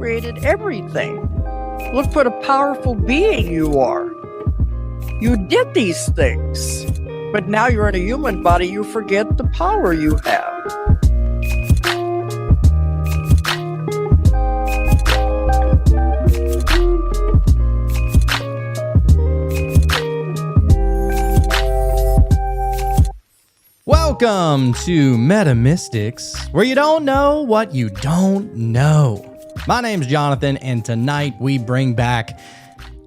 created everything. Look what a powerful being you are. You did these things, but now you're in a human body, you forget the power you have. Welcome to Meta Mystics, where you don't know what you don't know. My name's Jonathan, and tonight we bring back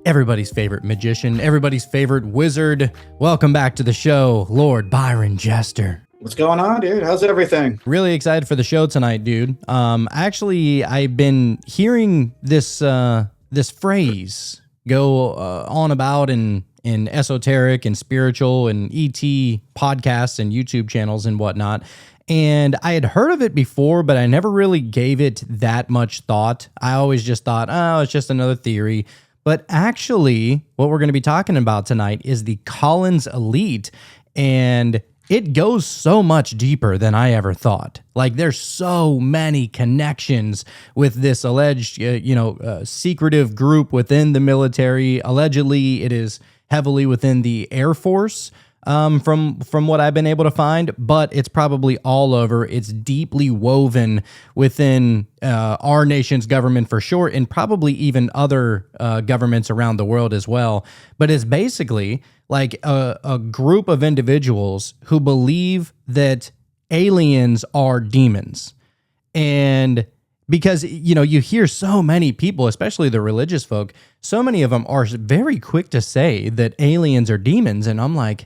everybody's favorite magician, everybody's favorite wizard. Welcome back to the show, Lord Byron, Jester. What's going on, dude? How's everything? Really excited for the show tonight, dude. Actually, I've been hearing this phrase go on about in esoteric and spiritual and ET podcasts and YouTube channels and whatnot. And I had heard of it before, but I never really gave it that much thought. I always just thought, oh, it's just another theory. But actually, what we're going to be talking about tonight is the Collins Elite. And it goes so much deeper than I ever thought. Like, there's so many connections with this alleged, secretive group within the military. Allegedly, it is heavily within the Air Force, from what I've been able to find, but it's probably all over. It's deeply woven within our nation's government for sure, and probably even other governments around the world as well. But it's basically like a group of individuals who believe that aliens are demons. And because, you hear so many people, especially the religious folk, so many of them are very quick to say that aliens are demons. And I'm like,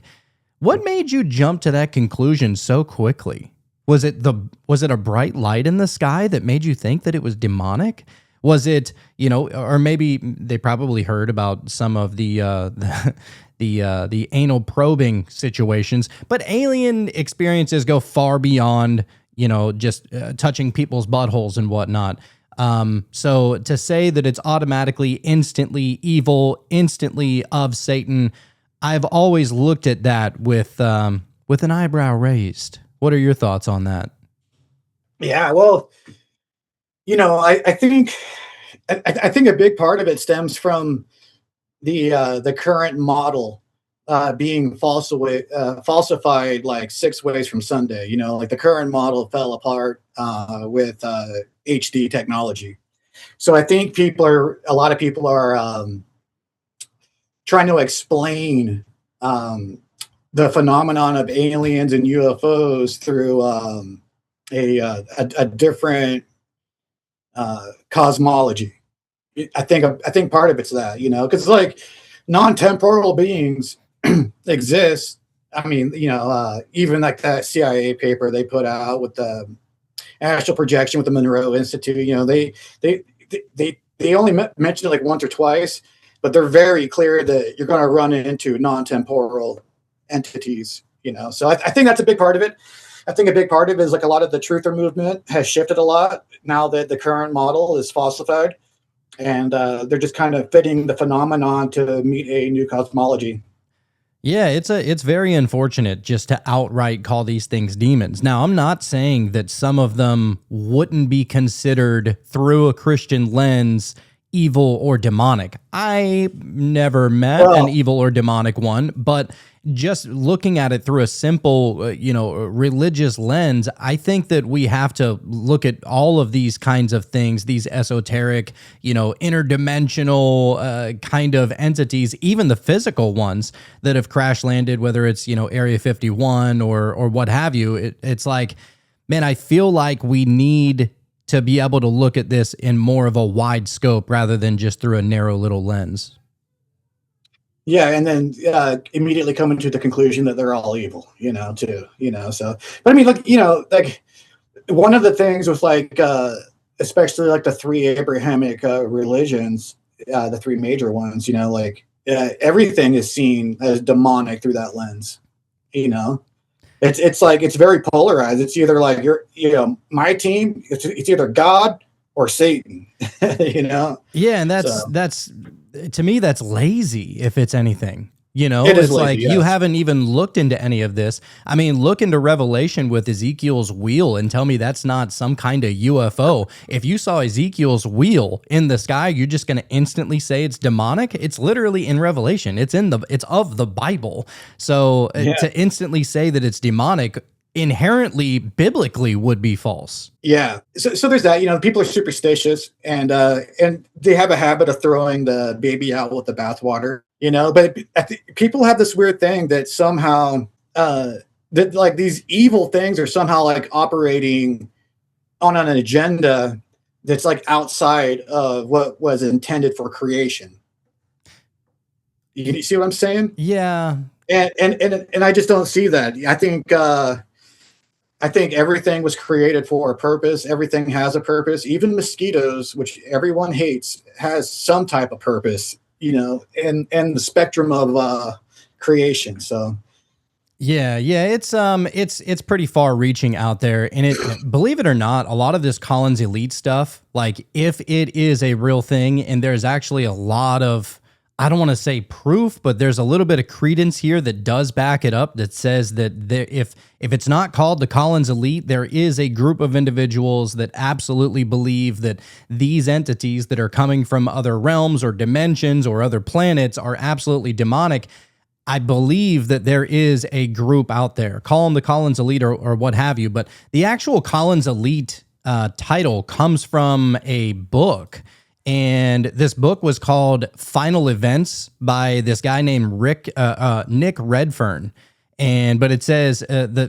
what made you jump to that conclusion so quickly? Was it a bright light in the sky that made you think that it was demonic? Was it, or maybe they probably heard about some of the anal probing situations, but alien experiences go far beyond just touching people's buttholes and whatnot. So to say that it's automatically, instantly evil, instantly of Satan, I've always looked at that with an eyebrow raised. What are your thoughts on that? Yeah, well, I think a big part of it stems from the current model being falsified like 6 ways from Sunday. Like the current model fell apart with HD technology. So I think a lot of people are trying to explain the phenomenon of aliens and UFOs through a different cosmology. I think part of it's that, because like non-temporal beings exist. I mean, even like that CIA paper they put out with the astral projection with the Monroe Institute, they only mentioned it like once or twice, but they're very clear that you're going to run into non-temporal entities, So I think that's a big part of it. I think a big part of it is like a lot of the truther movement has shifted a lot now that the current model is falsified, and they're just kind of fitting the phenomenon to meet a new cosmology. Yeah, it's very unfortunate just to outright call these things demons. Now, I'm not saying that some of them wouldn't be considered through a Christian lens evil or demonic. I never met an evil or demonic one, but just looking at it through a simple, religious lens, I think that we have to look at all of these kinds of things, these esoteric, interdimensional kind of entities, even the physical ones that have crash landed, whether it's, Area 51 or what have you. It's like, man, I feel like we need to be able to look at this in more of a wide scope rather than just through a narrow little lens. Yeah, and then immediately coming to the conclusion that they're all evil, too, So, but I mean, like one of the things with especially like the 3 Abrahamic religions, the 3 major ones, everything is seen as demonic through that lens, It's like it's very polarized. It's either like my team. It's either God or Satan. Yeah, and that's to me that's lazy if it's anything. You know, It is it's like lazy, you yes. haven't even looked into any of this. I mean, look into Revelation with Ezekiel's wheel and tell me that's not some kind of UFO. If you saw Ezekiel's wheel in the sky, you're just going to instantly say it's demonic. It's literally in Revelation. It's of the Bible. So Yeah. to instantly say that it's demonic inherently biblically would be false. Yeah. So there's that, people are superstitious and they have a habit of throwing the baby out with the bathwater, but people have this weird thing that somehow, that like these evil things are somehow like operating on an agenda that's like outside of what was intended for creation. You see what I'm saying? Yeah. And I just don't see that. I think everything was created for a purpose. Everything has a purpose. Even mosquitoes, which everyone hates, has some type of purpose, and the spectrum of creation. So yeah, it's pretty far reaching out there. And believe it or not, a lot of this Collins Elite stuff, like if it is a real thing and there's actually a lot of, I don't want to say proof, but there's a little bit of credence here that does back it up, that says that if it's not called the Collins Elite, there is a group of individuals that absolutely believe that these entities that are coming from other realms or dimensions or other planets are absolutely demonic. I believe that there is a group out there, call them the Collins Elite or what have you, but the actual Collins Elite title comes from a book. And this book was called Final Events by this guy named Nick Redfern. But it says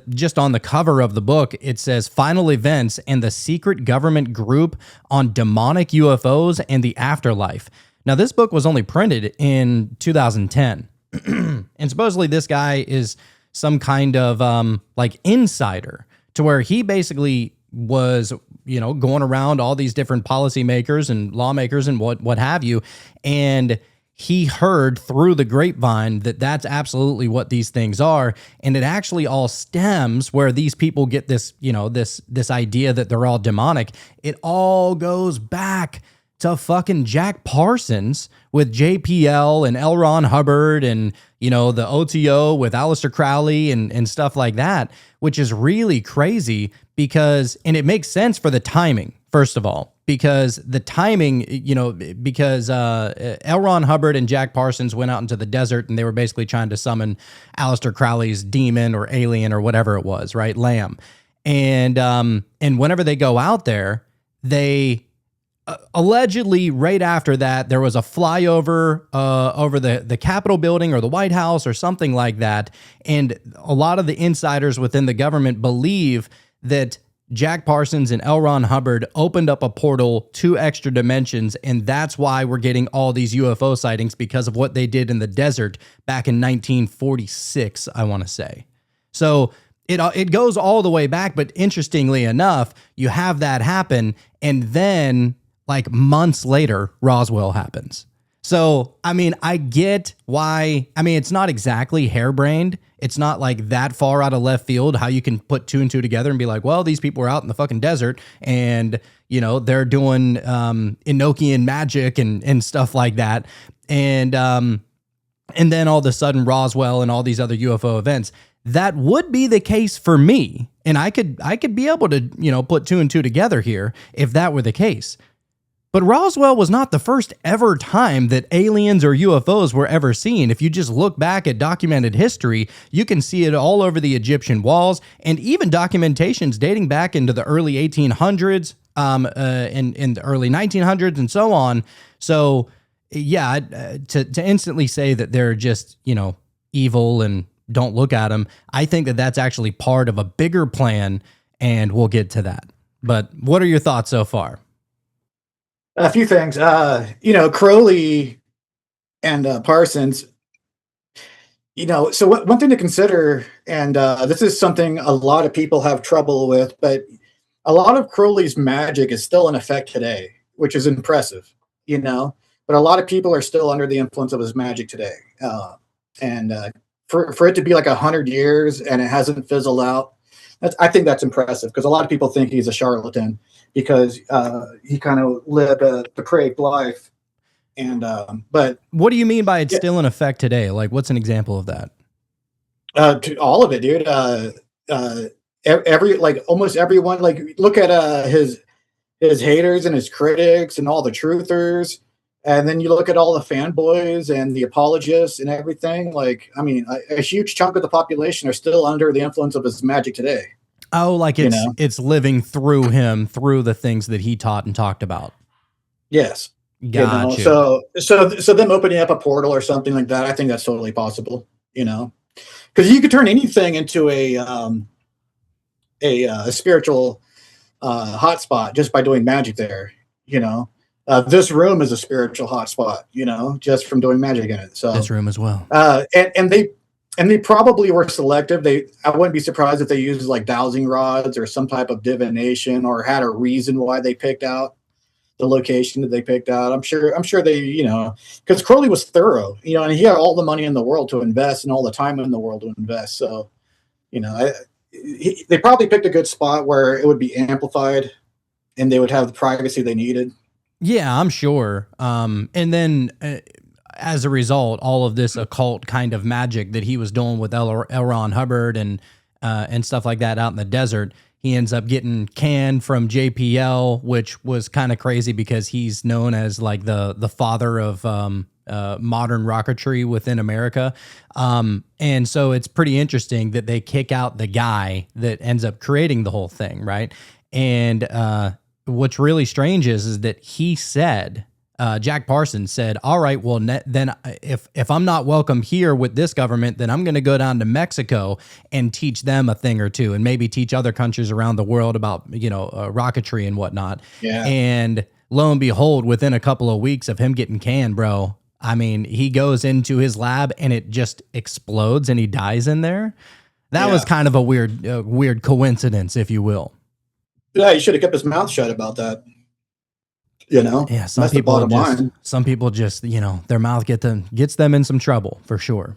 just on the cover of the book, it says Final Events and the Secret Government Group on Demonic UFOs and the Afterlife. Now, this book was only printed in 2010. And supposedly this guy is some kind of like insider, to where he basically was, going around all these different policymakers and lawmakers and what have you. And he heard through the grapevine that that's absolutely what these things are. And it actually all stems where these people get this, this idea that they're all demonic. It all goes back to fucking Jack Parsons with JPL and L. Ron Hubbard and, the OTO with Aleister Crowley and stuff like that, which is really crazy and it makes sense for the timing, first of all, because the timing, because L. Ron Hubbard and Jack Parsons went out into the desert and they were basically trying to summon Aleister Crowley's demon or alien or whatever it was, right? Lamb. And whenever they go out there, they allegedly right after that, there was a flyover over the Capitol building or the White House or something like that. And a lot of the insiders within the government believe that Jack Parsons and L. Ron Hubbard opened up a portal to extra dimensions, and that's why we're getting all these UFO sightings, because of what they did in the desert back in 1946, I want to say. So it goes all the way back, but interestingly enough, you have that happen, and then like months later, Roswell happens. So, I mean, I get why. I mean, it's not exactly harebrained. It's not like that far out of left field how you can put two and two together and be like, well, these people are out in the fucking desert and, they're doing Enochian magic and stuff like that. And then all of a sudden Roswell and all these other UFO events. That would be the case for me. And I could be able to, put two and two together here if that were the case. But Roswell was not the first ever time that aliens or UFOs were ever seen. If you just look back at documented history, you can see it all over the Egyptian walls, and even documentations dating back into the early 1800s, in the early 1900s, and so on. So, yeah, to instantly say that they're just, evil and don't look at them, I think that that's actually part of a bigger plan, and we'll get to that. But what are your thoughts so far? A few things. Crowley and Parsons, so one thing to consider, and this is something a lot of people have trouble with, but a lot of Crowley's magic is still in effect today, which is impressive, but a lot of people are still under the influence of his magic today. And for it to be like 100 years and it hasn't fizzled out, I think that's impressive, because a lot of people think he's a charlatan because he kind of lived a depraved life And but What do you mean by it's still in effect today? Like, what's an example of that? to all of it, dude. Every like almost everyone, like look at his haters and his critics and all the truthers, and then you look at all the fanboys and the apologists and everything. Like, I mean, a huge chunk of the population are still under the influence of his magic today. Oh, like it's living through him, through the things that he taught and talked about. Yes. Gotcha. So them opening up a portal or something like that, I think that's totally possible. Because you could turn anything into a spiritual hotspot just by doing magic there. This room is a spiritual hotspot. Just from doing magic in it. So this room as well. And they probably were selective. I wouldn't be surprised if they used like dowsing rods or some type of divination, or had a reason why they picked out the location that they picked out. I'm sure they, because Crowley was thorough, and he had all the money in the world to invest and all the time in the world to invest. So, they probably picked a good spot where it would be amplified and they would have the privacy they needed. Yeah, I'm sure. And then as a result, all of this occult kind of magic that he was doing with L. Ron Hubbard and stuff like that out in the desert, he ends up getting canned from JPL, which was kind of crazy because he's known as like the father of modern rocketry within America. And so it's pretty interesting that they kick out the guy that ends up creating the whole thing, right? And what's really strange is that he said, Jack Parsons said, all right, well, then if I'm not welcome here with this government, then I'm going to go down to Mexico and teach them a thing or two, and maybe teach other countries around the world about, rocketry and whatnot. Yeah. And lo and behold, within a couple of weeks of him getting canned, bro, I mean, he goes into his lab and it just explodes and he dies in there. That was kind of a weird coincidence, if you will. Yeah, he should have kept his mouth shut about that. Yeah, some people just, their mouth gets them in some trouble for sure.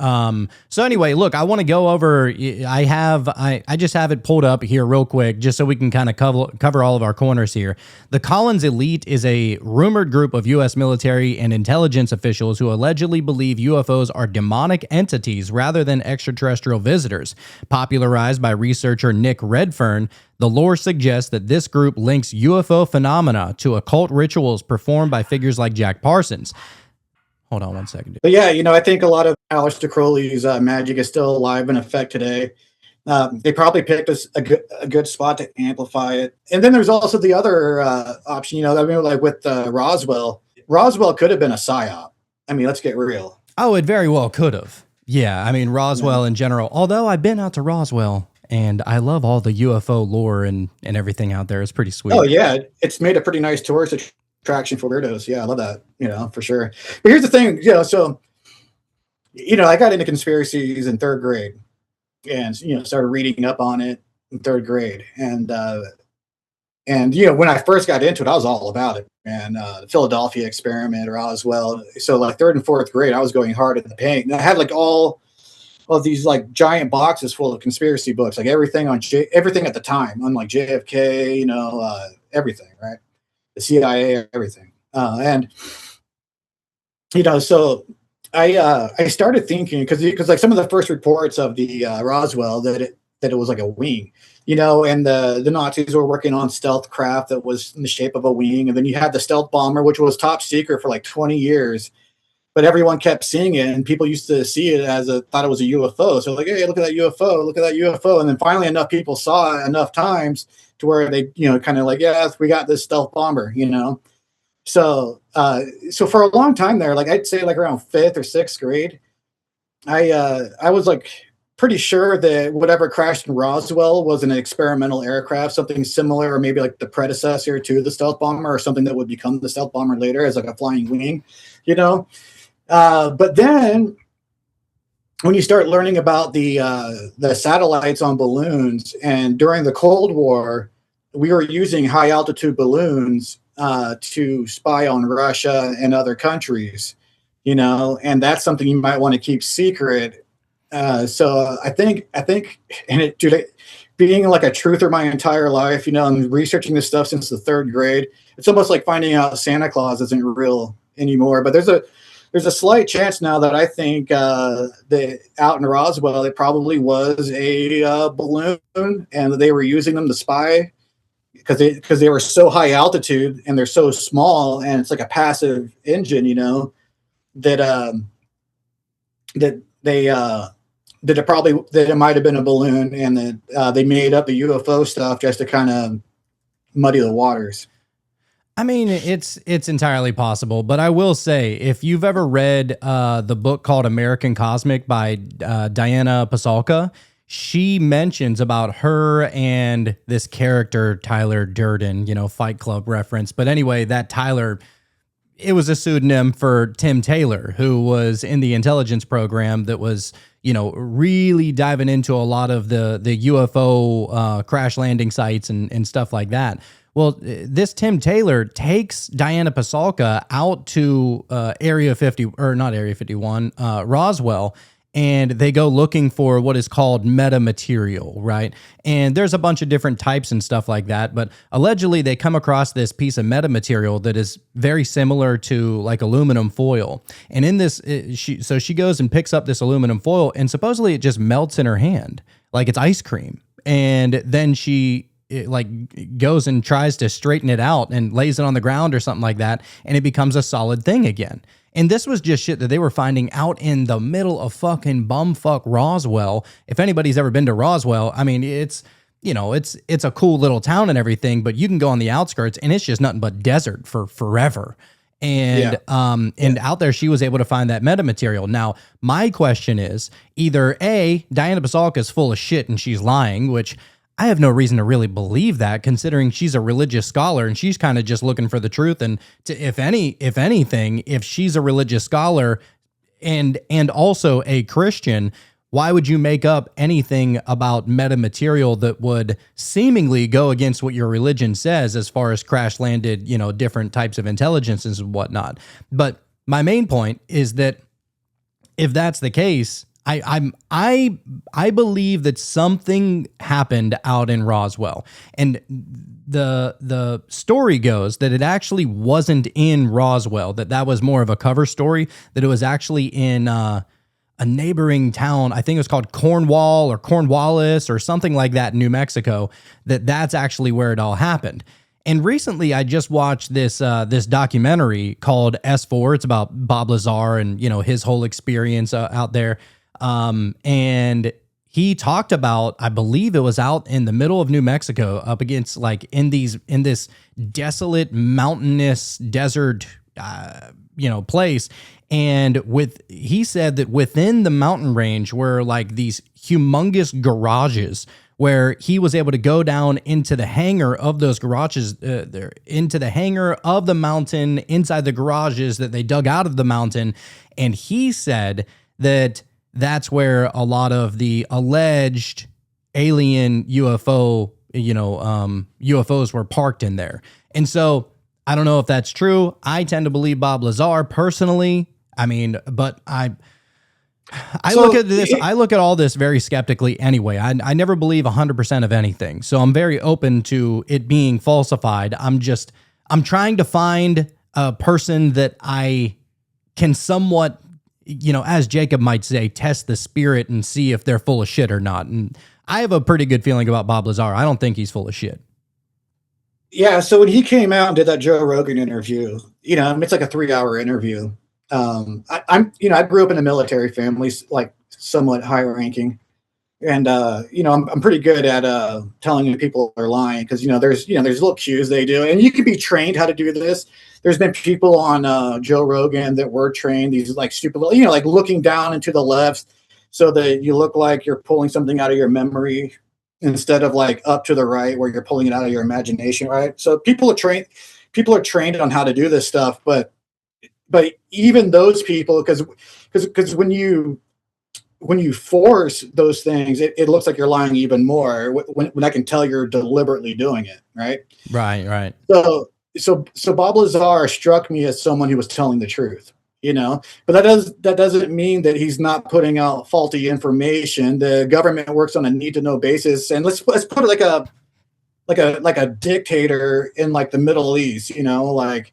So anyway, look, I want to go over, I just have it pulled up here real quick, just so we can kind of cover all of our corners here. The Collins Elite is a rumored group of U.S. military and intelligence officials who allegedly believe UFOs are demonic entities rather than extraterrestrial visitors. Popularized by researcher Nick Redfern, the lore suggests that this group links UFO phenomena to occult rituals performed by figures like Jack Parsons. Hold on one second. But yeah, I think a lot of Aleister Crowley's magic is still alive in effect today. They probably picked a good spot to amplify it. And then there's also the other option, like with Roswell. Roswell could have been a psyop. I mean, let's get real. Oh, it very well could have. Yeah, I mean, Roswell in general. Although I've been out to Roswell, and I love all the UFO lore and everything out there. It's pretty sweet. Oh, yeah. It's made a pretty nice tourist attraction for weirdos. Yeah, I love that, for sure. But here's the thing, so, I got into conspiracies in third grade and, started reading up on it in third grade. And when I first got into it, I was all about it. And the Philadelphia experiment, Roswell. So like third and fourth grade, I was going hard in the paint. And I had like all of these like giant boxes full of conspiracy books, like everything everything at the time, on like JFK, everything, right? The CIA, everything. So I started thinking, because like some of the first reports of the Roswell that it was like a wing, and the Nazis were working on stealth craft that was in the shape of a wing. And then you had the stealth bomber, which was top secret for like 20 years, but everyone kept seeing it and people used to see it thought it was a UFO. So like, hey, look at that UFO, look at that UFO. And then finally enough people saw it enough times to where they, kind of like, yes, we got this stealth bomber, So for a long time there, like I'd say like around fifth or sixth grade, I was like pretty sure that whatever crashed in Roswell was an experimental aircraft, something similar, or maybe like the predecessor to the stealth bomber, or something that would become the stealth bomber later as like a flying wing, But then when you start learning about the satellites on balloons, and during the Cold War, we were using high altitude balloons to spy on Russia and other countries, and that's something you might want to keep secret. So I think, and being like a truther my entire life, you know, and researching this stuff since the 3rd grade, it's almost like finding out Santa Claus isn't real anymore. But there's a slight chance now that I think that out in Roswell, it probably was a balloon, and they were using them to spy because they were so high altitude and they're so small, and it's like a passive engine, you know, that that they that it might have been a balloon, and that they made up the UFO stuff just to kind of muddy the waters. I mean, it's entirely possible, but I will say, if you've ever read the book called American Cosmic by Diana Pasulka, she mentions about her and this character, Tyler Durden, you know, Fight Club reference. But anyway, that Tyler, it was a pseudonym for Tim Taylor, who was in the intelligence program that was, you know, really diving into a lot of the UFO crash landing sites and stuff like that. Well, this Tim Taylor takes Diana Pasulka out to Area 50, or not Area 51, Roswell, and they go looking for what is called metamaterial, right? And there's a bunch of different types and stuff like that, but allegedly they come across this piece of metamaterial that is very similar to like aluminum foil. And in this, she goes and picks up this aluminum foil, and supposedly it just melts in her hand like it's ice cream. And then she goes and tries to straighten it out and lays it on the ground or something like that, and it becomes a solid thing again. And this was just shit that they were finding out in the middle of fucking bumfuck Roswell. If anybody's ever been to Roswell, I mean, it's, you know, it's a cool little town and everything, but you can go on the outskirts and it's just nothing but desert for forever. And out there, she was able to find that metamaterial. Now, my question is either A, Diana Pasulka is full of shit and she's lying, which I have no reason to really believe that, considering she's a religious scholar and she's kind of just looking for the truth. And if anything, if she's a religious scholar and also a Christian, why would you make up anything about metamaterial that would seemingly go against what your religion says as far as crash landed, you know, different types of intelligences and whatnot? But my main point is that if that's the case, I believe that something happened out in Roswell, and the story goes that it actually wasn't in Roswell, that was more of a cover story, that it was actually in a neighboring town. I think it was called Cornwall or Cornwallis or something like that in New Mexico, that's actually where it all happened. And recently, I just watched this documentary called S4. It's about Bob Lazar and, you know, his whole experience out there. And he talked about, I believe it was out in the middle of New Mexico, up against like in this desolate mountainous desert, you know, place. And he said that within the mountain range were like these humongous garages where he was able to go down into the hangar of those garages, into the hangar of the mountain, inside the garages that they dug out of the mountain. And he said that that's where a lot of the alleged alien UFO, you know, UFOs were parked in there. And so I don't know if that's true. I tend to believe Bob Lazar personally. I mean, but I look at this, I look at all this very skeptically anyway. I never believe 100% of anything. So I'm very open to it being falsified. I'm trying to find a person that I can somewhat, you know, as Jacob might say, test the spirit and see if they're full of shit or not. And I have a pretty good feeling about Bob Lazar. I don't think he's full of shit. Yeah. So when he came out and did that Joe Rogan interview, you know, it's like a 3-hour interview. I grew up in a military family, like somewhat high ranking. And, you know, I'm pretty good at telling people they're lying because, there's little cues they do. And you can be trained how to do this. There's been people on Joe Rogan that were trained, these like stupid, like looking down and to the left so that you look like you're pulling something out of your memory instead of like up to the right where you're pulling it out of your imagination, right? So people are trained on how to do this stuff. But even those people, because when you force those things, it looks like you're lying even more when I can tell you're deliberately doing it, right? Right. So Bob Lazar struck me as someone who was telling the truth. But that doesn't mean that he's not putting out faulty information. The government works on a need to know basis, and let's put it like a dictator in like the Middle East, like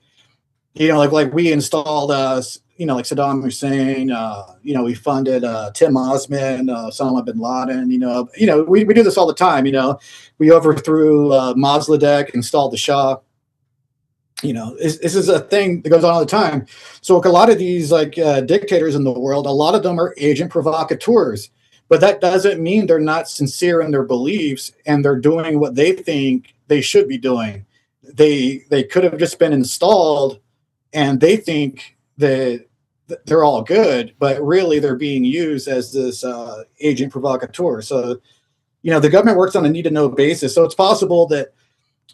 we installed like Saddam Hussein, we funded Tim Osman, Osama bin Laden, we do this all the time. We overthrew Mossadegh, installed the Shah. This is a thing that goes on all the time. So like a lot of these dictators in the world, a lot of them are agent provocateurs, but that doesn't mean they're not sincere in their beliefs and they're doing what they think they should be doing. They could have just been installed and they think that they're all good, but really they're being used as this agent provocateur. So, the government works on a need to know basis. So it's possible that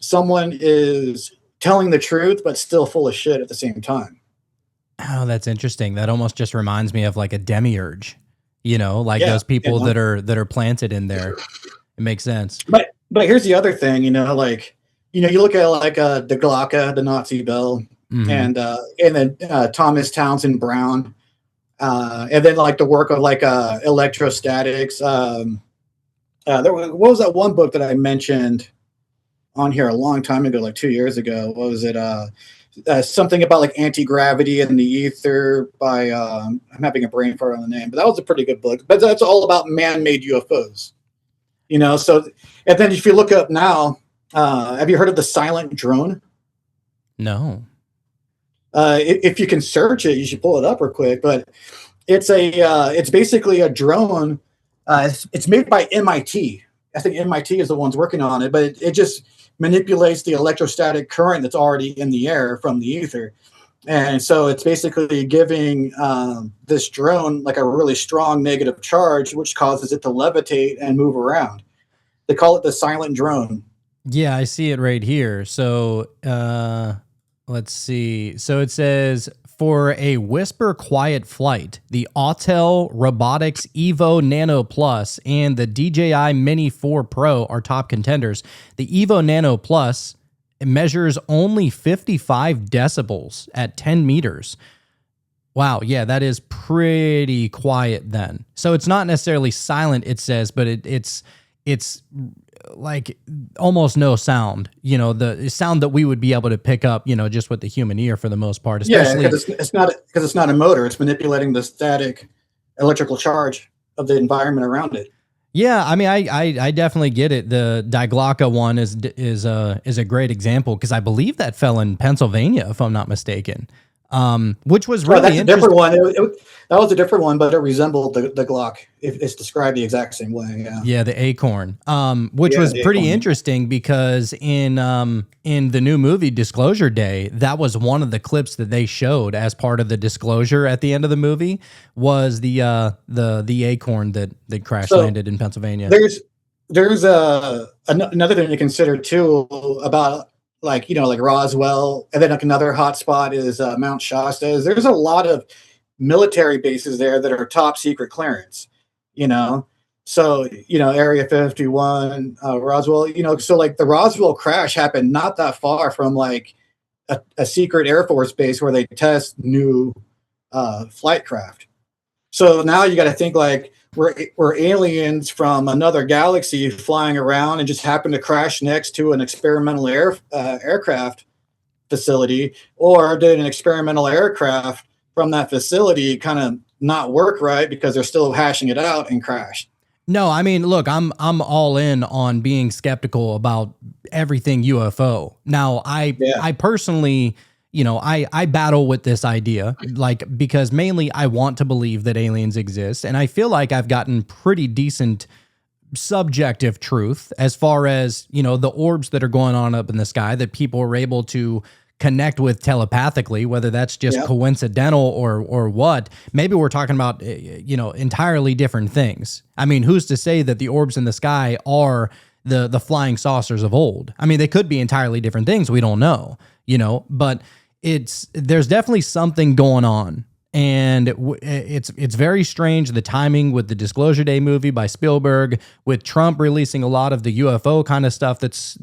someone is telling the truth, but still full of shit at the same time. Oh, that's interesting. That almost just reminds me of like a demiurge, those people that are planted in there. It makes sense. But here's the other thing, you look at like the Glocke, the Nazi bell, and then Thomas Townsend Brown, and then like the work of like electrostatics. What was that one book that I mentioned on here a long time ago, like 2 years ago? What was it? Something about like anti-gravity and the ether by I'm having a brain fart on the name, but that was a pretty good book. But that's all about man-made UFOs. So and then if you look up now, have you heard of the silent drone? No. If you can search it, you should pull it up real quick. But it's basically a drone. It's made by MIT. I think MIT is the ones working on it, but it just manipulates the electrostatic current that's already in the air from the ether. And so it's basically giving this drone like a really strong negative charge, which causes it to levitate and move around. They call it the silent drone. Yeah, I see it right here. So let's see. So it says, for a whisper quiet flight, the Autel Robotics Evo Nano Plus and the DJI Mini 4 Pro are top contenders. The Evo Nano Plus measures only 55 decibels at 10 meters. Wow, yeah, that is pretty quiet then. So it's not necessarily silent, it says, but it's like almost no sound, the sound that we would be able to pick up, just with the human ear for the most part. Especially, yeah, because it's not a motor; it's manipulating the static electrical charge of the environment around it. Yeah, I mean, I definitely get it. The Die Glocke one is a great example because I believe that fell in Pennsylvania, if I'm not mistaken. Which was really that's a different one. That was a different one, but it resembled the Glock. It's described the exact same way. Yeah, the Acorn, which was pretty interesting because in the new movie Disclosure Day, that was one of the clips that they showed as part of the disclosure at the end of the movie was the Acorn that crash landed in Pennsylvania. There's another thing to consider too about like Roswell, and then like another hot spot is Mount Shasta. There's a lot of military bases there that are top secret clearance, so Area 51, Roswell, so like the Roswell crash happened not that far from like a secret Air Force base where they test new flight craft. So now you got to think like we're aliens from another galaxy flying around and just happen to crash next to an experimental aircraft facility, or did an experimental aircraft from that facility kind of not work right because they're still hashing it out and crash? No, I mean, look, I'm all in on being skeptical about everything UFO. Now, I personally, I battle with this idea, because mainly I want to believe that aliens exist, and I feel like I've gotten pretty decent subjective truth as far as, the orbs that are going on up in the sky that people are able to connect with telepathically, whether that's just coincidental or what. Maybe we're talking about, entirely different things. I mean, who's to say that the orbs in the sky are the flying saucers of old? I mean, they could be entirely different things. We don't know, but there's definitely something going on. And it's very strange, the timing with the Disclosure Day movie by Spielberg, with Trump releasing a lot of the UFO kind of stuff that's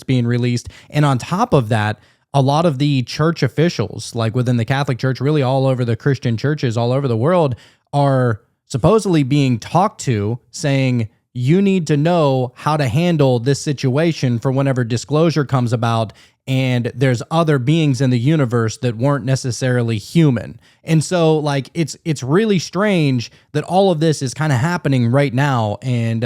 being released. And on top of that, a lot of the church officials, like within the Catholic Church, really all over the Christian churches all over the world, are supposedly being talked to, saying, you need to know how to handle this situation for whenever disclosure comes about and there's other beings in the universe that weren't necessarily human. And so, like, it's really strange that all of this is kind of happening right now. And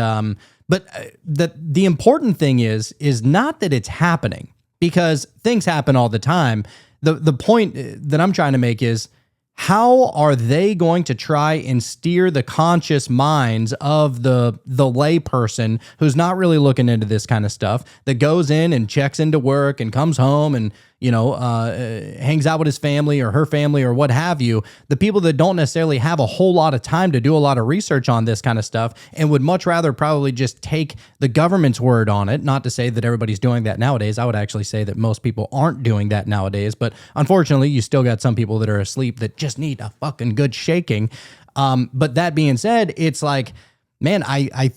but the important thing is not that it's happening, because things happen all the time. The point that I'm trying to make is, how are they going to try and steer the conscious minds of the lay person who's not really looking into this kind of stuff, that goes in and checks into work and comes home and, hangs out with his family or her family or what have you, the people that don't necessarily have a whole lot of time to do a lot of research on this kind of stuff and would much rather probably just take the government's word on it? Not to say that everybody's doing that nowadays. I would actually say that most people aren't doing that nowadays, but unfortunately you still got some people that are asleep that just need a fucking good shaking. But that being said, it's like, man, I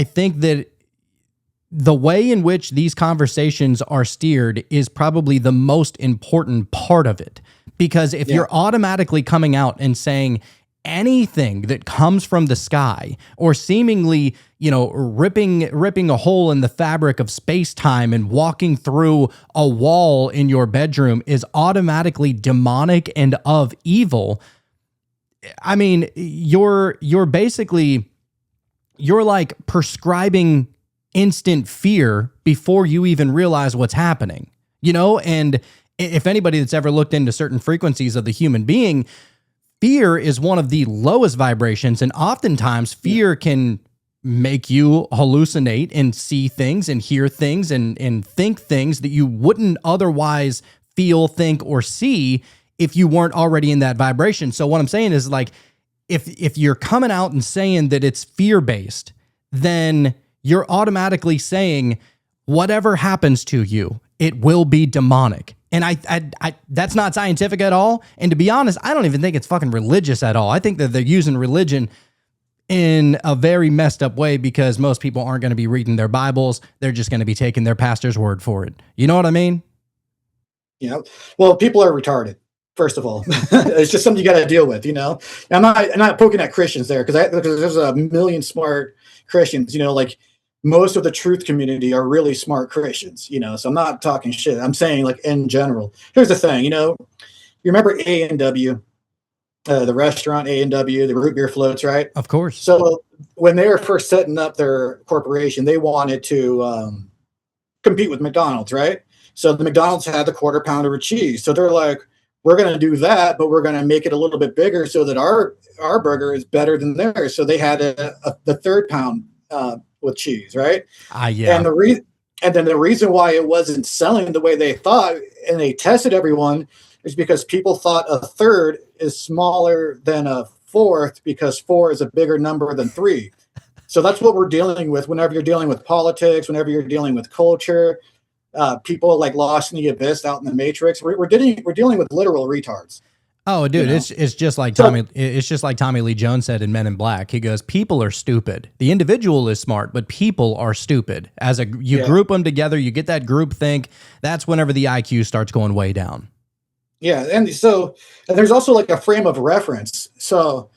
think that the way in which these conversations are steered is probably the most important part of it. Because if you're automatically coming out and saying anything that comes from the sky, or seemingly, ripping a hole in the fabric of space-time and walking through a wall in your bedroom is automatically demonic and of evil, I mean, you're like prescribing instant fear before you even realize what's happening, and if anybody that's ever looked into certain frequencies of the human being, fear is one of the lowest vibrations, and oftentimes fear can make you hallucinate and see things and hear things and think things that you wouldn't otherwise feel, think, or see if you weren't already in that vibration. So what I'm saying is, like, if you're coming out and saying that it's fear-based, then you're automatically saying whatever happens to you, it will be demonic. And I that's not scientific at all. And to be honest, I don't even think it's fucking religious at all. I think that they're using religion in a very messed up way, because most people aren't going to be reading their Bibles. They're just going to be taking their pastor's word for it. You know what I mean? Yeah. Well, people are retarded. First of all, it's just something you got to deal with. I'm not poking at Christians there, because there's a million smart Christians. Like, most of the truth community are really smart Christians. So I'm not talking shit. I'm saying, like, in general. Here's the thing. You remember A&W, the restaurant A&W, the root beer floats, right? Of course. So when they were first setting up their corporation, they wanted to compete with McDonald's, right? So the McDonald's had the quarter pounder with cheese. So they're like, we're going to do that, but we're going to make it a little bit bigger so that our burger is better than theirs. So they had the third pound with cheese, right? Yeah. And then the reason why it wasn't selling the way they thought, and they tested everyone, is because people thought a third is smaller than a fourth, because 4 is a bigger number than 3. So that's what we're dealing with whenever you're dealing with politics, whenever you're dealing with culture. People like lost in the abyss, out in the matrix. We're dealing with literal retards. Oh, dude, it's just like Tommy. It's just like Tommy Lee Jones said in Men in Black. He goes, "People are stupid. The individual is smart, but people are stupid. You group them together, you get that group think. That's whenever the IQ starts going way down." Yeah, and there's also like a frame of reference. So,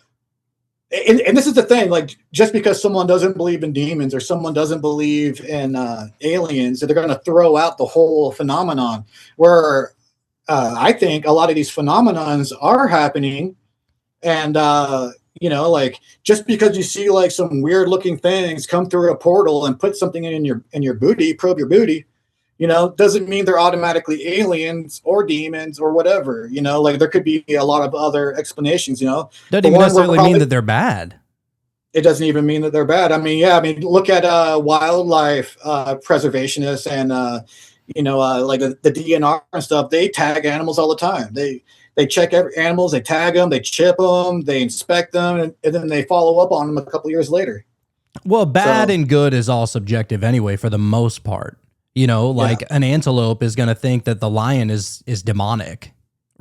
and this is the thing. Like, just because someone doesn't believe in demons or someone doesn't believe in aliens, that they're going to throw out the whole phenomenon. Where I think a lot of these phenomenons are happening, and like, just because you see like some weird looking things come through a portal and put something in your booty, probe your booty, doesn't mean they're automatically aliens or demons or whatever. Like, there could be a lot of other explanations. Doesn't even necessarily mean that they're bad. It doesn't even mean that they're bad. I mean, look at wildlife preservationists and like the DNR and stuff. They tag animals all the time. They check animals, they tag them, they chip them, they inspect them, and then they follow up on them a couple years later. Well, bad and good is all subjective anyway, for the most part. An antelope is going to think that the lion is demonic,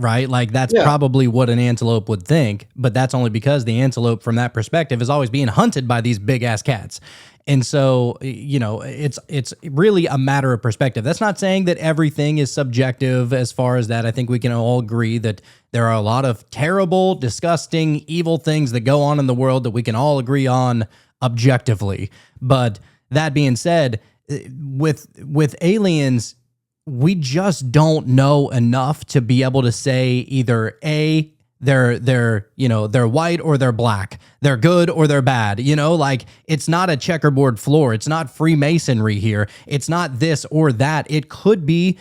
right? Like that's Yeah. probably what an antelope would think, but that's only because the antelope from that perspective is always being hunted by these big ass cats. And so, it's really a matter of perspective. That's not saying that everything is subjective as far as that. I think we can all agree that there are a lot of terrible, disgusting, evil things that go on in the world that we can all agree on objectively. But that being said, with aliens, we just don't know enough to be able to say either A, they're white or they're black, they're good or they're bad. Like it's not a checkerboard floor. It's not Freemasonry here. It's not this or that. It could be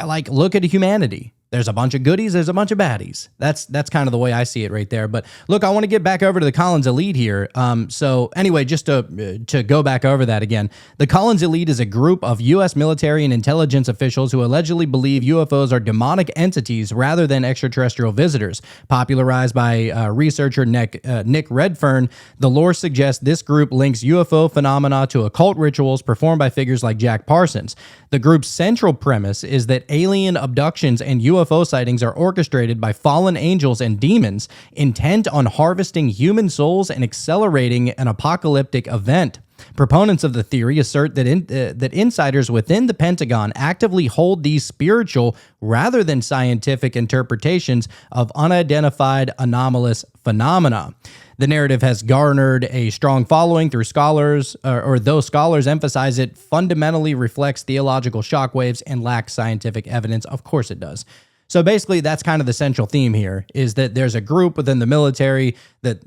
like, look at humanity. There's a bunch of goodies, there's a bunch of baddies. That's kind of the way I see it right there. But look, I want to get back over to the Collins Elite here. So anyway, just to go back over that again, the Collins Elite is a group of U.S. military and intelligence officials who allegedly believe UFOs are demonic entities rather than extraterrestrial visitors. Popularized by researcher Nick Redfern, the lore suggests this group links UFO phenomena to occult rituals performed by figures like Jack Parsons. The group's central premise is that alien abductions and UFO sightings are orchestrated by fallen angels and demons intent on harvesting human souls and accelerating an apocalyptic event. Proponents of the theory assert that insiders within the Pentagon actively hold these spiritual rather than scientific interpretations of unidentified anomalous phenomena. The narrative has garnered a strong following through scholars, or though scholars emphasize it fundamentally reflects theological shockwaves and lacks scientific evidence. Of course it does. So basically, that's kind of the central theme here, is that there's a group within the military that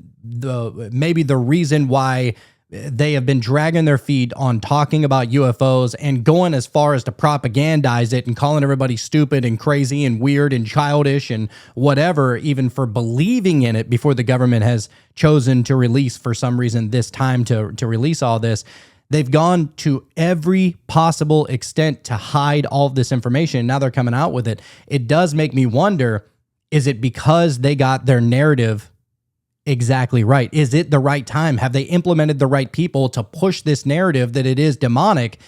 maybe the reason why they have been dragging their feet on talking about UFOs and going as far as to propagandize it and calling everybody stupid and crazy and weird and childish and whatever, even for believing in it before the government has chosen to release, for some reason, this time to release all this. They've gone to every possible extent to hide all of this information. Now they're coming out with it. It does make me wonder, is it because they got their narrative exactly right? Is it the right time? Have they implemented the right people to push this narrative that it is demonic?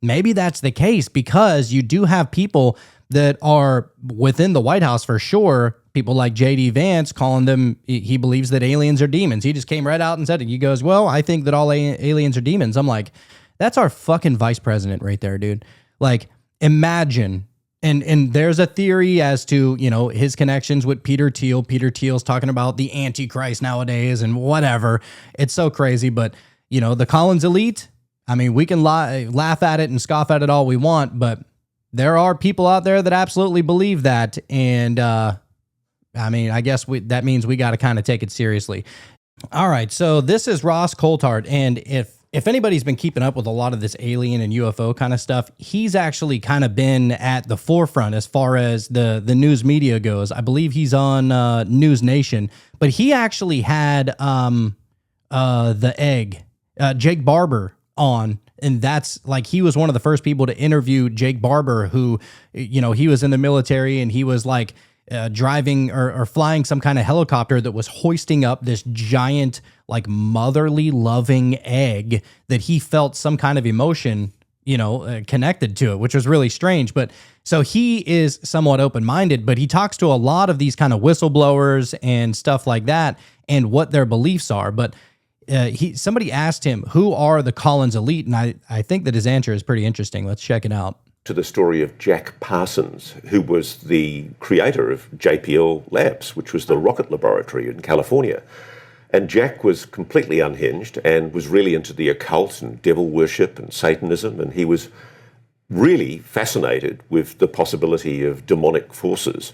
Maybe that's the case, because you do have people that are within the White House for sure. People like J.D. Vance calling them, he believes that aliens are demons. He just came right out and said it. He goes, well, I think that all aliens are demons. I'm like, that's our fucking vice president right there, dude. Like, imagine. And there's a theory as to, his connections with Peter Thiel. Peter Thiel's talking about the Antichrist nowadays and whatever. It's so crazy. But, the Collins Elite, I mean, we can laugh at it and scoff at it all we want, but there are people out there that absolutely believe that. And, I guess that means we got to kind of take it seriously. All right. So this is Ross Coulthard. And if anybody's been keeping up with a lot of this alien and UFO kind of stuff, he's actually kind of been at the forefront as far as the news media goes. I believe he's on News Nation, but he actually had the egg, Jake Barber, on. And that's like, he was one of the first people to interview Jake Barber, who, he was in the military and he was like driving or flying some kind of helicopter that was hoisting up this giant, like motherly loving egg that he felt some kind of emotion, connected to it, which was really strange. But so he is somewhat open-minded, but he talks to a lot of these kind of whistleblowers and stuff like that and what their beliefs are. But somebody asked him, who are the Collins Elite? And I think that his answer is pretty interesting. Let's check it out. To the story of Jack Parsons, who was the creator of JPL Labs, which was the rocket laboratory in California. And Jack was completely unhinged and was really into the occult and devil worship and Satanism, and he was really fascinated with the possibility of demonic forces.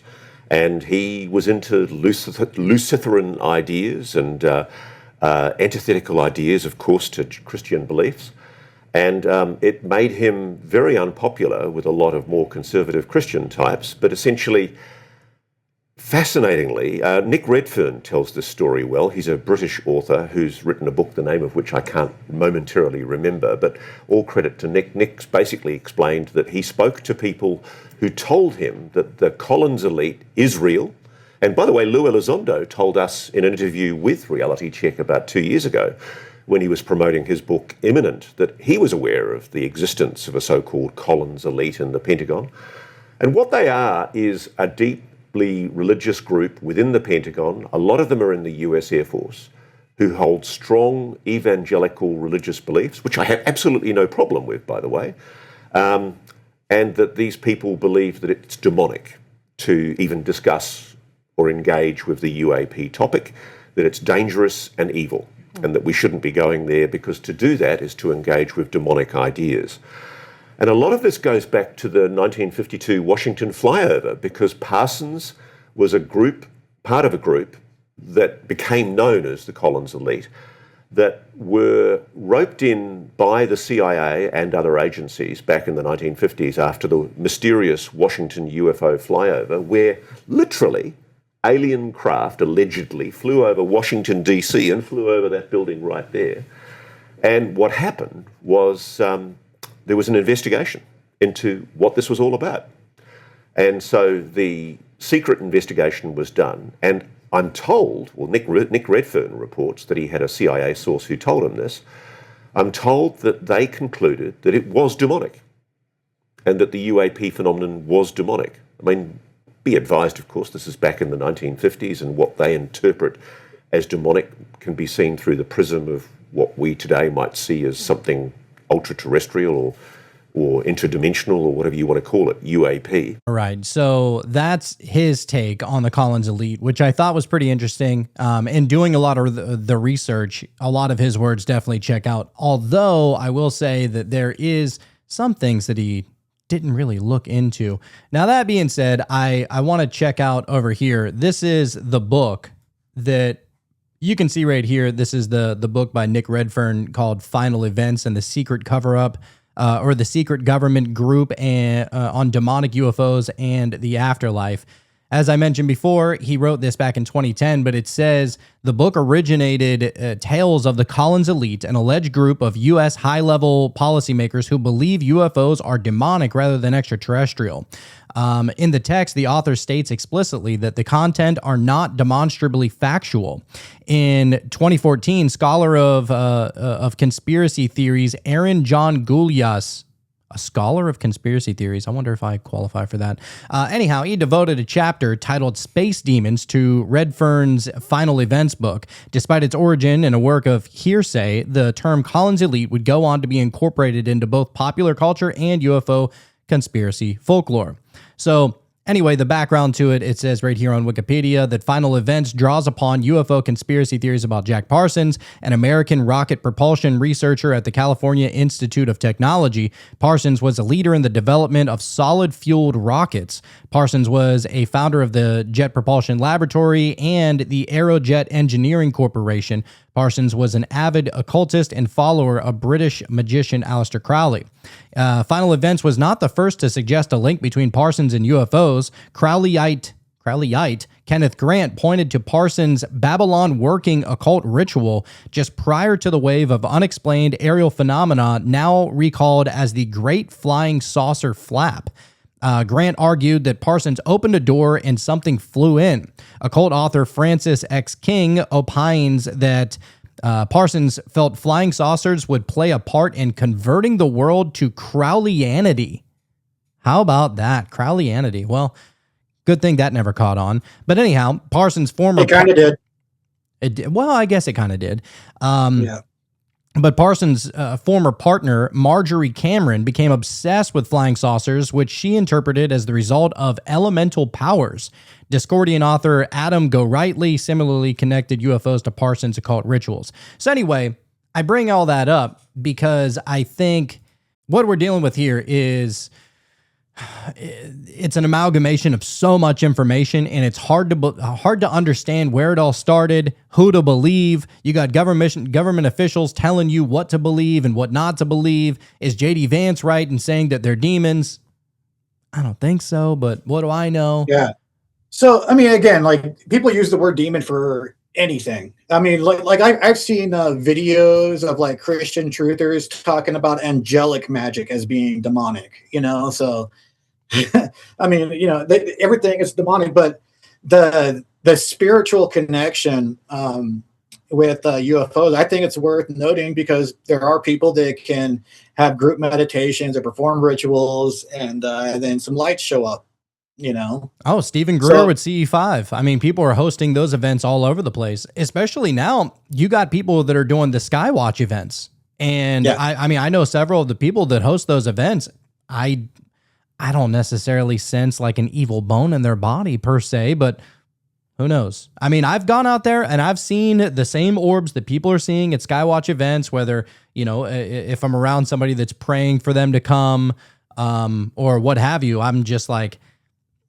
And he was into Luciferan ideas and antithetical ideas, of course, to Christian beliefs. And it made him very unpopular with a lot of more conservative Christian types. But essentially, fascinatingly, Nick Redfern tells this story well. He's a British author who's written a book, the name of which I can't momentarily remember, but all credit to Nick. Nick's basically explained that he spoke to people who told him that the Collins Elite is real. And by the way, Lou Elizondo told us in an interview with Reality Check about 2 years ago, when he was promoting his book Imminent, that he was aware of the existence of a so-called Collins Elite in the Pentagon. And what they are is a deep deeply religious group within the Pentagon. A lot of them are in the US Air Force, who hold strong evangelical religious beliefs, which I have absolutely no problem with, by the way, and that these people believe that it's demonic to even discuss or engage with the UAP topic, that it's dangerous and evil, and that we shouldn't be going there because to do that is to engage with demonic ideas. And a lot of this goes back to the 1952 Washington flyover, because Parsons was part of a group that became known as the Collins Elite, that were roped in by the CIA and other agencies back in the 1950s after the mysterious Washington UFO flyover, where literally alien craft allegedly flew over Washington, D.C. and flew over that building right there. And what happened was there was an investigation into what this was all about. And so the secret investigation was done, and I'm told, well, Nick Redfern reports that he had a CIA source who told him this. I'm told that they concluded that it was demonic and that the UAP phenomenon was demonic. I mean, be advised, of course, this is back in the 1950s, and what they interpret as demonic can be seen through the prism of what we today might see as something ultra-terrestrial or interdimensional or whatever you want to call it, UAP. All right. So that's his take on the Collins Elite, which I thought was pretty interesting. And doing a lot of the research, a lot of his words definitely check out. Although I will say that there is some things that he didn't really look into. Now, that being said, I want to check out over here. This is the book that you can see right here. This is the book by Nick Redfern called Final Events and the Secret Cover-Up, or the Secret Government Group on Demonic UFOs and the Afterlife. As I mentioned before, he wrote this back in 2010, but it says the book originated tales of the Collins Elite, an alleged group of U.S. high-level policymakers who believe UFOs are demonic rather than extraterrestrial. In the text, the author states explicitly that the content are not demonstrably factual. In 2014, scholar of conspiracy theories, Aaron John Gulyas, a scholar of conspiracy theories. I wonder if I qualify for that. Anyhow, he devoted a chapter titled Space Demons to Redfern's Final Events book. Despite its origin in a work of hearsay, the term Collins Elite would go on to be incorporated into both popular culture and UFO conspiracy folklore. So anyway, the background to it, it says right here on Wikipedia that Final Events draws upon UFO conspiracy theories about Jack Parsons, an American rocket propulsion researcher at the California Institute of Technology. Parsons was a leader in the development of solid-fueled rockets. Parsons was a founder of the Jet Propulsion Laboratory and the Aerojet Engineering Corporation. Parsons was an avid occultist and follower of British magician Aleister Crowley. Final Events was not the first to suggest a link between Parsons and UFOs. Crowleyite Kenneth Grant pointed to Parsons' Babylon working occult ritual just prior to the wave of unexplained aerial phenomena now recalled as the Great Flying Saucer Flap. Grant argued that Parsons opened a door and something flew in. Occult author Francis X. King opines that Parsons felt flying saucers would play a part in converting the world to Crowleyanity. How about that? Crowleyanity. Well, good thing that never caught on. But anyhow, Parsons' former... It kind of did. It did. Well, I guess it kind of did. Yeah. But Parsons' former partner, Marjorie Cameron, became obsessed with flying saucers, which she interpreted as the result of elemental powers. Discordian author Adam Gorightly similarly connected UFOs to Parsons' occult rituals. So anyway, I bring all that up because I think what we're dealing with here is it's an amalgamation of so much information, and it's hard to understand where it all started, who to believe. You got government officials telling you what to believe and what not to believe. Is J.D. Vance right in saying that they're demons? I don't think so, but what do I know? Yeah. So, I mean, again, like people use the word demon for anything. I mean, I've seen videos of like Christian truthers talking about angelic magic as being demonic, so I mean, everything is demonic, but the spiritual connection with UFOs, I think it's worth noting because there are people that can have group meditations or perform rituals and then some lights show up. you know? Oh, Stephen Greer So- with CE5. I mean, people are hosting those events all over the place, especially now. You got people that are doing the Skywatch events. And Yeah. I mean, I know several of the people that host those events. I don't necessarily sense like an evil bone in their body per se, but who knows? I mean, I've gone out there and I've seen the same orbs that people are seeing at Skywatch events, whether, you know, if I'm around somebody that's praying for them to come, or what have you. I'm just like,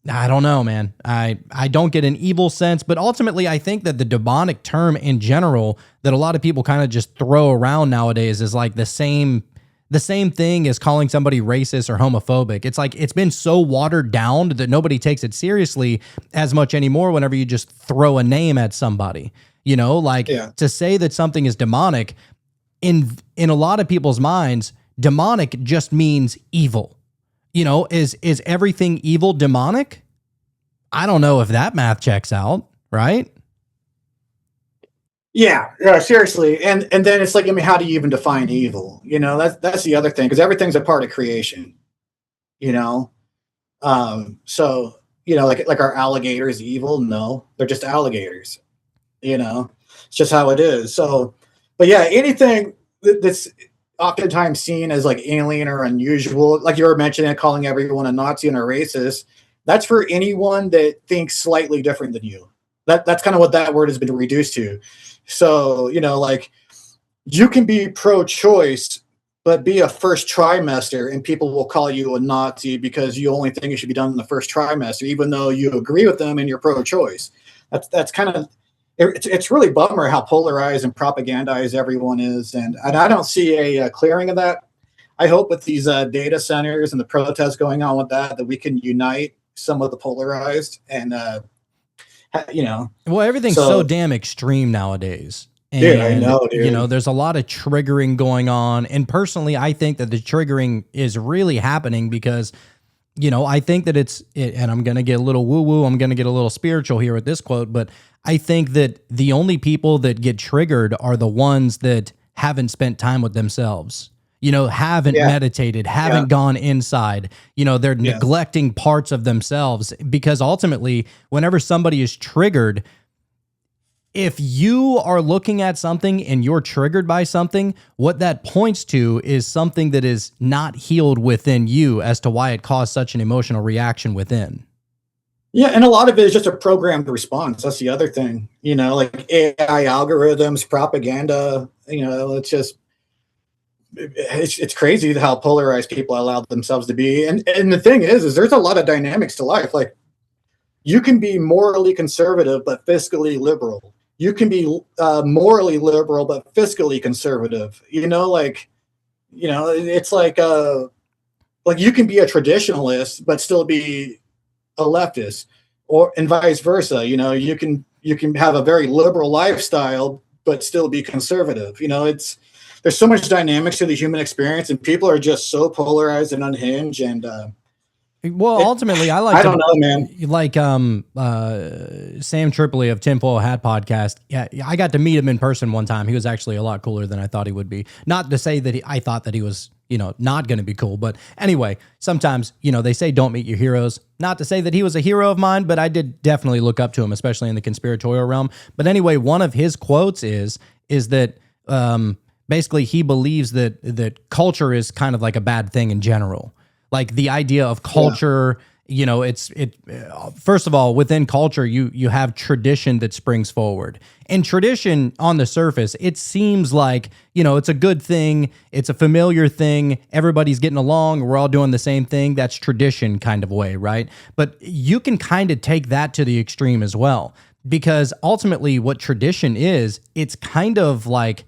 I don't know, man. I don't get an evil sense, but ultimately I think that the demonic term in general that a lot of people kind of just throw around nowadays is like the same thing as calling somebody racist or homophobic. It's like it's been so watered down that nobody takes it seriously as much anymore whenever you just throw a name at somebody. You know, like to say that something is demonic in a lot of people's minds, demonic just means evil. You know, is everything evil demonic? I don't know if that math checks out, right? Yeah, seriously. And then it's like, I mean, how do you even define evil? You know, that's the other thing, because everything's a part of creation, you know? So, you know, like our alligators evil? No, they're just alligators, you know? It's just how it is. So, but yeah, anything that's oftentimes seen as like alien or unusual, like you were mentioning, calling everyone a Nazi and a racist, that's for anyone that thinks slightly different than you. That's kind of what that word has been reduced to. So, you know, like you can be pro-choice, but be a first trimester and people will call you a Nazi because you only think it should be done in the first trimester, even though you agree with them and you're pro-choice. That's kind of, it's really bummer how polarized and propagandized everyone is. And I don't see a clearing of that. I hope with these data centers and the protests going on with that we can unite some of the polarized and, you know. Well, everything's so damn extreme nowadays. And, dude, I know, dude. You know, there's a lot of triggering going on. And personally, I think that the triggering is really happening because, you know, I think that and I'm going to get a little woo-woo, I'm going to get a little spiritual here with this quote, but I think that the only people that get triggered are the ones that haven't spent time with themselves. You know, haven't meditated, haven't gone inside. You know, they're neglecting parts of themselves because ultimately, whenever somebody is triggered, if you are looking at something and you're triggered by something, what that points to is something that is not healed within you as to why it caused such an emotional reaction within. Yeah, and a lot of it is just a programmed response. That's the other thing. You know, like AI algorithms, propaganda, you know, it's crazy how polarized people allow themselves to be. And the thing is there's a lot of dynamics to life. Like you can be morally conservative but fiscally liberal. You can be morally liberal but fiscally conservative. You know, like, you know, it's like you can be a traditionalist but still be a leftist, or and vice versa. You know, you can have a very liberal lifestyle but still be conservative. You know, there's so much dynamics to the human experience, and people are just so polarized and unhinged. And well, ultimately, I don't know, man. Like Sam Tripoli of Tinfoil Hat podcast. Yeah, I got to meet him in person one time. He was actually a lot cooler than I thought he would be. Not to say that I thought that he was, you know, not going to be cool, but anyway, sometimes, you know, they say don't meet your heroes. Not to say that he was a hero of mine, but I did definitely look up to him, especially in the conspiratorial realm. But anyway, one of his quotes is that basically he believes that culture is kind of like a bad thing in general. Like the idea of culture, you know, first of all, within culture, you have tradition that springs forward. And tradition on the surface, it seems like, you know, it's a good thing. It's a familiar thing. Everybody's getting along. We're all doing the same thing. That's tradition kind of way, right? But you can kind of take that to the extreme as well, because ultimately what tradition is, it's kind of like,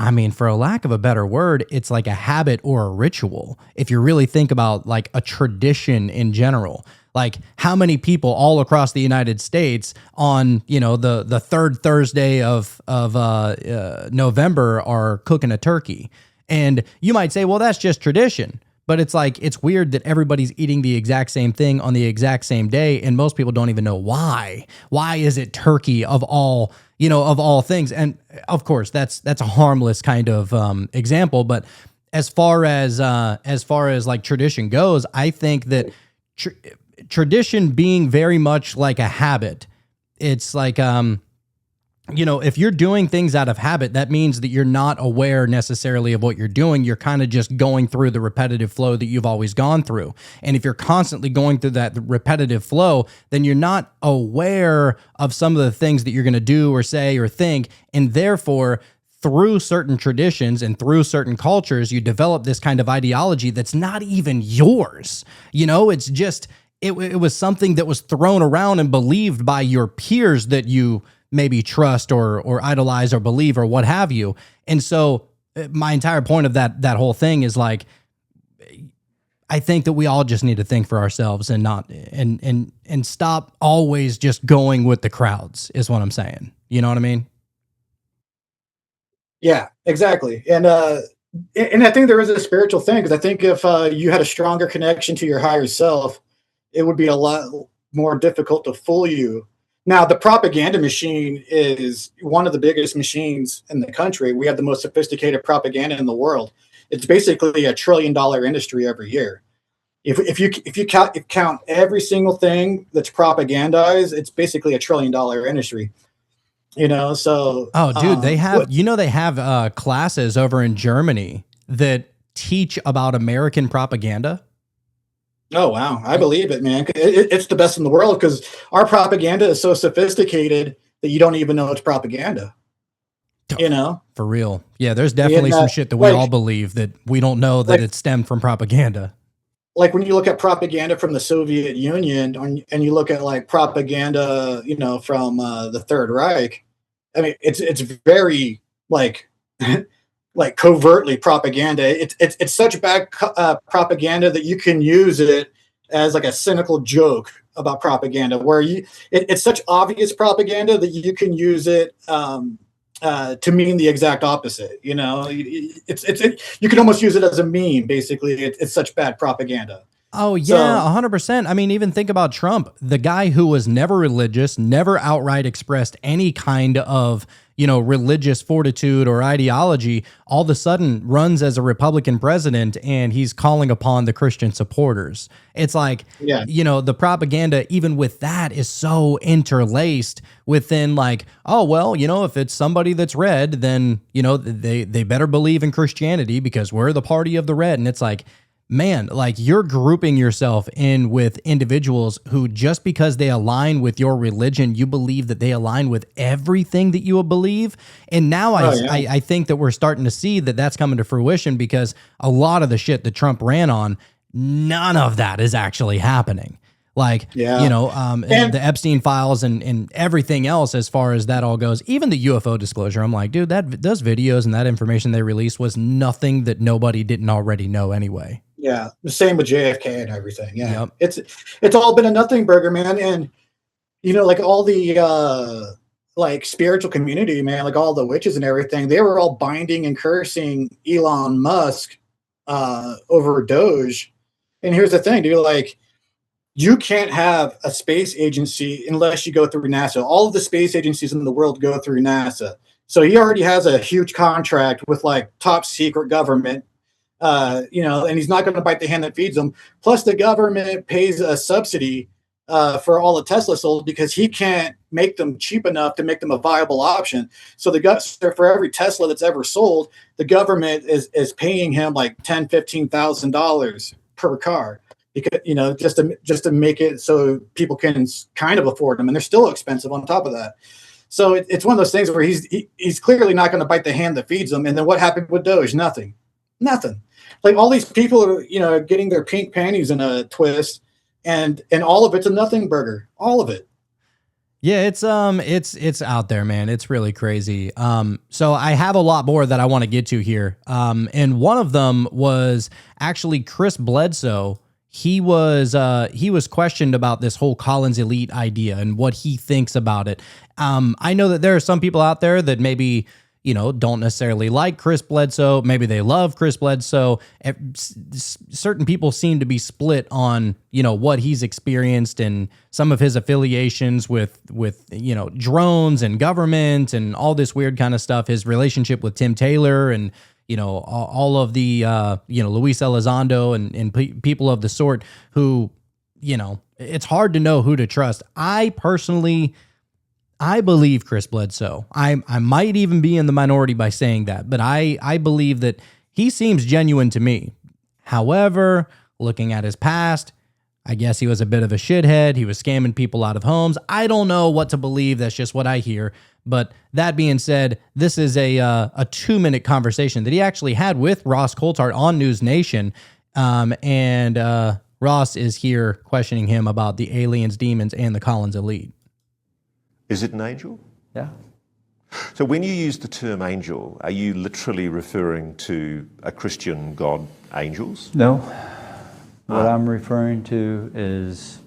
I mean, for a lack of a better word, it's like a habit or a ritual. If you really think about like a tradition in general, like how many people all across the United States on, you know, the third Thursday of November are cooking a turkey. And you might say, well, that's just tradition. But it's like, it's weird that everybody's eating the exact same thing on the exact same day. And most people don't even know why. Why is it turkey of all, you know, of all things? And of course, that's a harmless kind of example. But as far as like tradition goes, I think that tradition being very much like a habit. It's like, if you're doing things out of habit, that means that you're not aware necessarily of what you're doing. You're kind of just going through the repetitive flow that you've always gone through. And if you're constantly going through that repetitive flow, then you're not aware of some of the things that you're going to do or say or think. And therefore, through certain traditions and through certain cultures, you develop this kind of ideology that's not even yours. It's just, it was something that was thrown around and believed by your peers that you maybe trust or idolize or believe or what have you. And so my entire point of that whole thing is like, I think that we all just need to think for ourselves and not and stop always just going with the crowds is what I'm saying. You know what I mean? Yeah, exactly. And I think there is a spiritual thing, because I think if you had a stronger connection to your higher self, it would be a lot more difficult to fool you. Now, the propaganda machine is one of the biggest machines in the country. We have the most sophisticated propaganda in the world. It's basically $1 trillion industry every year. If you count every single thing that's propagandized, it's basically $1 trillion industry. So dude, they have classes over in Germany that teach about American propaganda. Oh, wow. I believe it, man. It's the best in the world, because our propaganda is so sophisticated that you don't even know it's propaganda. For real. Yeah, there's definitely some shit that we all believe that we don't know that it stemmed from propaganda. Like when you look at propaganda from the Soviet Union and you look at like propaganda, from the Third Reich, I mean, it's very like like covertly propaganda. It's such bad propaganda that you can use it as like a cynical joke about propaganda, where it's such obvious propaganda that you can use it to mean the exact opposite. You can almost use it as a meme. Basically, it's such bad propaganda. Oh yeah, 100%. I mean, even think about Trump, the guy who was never religious, never outright expressed any kind of, religious fortitude or ideology, all of a sudden runs as a Republican president, and he's calling upon the Christian supporters. It's like, the propaganda, even with that, is so interlaced within like, oh, well, if it's somebody that's red, then, they better believe in Christianity because we're the party of the red. And it's like, man, like you're grouping yourself in with individuals who, just because they align with your religion, you believe that they align with everything that you believe. And now I think that we're starting to see that that's coming to fruition, because a lot of the shit that Trump ran on, none of that is actually happening. Like, and the Epstein files and everything else, as far as that all goes, even the UFO disclosure, I'm like, dude, those videos and that information they released was nothing that nobody didn't already know anyway. Yeah, the same with JFK and everything. Yeah, it's all been a nothing burger, man. And like all the like spiritual community, man, like all the witches and everything, they were all binding and cursing Elon Musk over Doge. And here's the thing, dude, like you can't have a space agency unless you go through NASA. All of the space agencies in the world go through NASA. So he already has a huge contract with like top secret government. And he's not going to bite the hand that feeds him. Plus, the government pays a subsidy for all the Tesla sold, because he can't make them cheap enough to make them a viable option. So for every Tesla that's ever sold, the government is paying him like $10,000-$15,000 per car, because just to make it so people can kind of afford them, and they're still expensive on top of that. So it's one of those things where he's clearly not going to bite the hand that feeds him. And then what happened with Doge? Nothing. Like all these people are, getting their pink panties in a twist, and all of it's a nothing burger. All of it. Yeah, it's out there, man. It's really crazy. So I have a lot more that I want to get to here. And one of them was actually Chris Bledsoe. He was questioned about this whole Collins Elite idea and what he thinks about it. I know that there are some people out there that maybe, don't necessarily like Chris Bledsoe. Maybe they love Chris Bledsoe. Certain people seem to be split on, what he's experienced and some of his affiliations with drones and government and all this weird kind of stuff. His relationship with Tim Taylor and, all of the, Luis Elizondo and people of the sort who it's hard to know who to trust. I personally, I believe Chris Bledsoe. I might even be in the minority by saying that, but I believe that he seems genuine to me. However, looking at his past, I guess he was a bit of a shithead. He was scamming people out of homes. I don't know what to believe. That's just what I hear. But that being said, this is a 2-minute conversation that he actually had with Ross Coulthart on News Nation. And Ross is here questioning him about the aliens, demons, and the Collins elite. Is it an angel? Yeah. So when you use the term angel, are you literally referring to a Christian god, angels? No. What I'm referring to is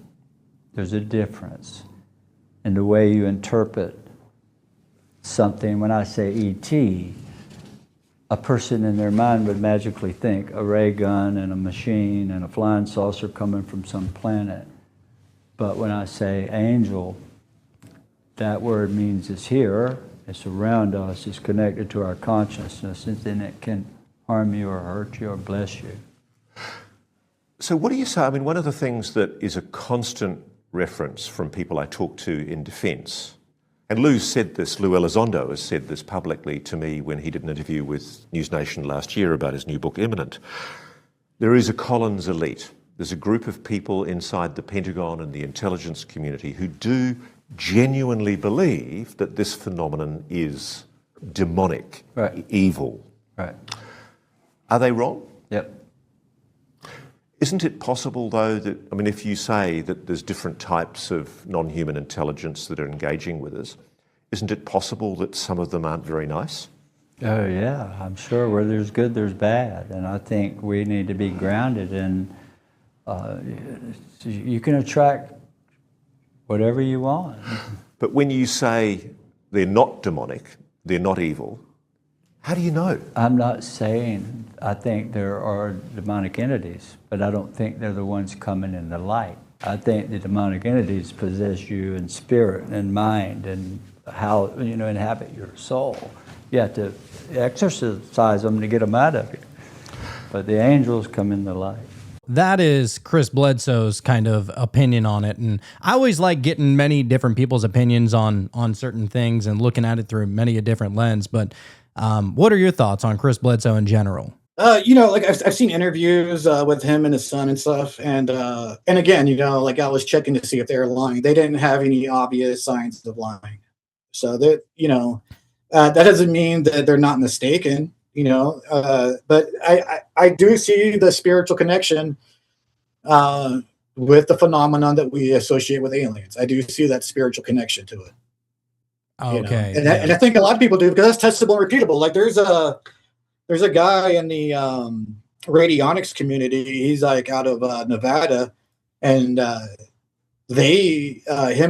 there's a difference in the way you interpret something. When I say ET, a person in their mind would magically think a ray gun and a machine and a flying saucer coming from some planet. But when I say angel, that word means it's here, it's around us, it's connected to our consciousness, and then it can harm you or hurt you or bless you. So what do you say? I mean, one of the things that is a constant reference from people I talk to in defence, and Lou Elizondo has said this publicly to me when he did an interview with News Nation last year about his new book, Imminent. There is a Collins elite. There's a group of people inside the Pentagon and the intelligence community who do genuinely believe that this phenomenon is demonic, right, evil. Right. Are they wrong? Yep. Isn't it possible, though, that, I mean, if you say that there's different types of non-human intelligence that are engaging with us, isn't it possible that some of them aren't very nice? Oh, yeah, I'm sure where there's good, there's bad. And I think we need to be grounded in, you can attract whatever you want. But when you say they're not demonic, they're not evil, how do you know? I'm not saying I think there are demonic entities, but I don't think they're the ones coming in the light. I think the demonic entities possess you in spirit and mind and how, inhabit your soul. You have to exorcise them to get them out of you. But the angels come in the light. That is Chris Bledsoe's kind of opinion on it. And I always like getting many different people's opinions on certain things and looking at it through many a different lens. But what are your thoughts on Chris Bledsoe in general? Like I've seen interviews with him and his son and stuff. And again, like I was checking to see if they were lying. They didn't have any obvious signs of lying. So that, that doesn't mean that they're not mistaken. But I do see the spiritual connection with the phenomenon that we associate with aliens. I do see that spiritual connection to it. Okay. And I think a lot of people do because that's testable and repeatable. Like there's a guy in the radionics community. He's like out of Nevada, and him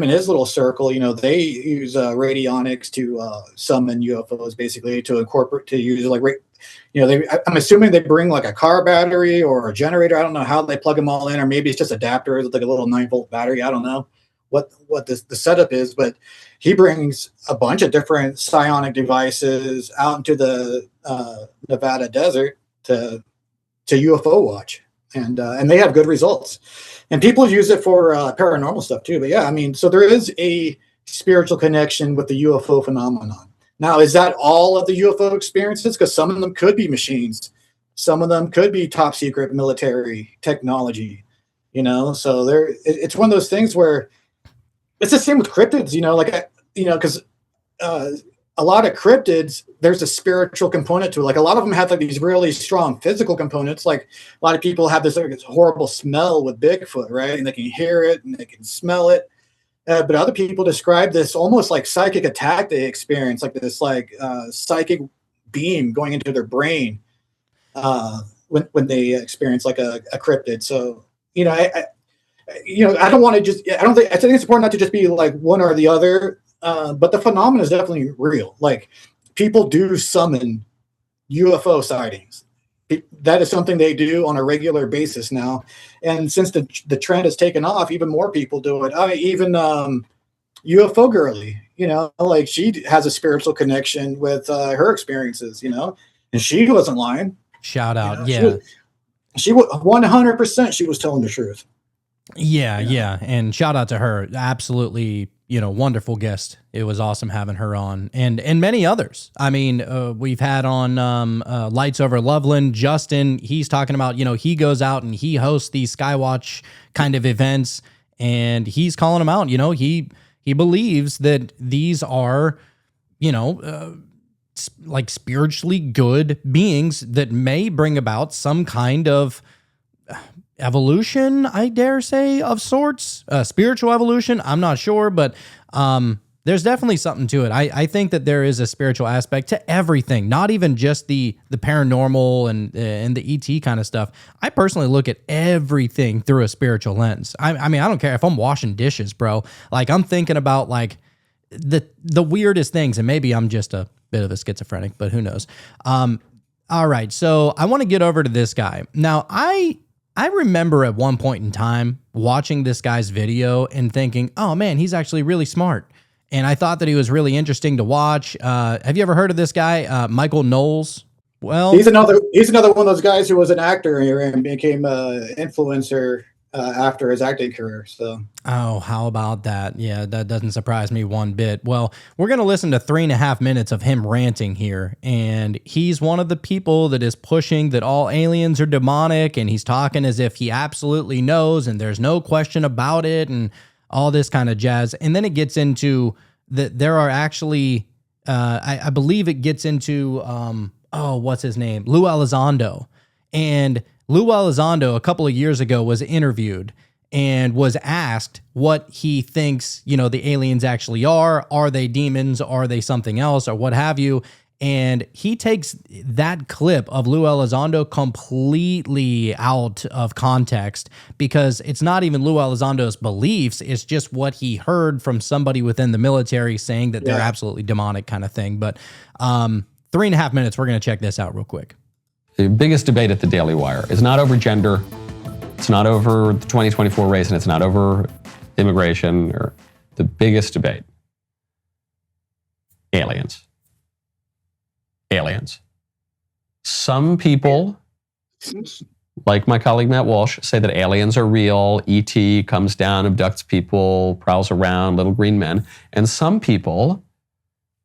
and his little circle, they use radionics to summon UFOs, basically to use like, I'm assuming they bring like a car battery or a generator. I don't know how they plug them all in, or maybe it's just adapters with like a little 9-volt battery. I don't know what the setup is, but he brings a bunch of different psionic devices out into the Nevada desert to UFO watch, and they have good results. And people use it for paranormal stuff too. But yeah, I mean, so there is a spiritual connection with the UFO phenomenon. Now, is that all of the UFO experiences? Because some of them could be machines. Some of them could be top secret military technology, So it's one of those things where it's the same with cryptids, because a lot of cryptids, there's a spiritual component to it. Like a lot of them have like these really strong physical components. Like a lot of people have this horrible smell with Bigfoot, right? And they can hear it and they can smell it. But other people describe this almost like psychic attack they experience, like this psychic beam going into their brain when they experience like a cryptid. So, I don't want to I think it's important not to just be like one or the other. But the phenomenon is definitely real. Like people do summon UFO sightings. That is something they do on a regular basis now. And since the trend has taken off, even more people do it. Even UFO Girly, like she has a spiritual connection with her experiences, and she wasn't lying. Shout out. She was 100%. She was telling the truth. Yeah. And shout out to her. Absolutely, wonderful guest. It was awesome having her on, and many others. I mean, we've had on Lights Over Loveland, Justin. He's talking about, he goes out and he hosts these Skywatch kind of events, and he's calling them out. He believes that these are, like spiritually good beings that may bring about some kind of evolution, I dare say, of sorts, spiritual evolution. I'm not sure, but there's definitely something to it. I think that there is a spiritual aspect to everything, not even just the paranormal and the ET kind of stuff. I personally look at everything through a spiritual lens. I mean, I don't care if I'm washing dishes, bro. Like, I'm thinking about like the weirdest things, and maybe I'm just a bit of a schizophrenic, but who knows? All right, so I want to get over to this guy. Now, I remember at one point in time watching this guy's video and thinking, oh man, he's actually really smart. And I thought that he was really interesting to watch. Have you ever heard of this guy, Michael Knowles? Well, he's another one of those guys who was an actor and became an influencer after his acting career. So, oh, how about that? Yeah, that doesn't surprise me one bit. Well, we're going to listen to 3.5 minutes of him ranting here. And he's one of the people that is pushing that all aliens are demonic. And he's talking as if he absolutely knows and there's no question about it and all this kind of jazz. And then it gets into that there are actually, I believe it gets into, what's his name? Lou Elizondo. And Lou Elizondo a couple of years ago was interviewed and was asked what he thinks, the aliens actually are. Are they demons? Are they something else, or what have you? And he takes that clip of Lou Elizondo completely out of context, because it's not even Lou Elizondo's beliefs. It's just what he heard from somebody within the military saying that they're absolutely demonic kind of thing. But 3.5 minutes, we're going to check this out real quick. The biggest debate at the Daily Wire is not over gender, it's not over the 2024 race, and it's not over immigration. Or the biggest debate: aliens. Aliens. Some people, like my colleague Matt Walsh, say that aliens are real. ET comes down, abducts people, prowls around, little green men. And some people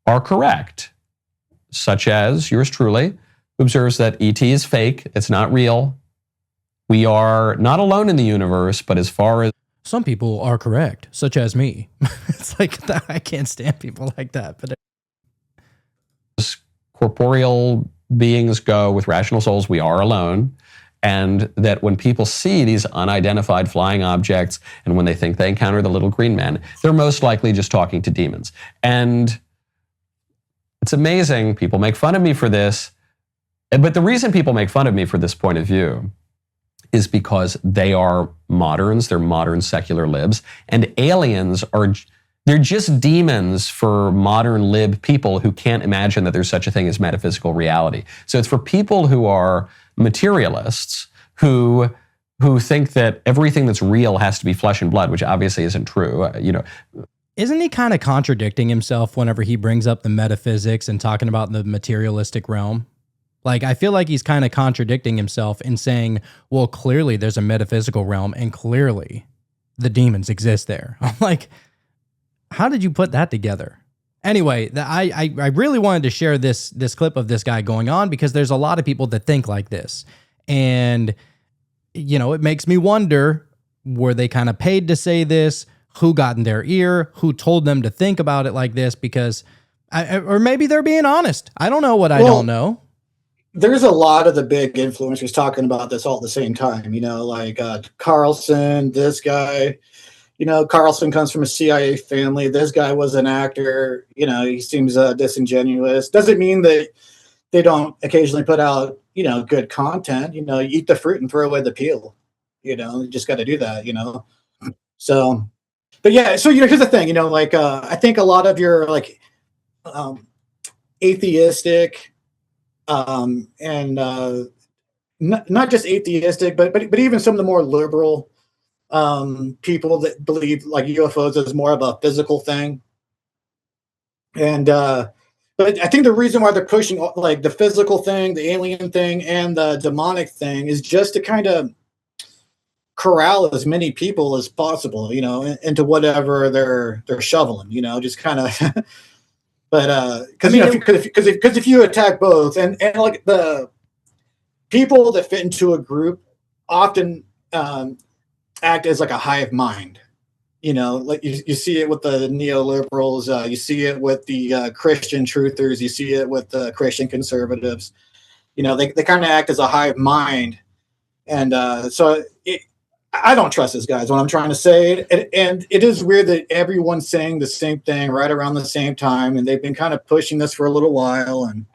are correct, such as yours truly, who observes that ET is fake, it's not real. We are not alone in the universe, but as far as some people are correct, such as me. It's like, I can't stand people like that. But corporeal beings go with rational souls, we are alone. And that when people see these unidentified flying objects, and when they think they encounter the little green men, they're most likely just talking to demons. And it's amazing. People make fun of me for this. But the reason people make fun of me for this point of view is because they are moderns, they're modern secular libs, and aliens they're just demons for modern lib people who can't imagine that there's such a thing as metaphysical reality. So it's for people who are materialists, who think that everything that's real has to be flesh and blood, which obviously isn't true. Isn't he kind of contradicting himself whenever he brings up the metaphysics and talking about the materialistic realm? Like, I feel like he's kind of contradicting himself in saying, well, clearly there's a metaphysical realm and clearly the demons exist there. I'm like, how did you put that together? Anyway, I really wanted to share this clip of this guy going on because there's a lot of people that think like this. And, it makes me wonder, were they kind of paid to say this? Who got in their ear? Who told them to think about it like this? Because, or maybe they're being honest. I don't know what I don't know. There's a lot of the big influencers talking about this all at the same time, like Carlson, this guy. Carlson comes from a CIA family. This guy was an actor. He seems disingenuous. Doesn't mean that they don't occasionally put out, good content. You eat the fruit and throw away the peel. You just got to do that, So, but yeah, so, here's the thing, I think a lot of your, atheistic, and not just atheistic, but even some of the more liberal people that believe like UFOs is more of a physical thing. And but I think the reason why they're pushing like the physical thing, the alien thing, and the demonic thing is just to kind of corral as many people as possible, into whatever they're shoveling, just kind of. But because if you attack both, and like the people that fit into a group often act as like a hive mind. Like you see it with the neoliberals, you see it with the Christian truthers, you see it with the Christian conservatives. They kind of act as a hive mind, and I don't trust these guys. What I'm trying to say, and it is weird that everyone's saying the same thing right around the same time, and they've been kind of pushing this for a little while. And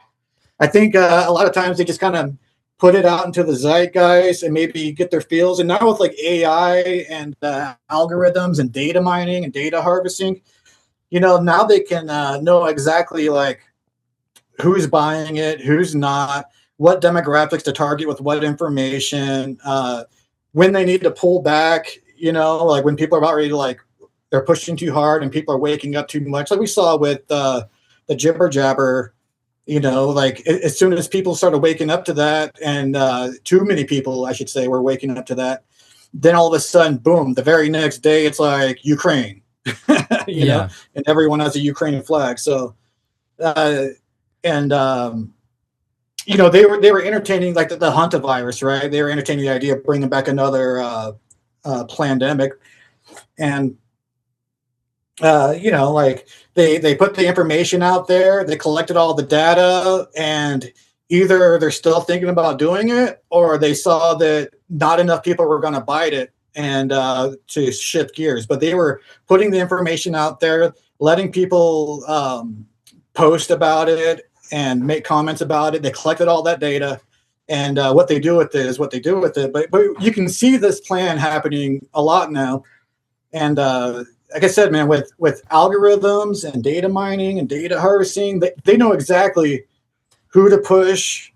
I think a lot of times they just kind of put it out into the zeitgeist and maybe get their feels. And now with like AI and algorithms and data mining and data harvesting, now they can know exactly like who's buying it, who's not, what demographics to target with what information, when they need to pull back, like when people are about ready to like, they're pushing too hard and people are waking up too much. Like we saw with the jibber jabber, like as soon as people started waking up to that, and too many people, I should say, were waking up to that, then all of a sudden, boom, the very next day, it's like Ukraine, you know, and everyone has a Ukrainian flag. So, you know, they were entertaining like the hantavirus, right? They were entertaining the idea of bringing back another pandemic, and you know, like they put the information out there, they collected all the data, and either they're still thinking about doing it, or they saw that not enough people were going to bite it and to shift gears. But they were putting the information out there, letting people post about it and make comments about it. They collected all that data, and what they do with it is what they do with it. But you can see this plan happening a lot now. And like I said, man, with algorithms and data mining and data harvesting, they know exactly who to push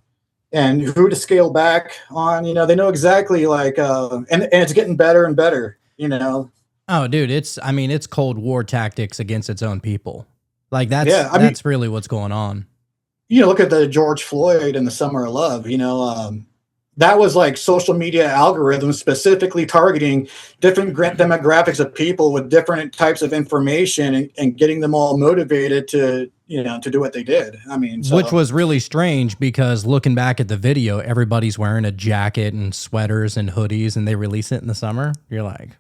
and who to scale back on. You know, they know exactly like, and it's getting better and better, you know. Oh, dude, it's Cold War tactics against its own people. Like that's really what's going on. You know, look at the George Floyd and the Summer of Love, you know, that was like social media algorithms specifically targeting different demographics of people with different types of information and getting them all motivated to, you know, to do what they did. I mean, which was really strange because looking back at the video, everybody's wearing a jacket and sweaters and hoodies, and they release it in the summer. You're like,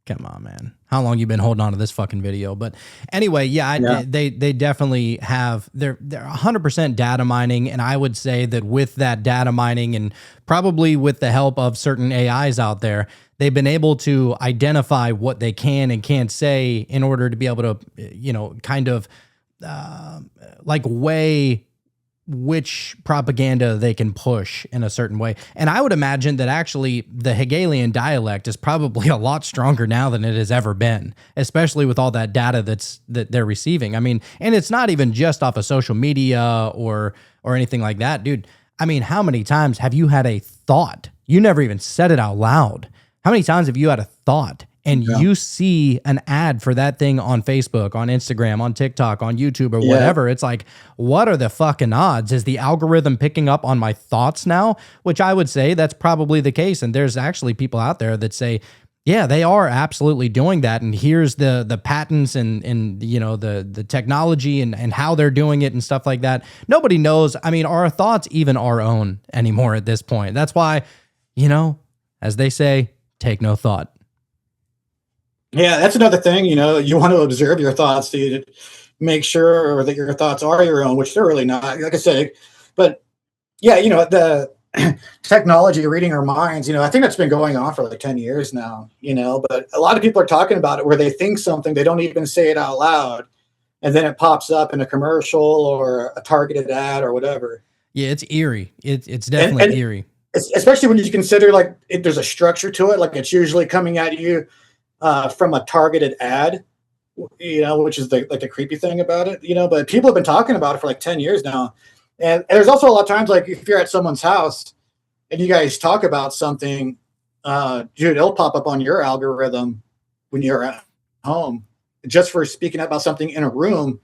come on, man. How long you been holding on to this fucking video? But anyway, they definitely have, they're 100% data mining. And I would say that with that data mining and probably with the help of certain AIs out there, they've been able to identify what they can and can't say in order to be able to, you know, kind of like weigh which propaganda they can push in a certain way. And I would imagine that actually the Hegelian dialect is probably a lot stronger now than it has ever been, especially with all that data that they're receiving. I mean, and it's not even just off of social media or anything like that, dude. I mean, how many times have you had a thought? You never even said it out loud. How many times have you had a thought and you see an ad for that thing on Facebook, on Instagram, on TikTok, on YouTube, or whatever? It's like, what are the fucking odds? Is the algorithm picking up on my thoughts now? Which I would say that's probably the case. And there's actually people out there that say, yeah, they are absolutely doing that. And here's the patents and you know, the technology and how they're doing it and stuff like that. Nobody knows. I mean, are our thoughts even our own anymore at this point? That's why, you know, as they say, take no thought. Yeah, that's another thing. You know, you want to observe your thoughts to make sure that your thoughts are your own, which they're really not, like I said. But yeah, you know, the technology reading our minds, you know, I think that's been going on for like 10 years now, you know, but a lot of people are talking about it where they think something, they don't even say it out loud, and then it pops up in a commercial or a targeted ad or whatever. Yeah, it's eerie. It's definitely eerie. Especially when you consider like there's a structure to it, like it's usually coming at you from a targeted ad, you know, which is the creepy thing about it, you know. But people have been talking about it for like 10 years now. And there's also a lot of times, like if you're at someone's house and you guys talk about something, dude, it'll pop up on your algorithm when you're at home just for speaking about something in a room,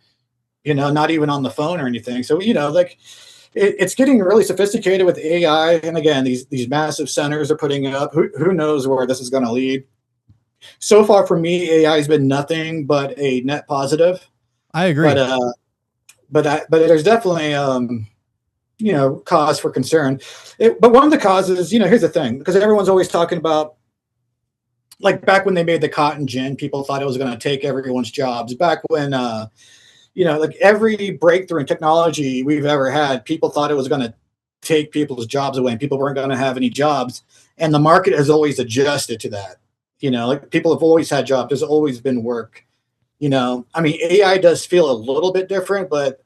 you know, not even on the phone or anything. So, you know, like it's getting really sophisticated with AI. And again, these massive centers are putting up. Who knows where this is going to lead? So far, for me, AI has been nothing but a net positive. I agree. But there's definitely cause for concern. But one of the causes, here's the thing, because everyone's always talking about, like back when they made the cotton gin, people thought it was going to take everyone's jobs. Back when, like every breakthrough in technology we've ever had, people thought it was going to take people's jobs away and people weren't going to have any jobs. And the market has always adjusted to that. Like people have always had jobs. There's always been work. AI does feel a little bit different, but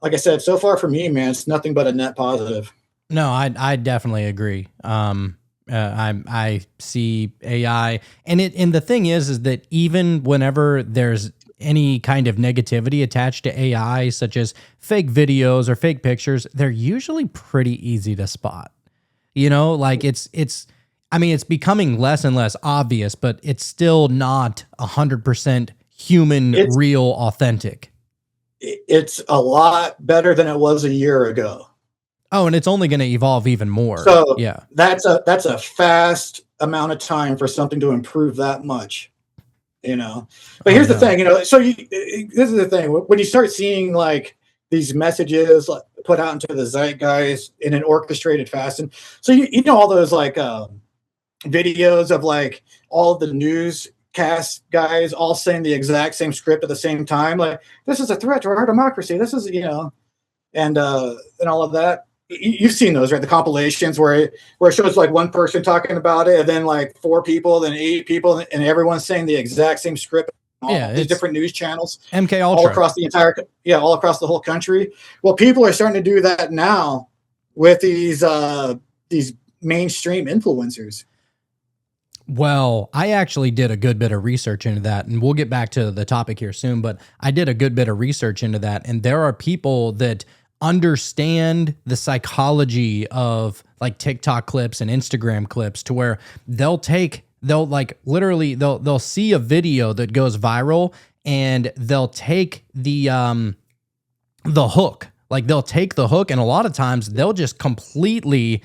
like I said, so far for me, man, it's nothing but a net positive. No, I definitely agree. I see AI, and the thing is that even whenever there's any kind of negativity attached to AI, such as fake videos or fake pictures, they're usually pretty easy to spot. Like it's becoming less and less obvious, but it's still not 100% human, real, authentic. It's a lot better than it was a year ago. Oh, and it's only going to evolve even more. So yeah, that's a fast amount of time for something to improve that much, But here's the thing, this is the thing. When you start seeing like these messages put out into the zeitgeist in an orchestrated fashion, so all those like videos of like all of the newscast guys all saying the exact same script at the same time, like this is a threat to our democracy. This is and all of that. You've seen those, right? The compilations where it shows like one person talking about it, and then like 4 people, then 8 people, and everyone's saying the exact same script. All these different news channels, MK Ultra, all across all across the whole country. Well, people are starting to do that now with these mainstream influencers. Well, I actually did a good bit of research into that, and we'll get back to the topic here soon, but I did a good bit of research into that, and there are people that understand the psychology of like TikTok clips and Instagram clips to where they'll see a video that goes viral and they'll take the hook. Like they'll take the hook, and a lot of times they'll just completely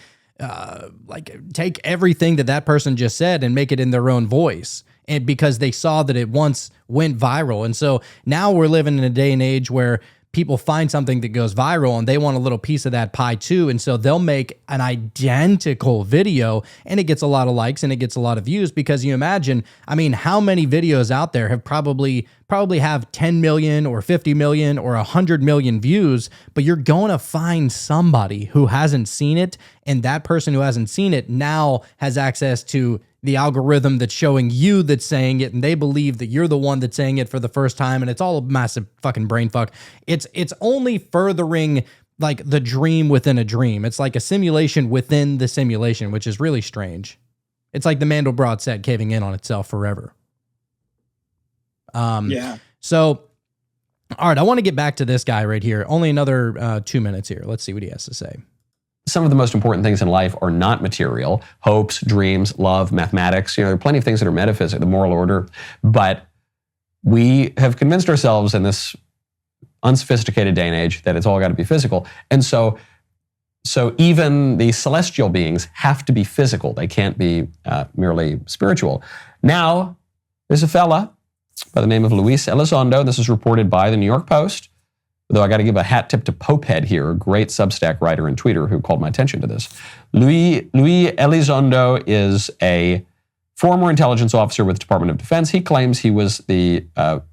take everything that person just said and make it in their own voice. And because they saw that it once went viral. And so now we're living in a day and age where people find something that goes viral and they want a little piece of that pie too. And so they'll make an identical video and it gets a lot of likes and it gets a lot of views, because you imagine, how many videos out there have probably have 10 million or 50 million or 100 million views, but you're going to find somebody who hasn't seen it. And that person who hasn't seen it now has access to the algorithm that's showing you that's saying it, and they believe that you're the one that's saying it for the first time, and it's all a massive fucking brain fuck. It's only furthering like the dream within a dream. It's like a simulation within the simulation, which is really strange. It's like the Mandelbrot set caving in on itself forever. So, all right, I want to get back to this guy right here. Only another 2 minutes here. Let's see what he has to say. Some of the most important things in life are not material: hopes, dreams, love, mathematics. There are plenty of things that are metaphysical, the moral order. But we have convinced ourselves in this unsophisticated day and age that it's all got to be physical. And so even the celestial beings have to be physical. They can't be merely spiritual. Now, there's a fella by the name of Luis Elizondo. This is reported by the New York Post. Though I got to give a hat tip to Popehead here, a great Substack writer and tweeter who called my attention to this. Luis Elizondo is a former intelligence officer with the Department of Defense. He claims he was the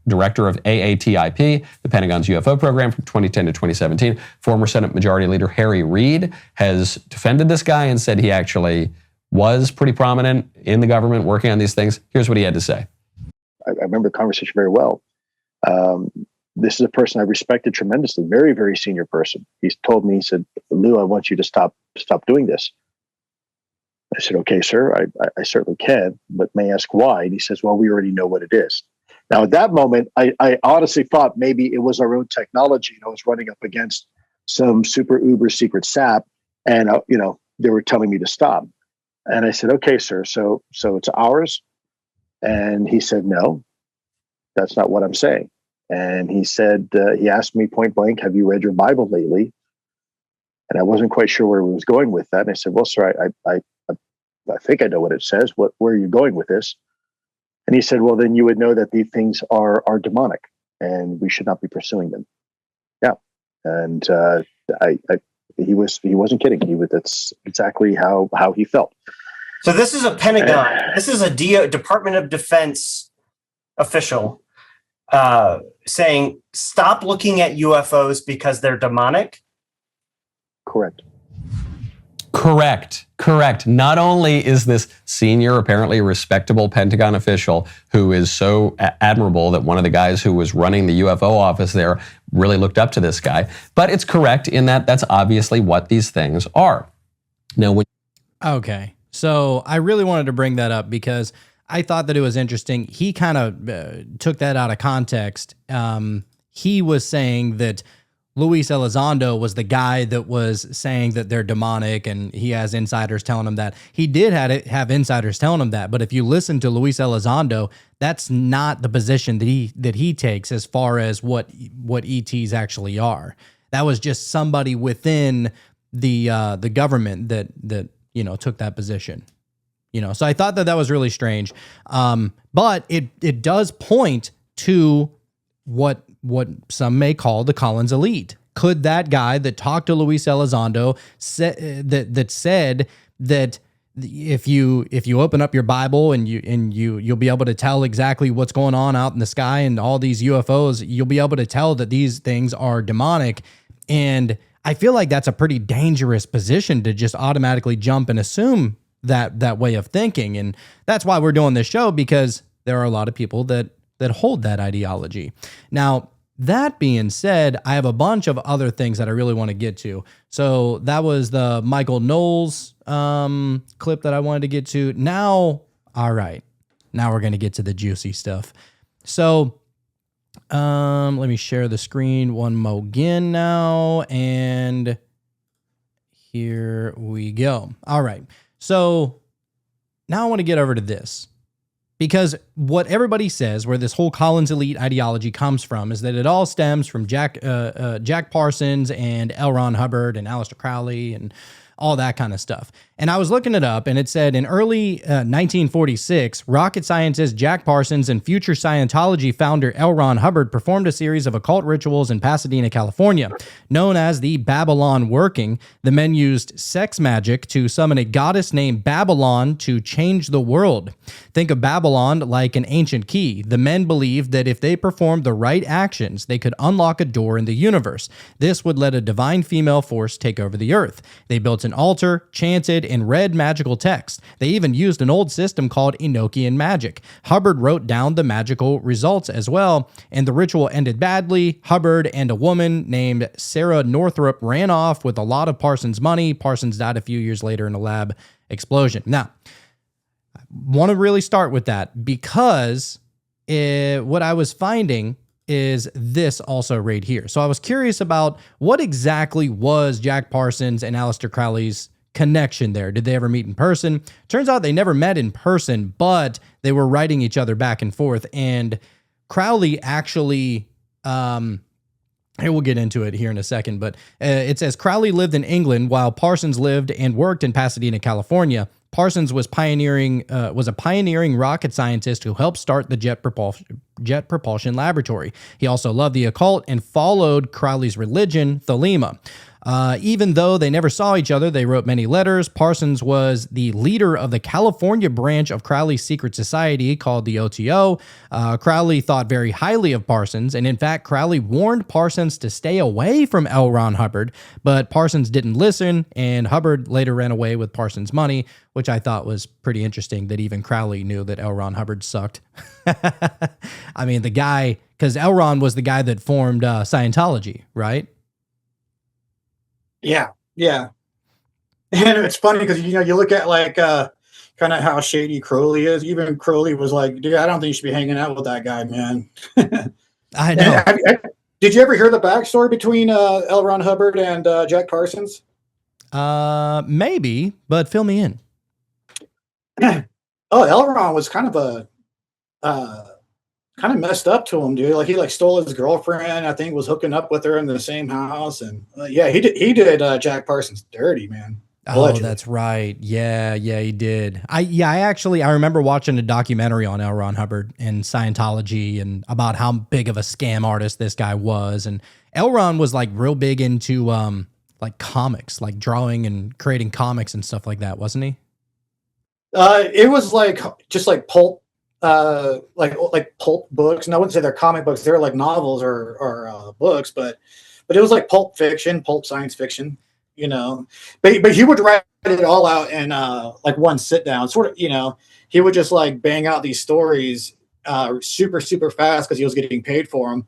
director of AATIP, the Pentagon's UFO program from 2010 to 2017. Former Senate Majority Leader Harry Reid has defended this guy and said he actually was pretty prominent in the government working on these things. Here's what he had to say. I remember the conversation very well. This is a person I respected tremendously, very, very senior person. He's told me, he said, "Lou, I want you to stop doing this." I said, "Okay, sir, I certainly can, but may I ask why?" And he says, "Well, we already know what it is." Now, at that moment, I honestly thought maybe it was our own technology. I was running up against some super uber secret sap, and they were telling me to stop. And I said, "Okay, sir, so it's ours?" And he said, "No, that's not what I'm saying." And he said, he asked me point blank, "Have you read your Bible lately?" And I wasn't quite sure where he was going with that. And I said, well, sir, I think I know what it says. Where are you going with this? And he said, well, then you would know that these things are demonic and we should not be pursuing them. Yeah. And he wasn't kidding. That's exactly how he felt. So this is a Pentagon. This is a Department of Defense official saying, stop looking at UFOs because they're demonic. Correct. Not only is this senior, apparently respectable Pentagon official who is so admirable that one of the guys who was running the UFO office there really looked up to this guy, but it's correct in that that's obviously what these things are. Now, Okay. So I really wanted to bring that up because I thought that it was interesting. He kind of took that out of context. He was saying that Luis Elizondo was the guy that was saying that they're demonic, and he has insiders telling him that. He did have insiders telling him that, but if you listen to Luis Elizondo, that's not the position that he takes as far as what ETs actually are. That was just somebody within the government that took that position. So I thought that was really strange. But it does point to what some may call the Collins elite. Could that guy that talked to Luis Elizondo said that if you open up your Bible and you'll be able to tell exactly what's going on out in the sky and all these UFOs, you'll be able to tell that these things are demonic. And I feel like that's a pretty dangerous position to just automatically jump and assume that way of thinking. And that's why we're doing this show, because there are a lot of people that hold that ideology. Now, that being said, I have a bunch of other things that I really want to get to. So that was the Michael Knowles clip that I wanted to get to. Now, all right, now we're going to get to the juicy stuff. So let me share the screen one more again now, and here we go. All right, so now I want to get over to this. Because what everybody says, where this whole Collins elite ideology comes from, is that it all stems from Jack Parsons and L. Ron Hubbard and Aleister Crowley and all that kind of stuff. And I was looking it up, and it said in early 1946, rocket scientist Jack Parsons and future Scientology founder L. Ron Hubbard performed a series of occult rituals in Pasadena, California. Known as the Babylon Working, the men used sex magic to summon a goddess named Babylon to change the world. Think of Babylon like an ancient key. The men believed that if they performed the right actions, they could unlock a door in the universe. This would let a divine female force take over the earth. They built an altar, chanted, and read magical text. They even used an old system called Enochian magic. Hubbard wrote down the magical results as well, and the ritual ended badly. Hubbard and a woman named Sarah Northrup ran off with a lot of Parsons' money. Parsons died a few years later in a lab explosion. Now, I want to really start with that because what I was finding is this also right here. So I was curious about what exactly was Jack Parsons and Aleister Crowley's connection there. Did they ever meet in person? Turns out they never met in person, but they were writing each other back and forth. And Crowley actually, we'll get into it here in a second, but it says Crowley lived in England while Parsons lived and worked in Pasadena, California. Parsons was a pioneering rocket scientist who helped start the Jet Propulsion Laboratory. He also loved the occult and followed Crowley's religion, Thelema. Even though they never saw each other, they wrote many letters. Parsons was the leader of the California branch of Crowley's secret society called the OTO. Crowley thought very highly of Parsons, and in fact, Crowley warned Parsons to stay away from L. Ron Hubbard, but Parsons didn't listen, and Hubbard later ran away with Parsons' money, which I thought was pretty interesting that even Crowley knew that L. Ron Hubbard sucked. I mean, the guy, because L. Ron was the guy that formed Scientology, right? Yeah. And it's funny because, you look at like kind of how shady Crowley is. Even Crowley was like, dude, I don't think you should be hanging out with that guy, man. I know. Did you ever hear the backstory between L. Ron Hubbard and Jack Parsons? Maybe, but fill me in. L. Ron was kind of a kind of messed up to him, dude. Like he like stole his girlfriend. I think was hooking up with her in the same house, and yeah, he did Jack Parsons dirty, man. Oh, Allegedly. that's right. Yeah, he did. I remember watching a documentary on L. Ron Hubbard and Scientology and about how big of a scam artist this guy was. And L. Ron was like real big into like comics, like drawing and creating comics and stuff like that, wasn't he? It was like just like pulp, like pulp books. And I wouldn't say they're comic books; they're like novels or books, but it was like pulp fiction, pulp science fiction. You know, but he would write it all out in like one sit down. Sort of, you know, he would just like bang out these stories super fast because he was getting paid for them.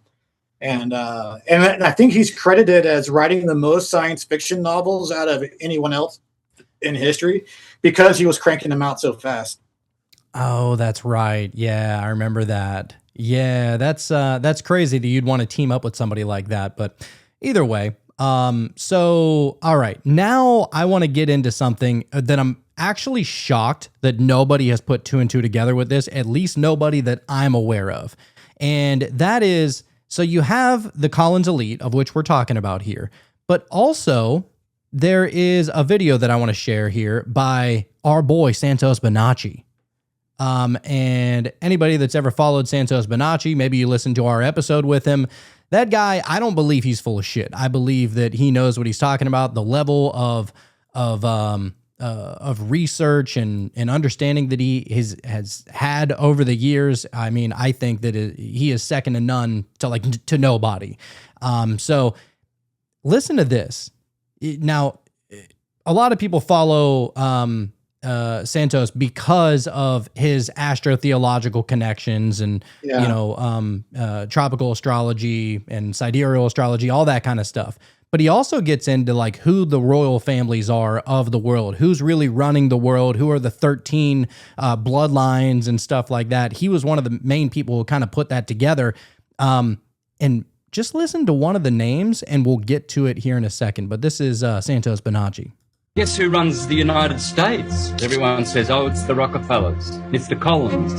And I think he's credited as writing the most science fiction novels out of anyone else in history because he was cranking them out so fast. Oh, that's right. Yeah, I remember that. Yeah, that's crazy that you'd want to team up with somebody like that. But either way, so all right, now I want to get into something that I'm actually shocked that nobody has put two and two together with this, at least nobody that I'm aware of. And that is, so you have the Collins Elite, of which we're talking about here, but also there is a video that I want to share here by our boy Santos Bonacci. And anybody that's ever followed Santos Bonacci, maybe you listened to our episode with him. That guy, I don't believe he's full of shit. I believe that he knows what he's talking about. The level of research and understanding that he has had over the years. I mean, I think that he is second to none to nobody. So listen to this. Now, a lot of people follow Santos because of his astrotheological connections and tropical astrology and sidereal astrology, all that kind of stuff. But he also gets into like who the royal families are of the world, who's really running the world, who are the 13 bloodlines and stuff like that. He was one of the main people who kind of put that together. And just listen to one of the names and we'll get to it here in a second. But this is Santos Bonacci. Guess who runs the United States? Everyone says, oh, it's the Rockefellers. It's the Collins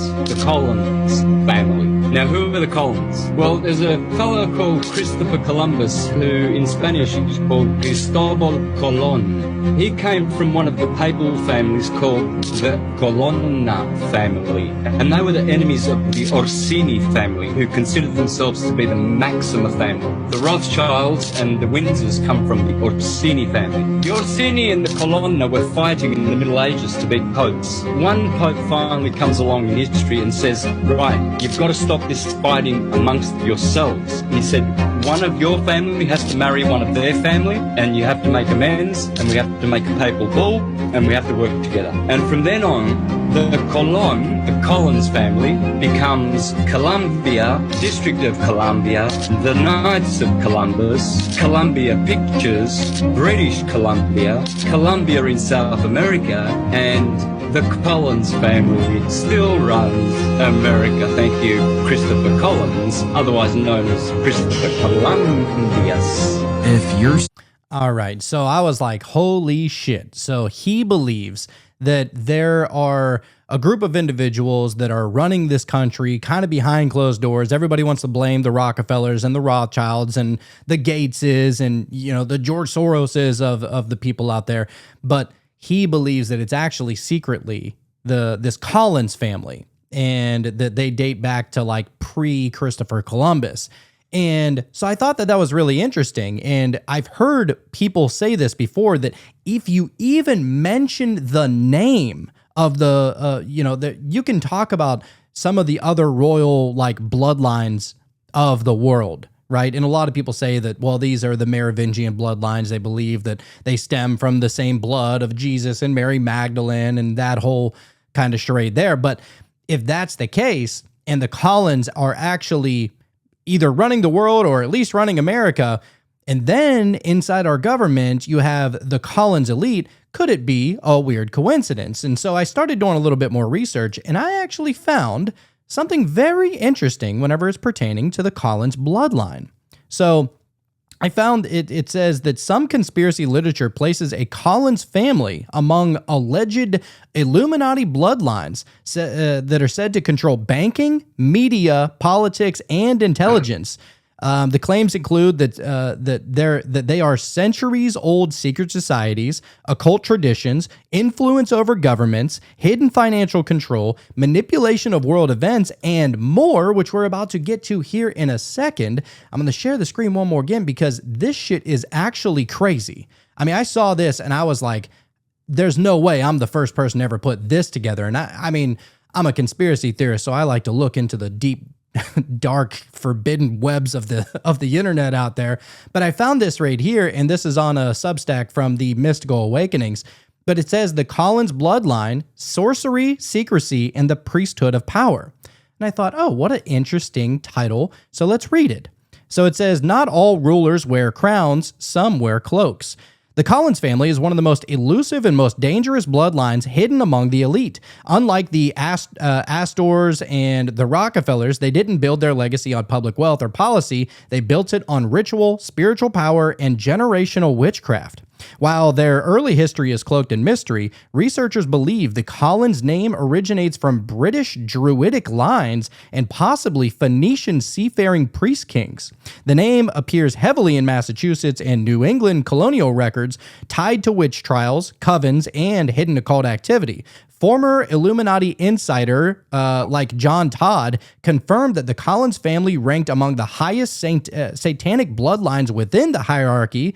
family. Now, who are the Collins? Well, there's a fellow called Christopher Columbus, who in Spanish is called Cristobal Colon. He came from one of the papal families called the Colonna family. And they were the enemies of the Orsini family, who considered themselves to be the Maxima family. The Rothschilds and the Windsors come from the Orsini family. The Orsini and the Colonna were fighting in the Middle Ages to be popes. One pope finally comes along in history and says, right, you've got to stop this fighting amongst yourselves. He said, one of your family has to marry one of their family, and you have to make amends, and we have to make a papal bull, and we have to work together. And from then on, the Collins family becomes Columbia, District of Columbia, the Knights of Columbus, Columbia Pictures, British Columbia, Columbia in South America, and the Collins family still runs America. Thank you, Christopher Collins, otherwise known as Christopher Columbus. If you're... All right, so I was like, holy shit. So he believes that there are a group of individuals that are running this country kind of behind closed doors. Everybody wants to blame the Rockefellers and the Rothschilds and the Gateses and, the George Soroses of the people out there. But he believes that it's actually secretly this Collins family and that they date back to like pre-Christopher Columbus. And so I thought that was really interesting. And I've heard people say this before, that if you even mention the name of you can talk about some of the other royal like bloodlines of the world, right? And a lot of people say that, well, these are the Merovingian bloodlines. They believe that they stem from the same blood of Jesus and Mary Magdalene and that whole kind of charade there. But if that's the case, and the Collins are actually either running the world or at least running America, and then inside our government, you have the Collins elite, could it be a weird coincidence? And so I started doing a little bit more research, and I actually found something very interesting whenever it's pertaining to the Collins bloodline. So I found it says that some conspiracy literature places a Collins family among alleged Illuminati bloodlines that are said to control banking, media, politics, and intelligence. The claims include that they are centuries-old secret societies, occult traditions, influence over governments, hidden financial control, manipulation of world events, and more, which we're about to get to here in a second. I'm going to share the screen one more again because this shit is actually crazy. I mean, I saw this and I was like, there's no way I'm the first person to ever put this together. And I mean, I'm a conspiracy theorist, so I like to look into the deep dark forbidden webs of the internet out there. But I found this right here, and this is on a Substack from the Mystical Awakenings. But it says the Collins bloodline, sorcery, secrecy, and the priesthood of power. And I thought, oh, what an interesting title. So let's read it. So it says, not all rulers wear crowns, some wear cloaks. The Collins family is one of the most elusive and most dangerous bloodlines hidden among the elite. Unlike the Astors and the Rockefellers, they didn't build their legacy on public wealth or policy. They built it on ritual, spiritual power, and generational witchcraft. While their early history is cloaked in mystery, researchers believe the Collins name originates from British Druidic lines and possibly Phoenician seafaring priest kings. The name appears heavily in Massachusetts and New England colonial records tied to witch trials, covens, and hidden occult activity. Former Illuminati insider like John Todd confirmed that the Collins family ranked among the highest satanic bloodlines within the hierarchy,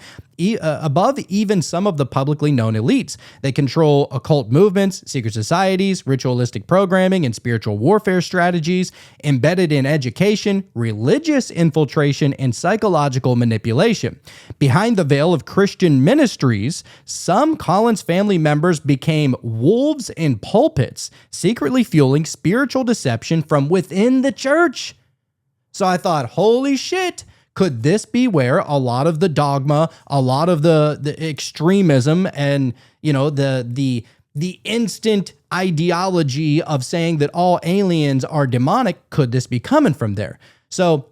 above even some of the publicly known elites. They control occult movements, secret societies, ritualistic programming, and spiritual warfare strategies embedded in education, religious infiltration, and psychological manipulation. Behind the veil of Christian ministries, some Collins family members became wolves in pulpits, secretly fueling spiritual deception from within the church. So I thought, holy shit. Could this be where a lot of the dogma, a lot of the extremism, and the instant ideology of saying that all aliens are demonic, could this be coming from there? So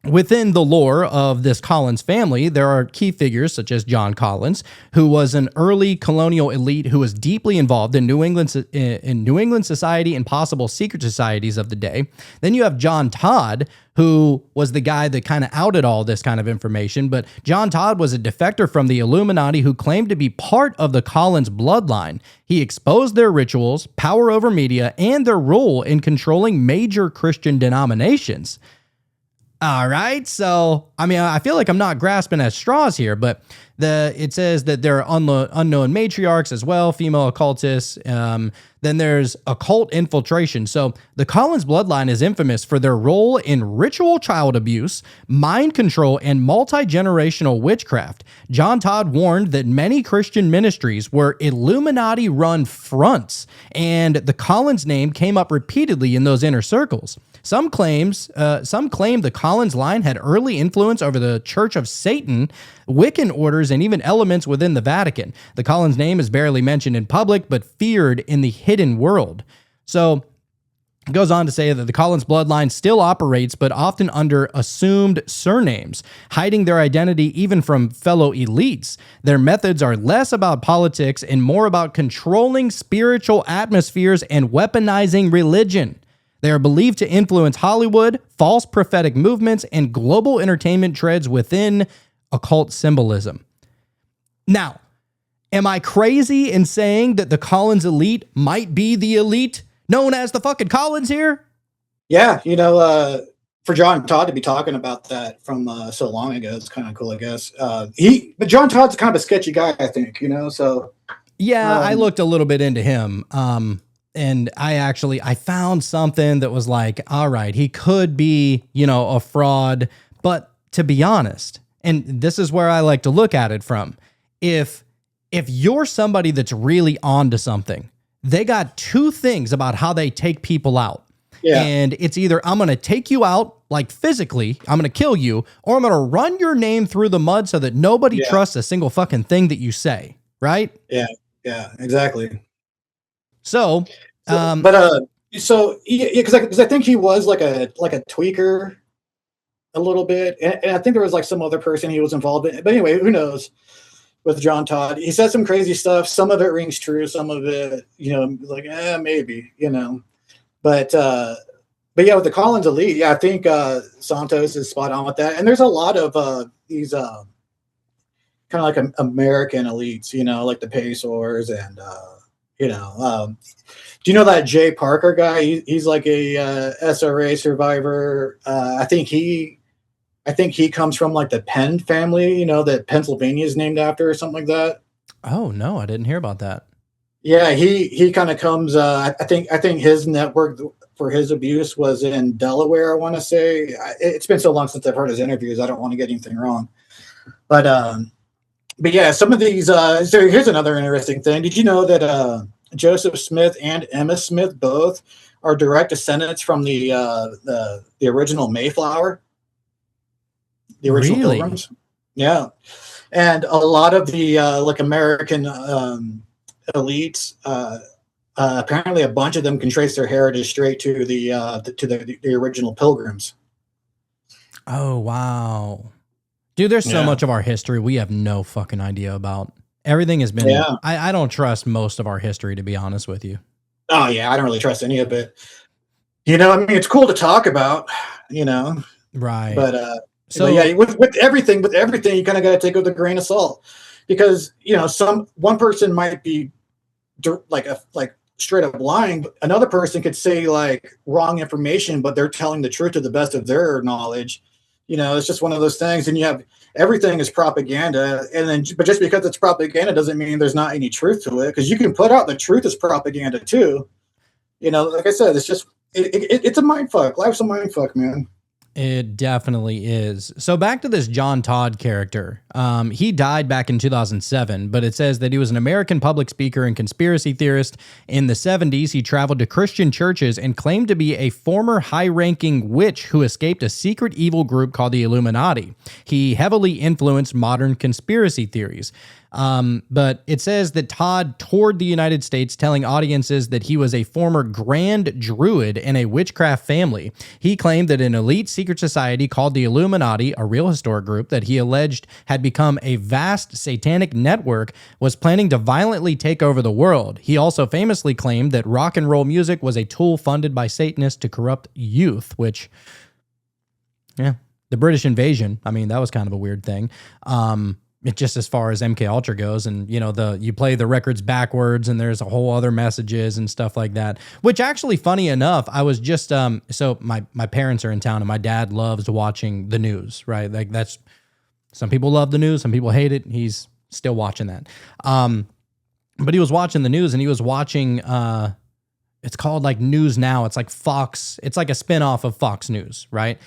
within the lore of this Collins family, there are key figures such as John Collins, who was an early colonial elite who was deeply involved in New England society and possible secret societies of the day. Then you have John Todd, who was the guy that kind of outed all this kind of information. But John Todd was a defector from the Illuminati who claimed to be part of the Collins bloodline. He exposed their rituals, power over media, and their role in controlling major Christian denominations. All right, so, I mean, I feel like I'm not grasping at straws here, but it says that there are unknown matriarchs as well, female occultists. Then there's occult infiltration. So the Collins bloodline is infamous for their role in ritual child abuse, mind control, and multi-generational witchcraft. John Todd warned that many Christian ministries were Illuminati-run fronts, and the Collins name came up repeatedly in those inner circles. Some claim the Collins line had early influence over the Church of Satan, Wiccan orders, and even elements within the Vatican. The Collins name is barely mentioned in public, but feared in the hidden world. So it goes on to say that the Collins bloodline still operates, but often under assumed surnames, hiding their identity even from fellow elites. Their methods are less about politics and more about controlling spiritual atmospheres and weaponizing religion. They are believed to influence Hollywood, false prophetic movements, and global entertainment trends within occult symbolism. Now, am I crazy in saying that the Collins elite might be the elite known as the fucking Collins here? Yeah, for John Todd to be talking about that from so long ago, it's kind of cool, I guess. But John Todd's kind of a sketchy guy, I think, so. Yeah, I looked a little bit into him. And I found something that was like, all right, he could be, a fraud. But to be honest, and this is where I like to look at it from, if you're somebody that's really onto something, they got two things about how they take people out. Yeah. And it's either I'm going to take you out, like physically, I'm going to kill you, or I'm going to run your name through the mud so that nobody trusts a single fucking thing that you say. Right? Yeah, exactly. So, because I think he was like a tweaker, a little bit, and I think there was like some other person he was involved in. But anyway, who knows? With John Todd, he said some crazy stuff. Some of it rings true. Some of it, like maybe, But yeah, with the Collins elite, yeah, I think Santos is spot on with that. And there's a lot of these kind of like American elites, like the Pacers and do you know that Jay Parker guy? He's like a SRA survivor. I think he comes from like the Penn family, that Pennsylvania is named after or something like that. Oh no, I didn't hear about that. Yeah, he kind of comes. I think his network for his abuse was in Delaware. I want to say it's been so long since I've heard his interviews. I don't want to get anything wrong, but yeah, some of these. So here's another interesting thing. Did you know that Joseph Smith and Emma Smith both are direct descendants from the original Mayflower? The original Really? Pilgrims. Yeah. And a lot of the like American elites, apparently a bunch of them can trace their heritage straight to the original Pilgrims. Oh wow. Dude, there's so much of our history we have no fucking idea about. Everything has been I don't trust most of our history, to be honest with you. Oh yeah, I don't really trust any of it. I mean, it's cool to talk about, Right. But so yeah, with everything, you kind of got to take it with a grain of salt, because one person might be like straight up lying, but another person could say like wrong information, but they're telling the truth to the best of their knowledge. It's just one of those things, and you have everything is propaganda, but just because it's propaganda doesn't mean there's not any truth to it, because you can put out the truth as propaganda too. Like I said, it's just it's a mind fuck. Life's a mind fuck, man. It definitely is. So back to this John Todd character. He died back in 2007, but it says that he was an American public speaker and conspiracy theorist. In the 70s, he traveled to Christian churches and claimed to be a former high-ranking witch who escaped a secret evil group called the Illuminati. He heavily influenced modern conspiracy theories. But it says that Todd toured the United States telling audiences that he was a former Grand Druid in a witchcraft family. He claimed that an elite secret society called the Illuminati, a real historic group that he alleged had become a vast satanic network, was planning to violently take over the world. He also famously claimed that rock and roll music was a tool funded by Satanists to corrupt youth, which, yeah, the British invasion, I mean, that was kind of a weird thing. Just as far as MK Ultra goes, and you play the records backwards, and there's a whole other messages and stuff like that. Which actually, funny enough, I was just so my parents are in town, and my dad loves watching the news. Right, like that's some people love the news, some people hate it. He's still watching that, but he was watching the news, and he was watching. It's called like News Now. It's like Fox. It's like a spinoff of Fox News, right?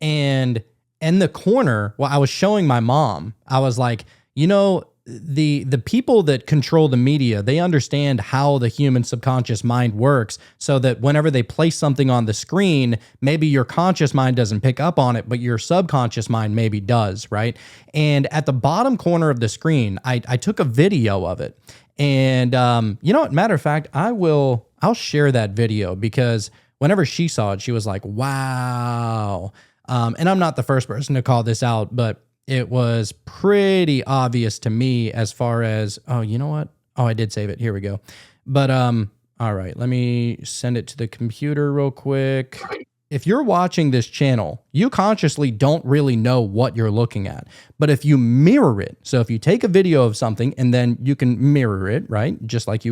And in the corner, well, I was showing my mom, I was like, the people that control the media, they understand how the human subconscious mind works, so that whenever they place something on the screen, maybe your conscious mind doesn't pick up on it, but your subconscious mind maybe does, right? And at the bottom corner of the screen, I took a video of it. And matter of fact, I'll share that video, because whenever she saw it, she was like, wow. And I'm not the first person to call this out, but it was pretty obvious to me as far as, oh, you know what? Oh, I did save it. Here we go. But, all right, let me send it to the computer real quick. If you're watching this channel, you consciously don't really know what you're looking at. But if you mirror it, so if you take a video of something and then you can mirror it, right? Just like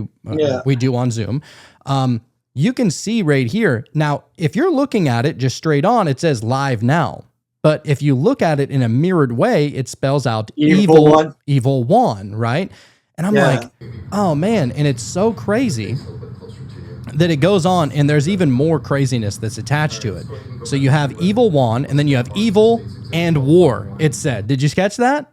we do on Zoom. You can see right here. Now, if you're looking at it just straight on, it says live now. But if you look at it in a mirrored way, it spells out evil one, right? And I'm like, oh man. And it's so crazy that it goes on, and there's even more craziness that's attached to it. So you have evil one, and then you have evil and war, it said. Did you catch that?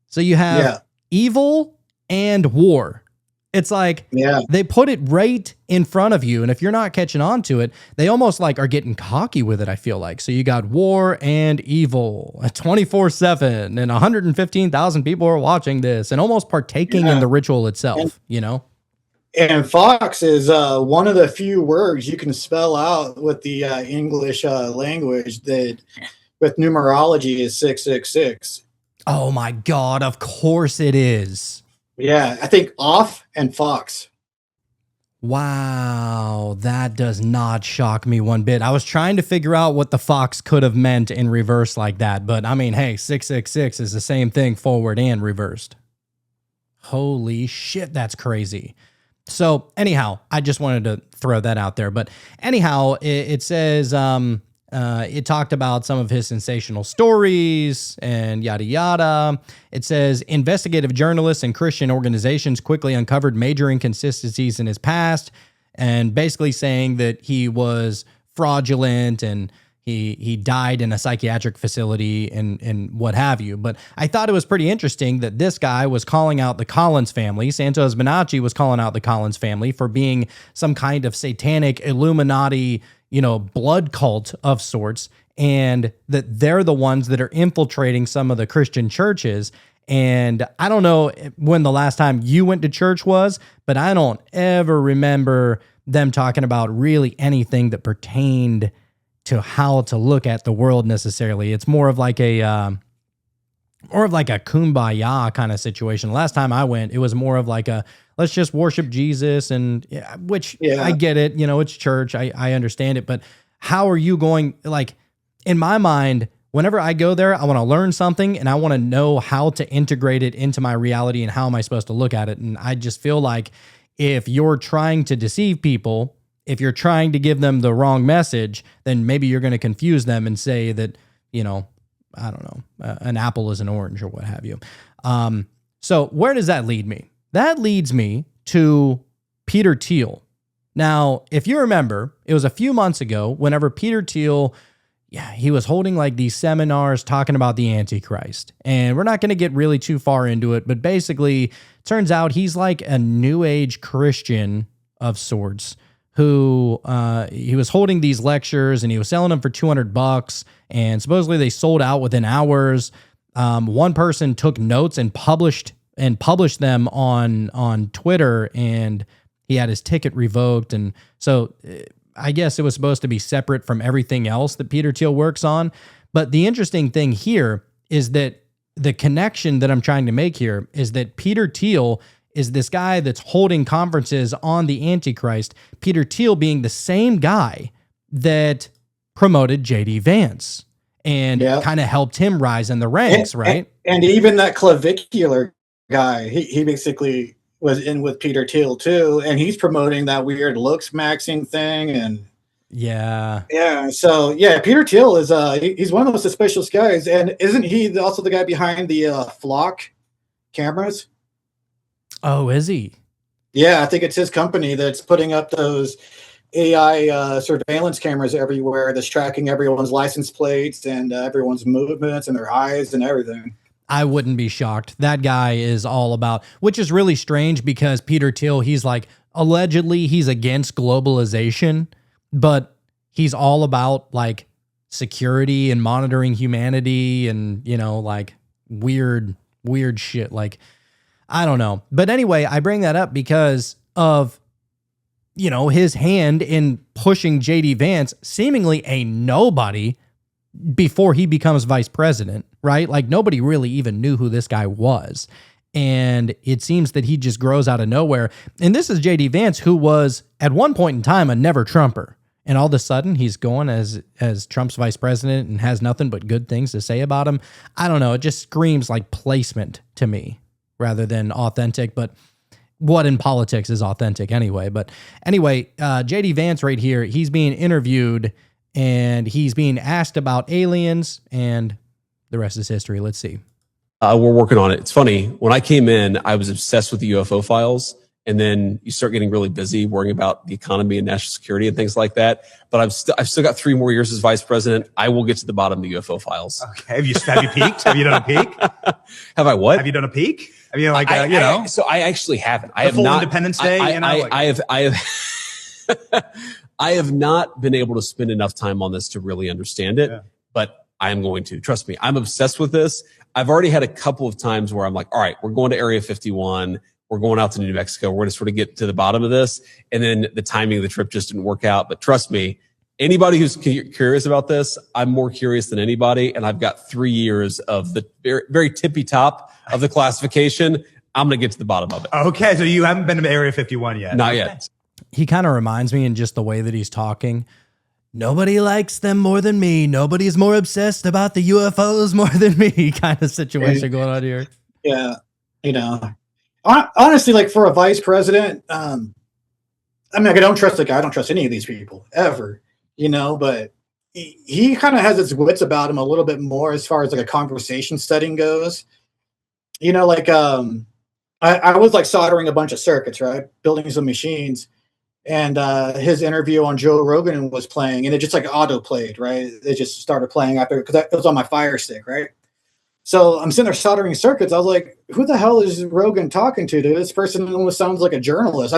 So you have evil and war. It's like they put it right in front of you, and if you're not catching on to it, they almost like are getting cocky with it, I feel like. So you got war and evil 24/7, and 115,000 people are watching this and almost partaking in the ritual itself, And Fox is one of the few words you can spell out with the English language that with numerology is 666. Oh my God, of course it is. Yeah, I think off and Fox. Wow, that does not shock me one bit. I was trying to figure out what the Fox could have meant in reverse like that, but I mean, hey, 666 is the same thing forward and reversed. Holy shit, that's crazy. So anyhow, I just wanted to throw that out there. But anyhow, it says it talked about some of his sensational stories and yada yada. It says investigative journalists and Christian organizations quickly uncovered major inconsistencies in his past, and basically saying that he was fraudulent and he died in a psychiatric facility and what have you. But I thought it was pretty interesting that this guy was calling out the Collins family. Santos Bonacci was calling out the Collins family for being some kind of satanic Illuminati, blood cult of sorts, and that they're the ones that are infiltrating some of the Christian churches. And I don't know when the last time you went to church was, but I don't ever remember them talking about really anything that pertained to how to look at the world necessarily. It's more of like a kumbaya kind of situation. Last time I went, it was more of like a, let's just worship Jesus, and which I get it, it's church. I understand it, but how are you going, like, in my mind, whenever I go there, I want to learn something and I want to know how to integrate it into my reality and how am I supposed to look at it. And I just feel like if you're trying to deceive people, if you're trying to give them the wrong message, then maybe you're going to confuse them and say that, I don't know, an apple is an orange or what have you. So where does that lead me? That leads me to Peter Thiel. Now, if you remember, it was a few months ago whenever Peter Thiel, he was holding like these seminars talking about the Antichrist. And we're not going to get really too far into it, but basically, it turns out he's like a New Age Christian of sorts who he was holding these lectures and he was selling them for $200, and supposedly they sold out within hours. One person took notes and published them on Twitter, and he had his ticket revoked. And so I guess it was supposed to be separate from everything else that Peter Thiel works on. But the interesting thing here is that the connection that I'm trying to make here is that Peter Thiel is this guy that's holding conferences on the Antichrist, Peter Thiel being the same guy that promoted J.D. Vance and kind of helped him rise in the ranks, right? And even that clavicular guy, he basically was in with Peter Thiel too, and he's promoting that weird looks maxing thing. And so Peter Thiel is he's one of those suspicious guys. And isn't he also the guy behind the Flock cameras? Oh, is he? Yeah, I think it's his company that's putting up those AI surveillance cameras everywhere that's tracking everyone's license plates and everyone's movements and their eyes and everything. I wouldn't be shocked. That guy is all about, which is really strange because Peter Thiel, he's like, allegedly he's against globalization, but he's all about like security and monitoring humanity and, like weird shit. Like, I don't know. But anyway, I bring that up because of, his hand in pushing J.D. Vance, seemingly a nobody, before he becomes vice president, right? Like nobody really even knew who this guy was. And it seems that he just grows out of nowhere. And this is J.D. Vance, who was at one point in time a never Trumper. And all of a sudden he's going as Trump's vice president and has nothing but good things to say about him. I don't know. It just screams like placement to me rather than authentic. But what in politics is authentic anyway? But anyway, J.D. Vance right here, he's being interviewed and he's being asked about aliens, and the rest is history. Let's see. We're working on it. It's funny. When I came in, I was obsessed with the UFO files. And then you start getting really busy worrying about the economy and national security and things like that. But I've still got 3 more years as vice president. I will get to the bottom of the UFO files. Okay. Have you peeked? Have you done a peek? Have I what? Have you done a peek? I mean, like, So I actually haven't. I have full not. Independence Day. I have not been able to spend enough time on this to really understand it. Yeah. But I am going to. Trust me. I'm obsessed with this. I've already had a couple of times where I'm like, all right, we're going to Area 51. We're going out to New Mexico. We're going to sort of get to the bottom of this. And then the timing of the trip just didn't work out. But trust me, anybody who's curious about this, I'm more curious than anybody, and I've got 3 years of the very, very tippy top of the classification. I'm going to get to the bottom of it. Okay, so you haven't been to Area 51 yet. Not Okay. yet. He kind of reminds me in just the way that he's talking. Nobody likes them more than me. Nobody's more obsessed about the UFOs more than me kind of situation going on here. Yeah. You know, honestly, like for a vice president, I mean, like, I don't trust the guy. I don't trust any of these people ever, you know, but he kind of has his wits about him a little bit more as far as like a conversation setting goes. You know, like I was like soldering a bunch of circuits, right? Building some machines. And his interview on Joe Rogan was playing, and it just like auto played, right? It just started playing after because it was on my Fire Stick, right? So I'm sitting there soldering circuits. I was like, "Who the hell is Rogan talking to? Dude? This person almost sounds like a journalist."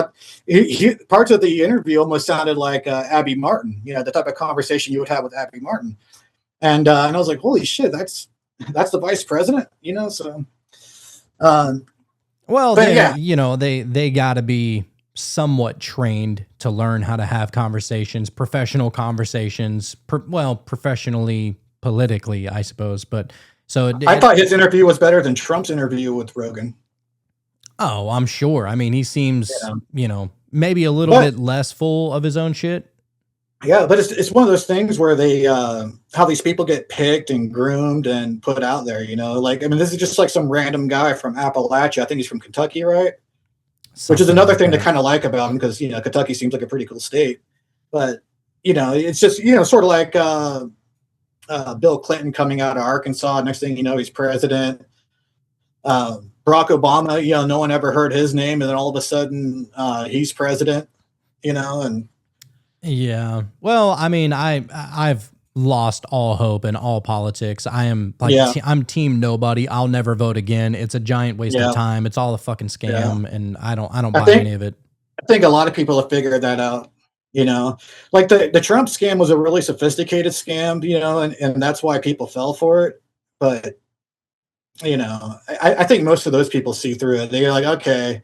Parts of the interview almost sounded like Abby Martin, you know, the type of conversation you would have with Abby Martin. And I was like, "Holy shit, that's the vice president," you know? So, well, yeah. you know, they got to be somewhat trained to learn how to have conversations, professional conversations, professionally, politically, I suppose. But so I thought his interview was better than Trump's interview with Rogan. Oh, I'm sure. I mean, he seems, you know, maybe a little bit less full of his own shit. Yeah, but it's one of those things where they how these people get picked and groomed and put out there, you know. Like, I mean, this is just like some random guy from Appalachia. I think he's from Kentucky, right? Which is another thing to kind of like about him, because, you know, Kentucky seems like a pretty cool state. But, you know, it's just, you know, sort of like Bill Clinton coming out of Arkansas. Next thing you know, he's president. Barack Obama, you know, no one ever heard his name. And then all of a sudden he's president, you know. And yeah, well, I mean, I've lost all hope in all politics. I am like, I'm team nobody. I'll never vote again. It's a giant waste of time. It's all a fucking scam, and I don't buy any of it. I think a lot of people have figured that out. You know, like the Trump scam was a really sophisticated scam, you know, and that's why people fell for it. But, you know, I think most of those people see through it. They're like, okay,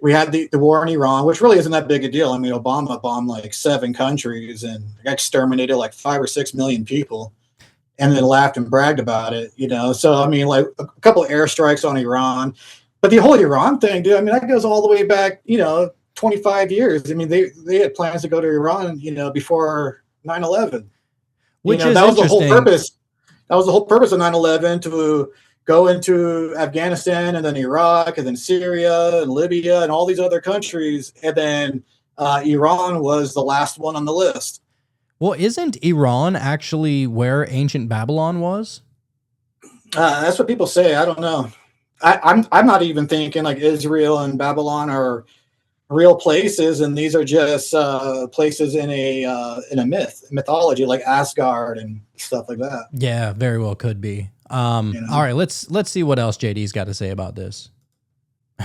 we had the war in Iran, which really isn't that big a deal. I mean, Obama bombed like 7 countries and exterminated like 5 or 6 million people, and then laughed and bragged about it, you know? So, I mean, like a couple of airstrikes on Iran, but the whole Iran thing, dude, I mean, that goes all the way back, you know, 25 years. I mean, they had plans to go to Iran, you know, before 9/11. Which, you know, is that was the whole interesting. purpose. That was the whole purpose of 9/11, to go into Afghanistan and then Iraq and then Syria and Libya and all these other countries. And then Iran was the last one on the list. Well, isn't Iran actually where ancient Babylon was? That's what people say. I don't know. I'm not even thinking like Israel and Babylon are real places, and these are just places in a mythology, like Asgard and stuff like that. Yeah, very well could be. All right, let's see what else JD's got to say about this.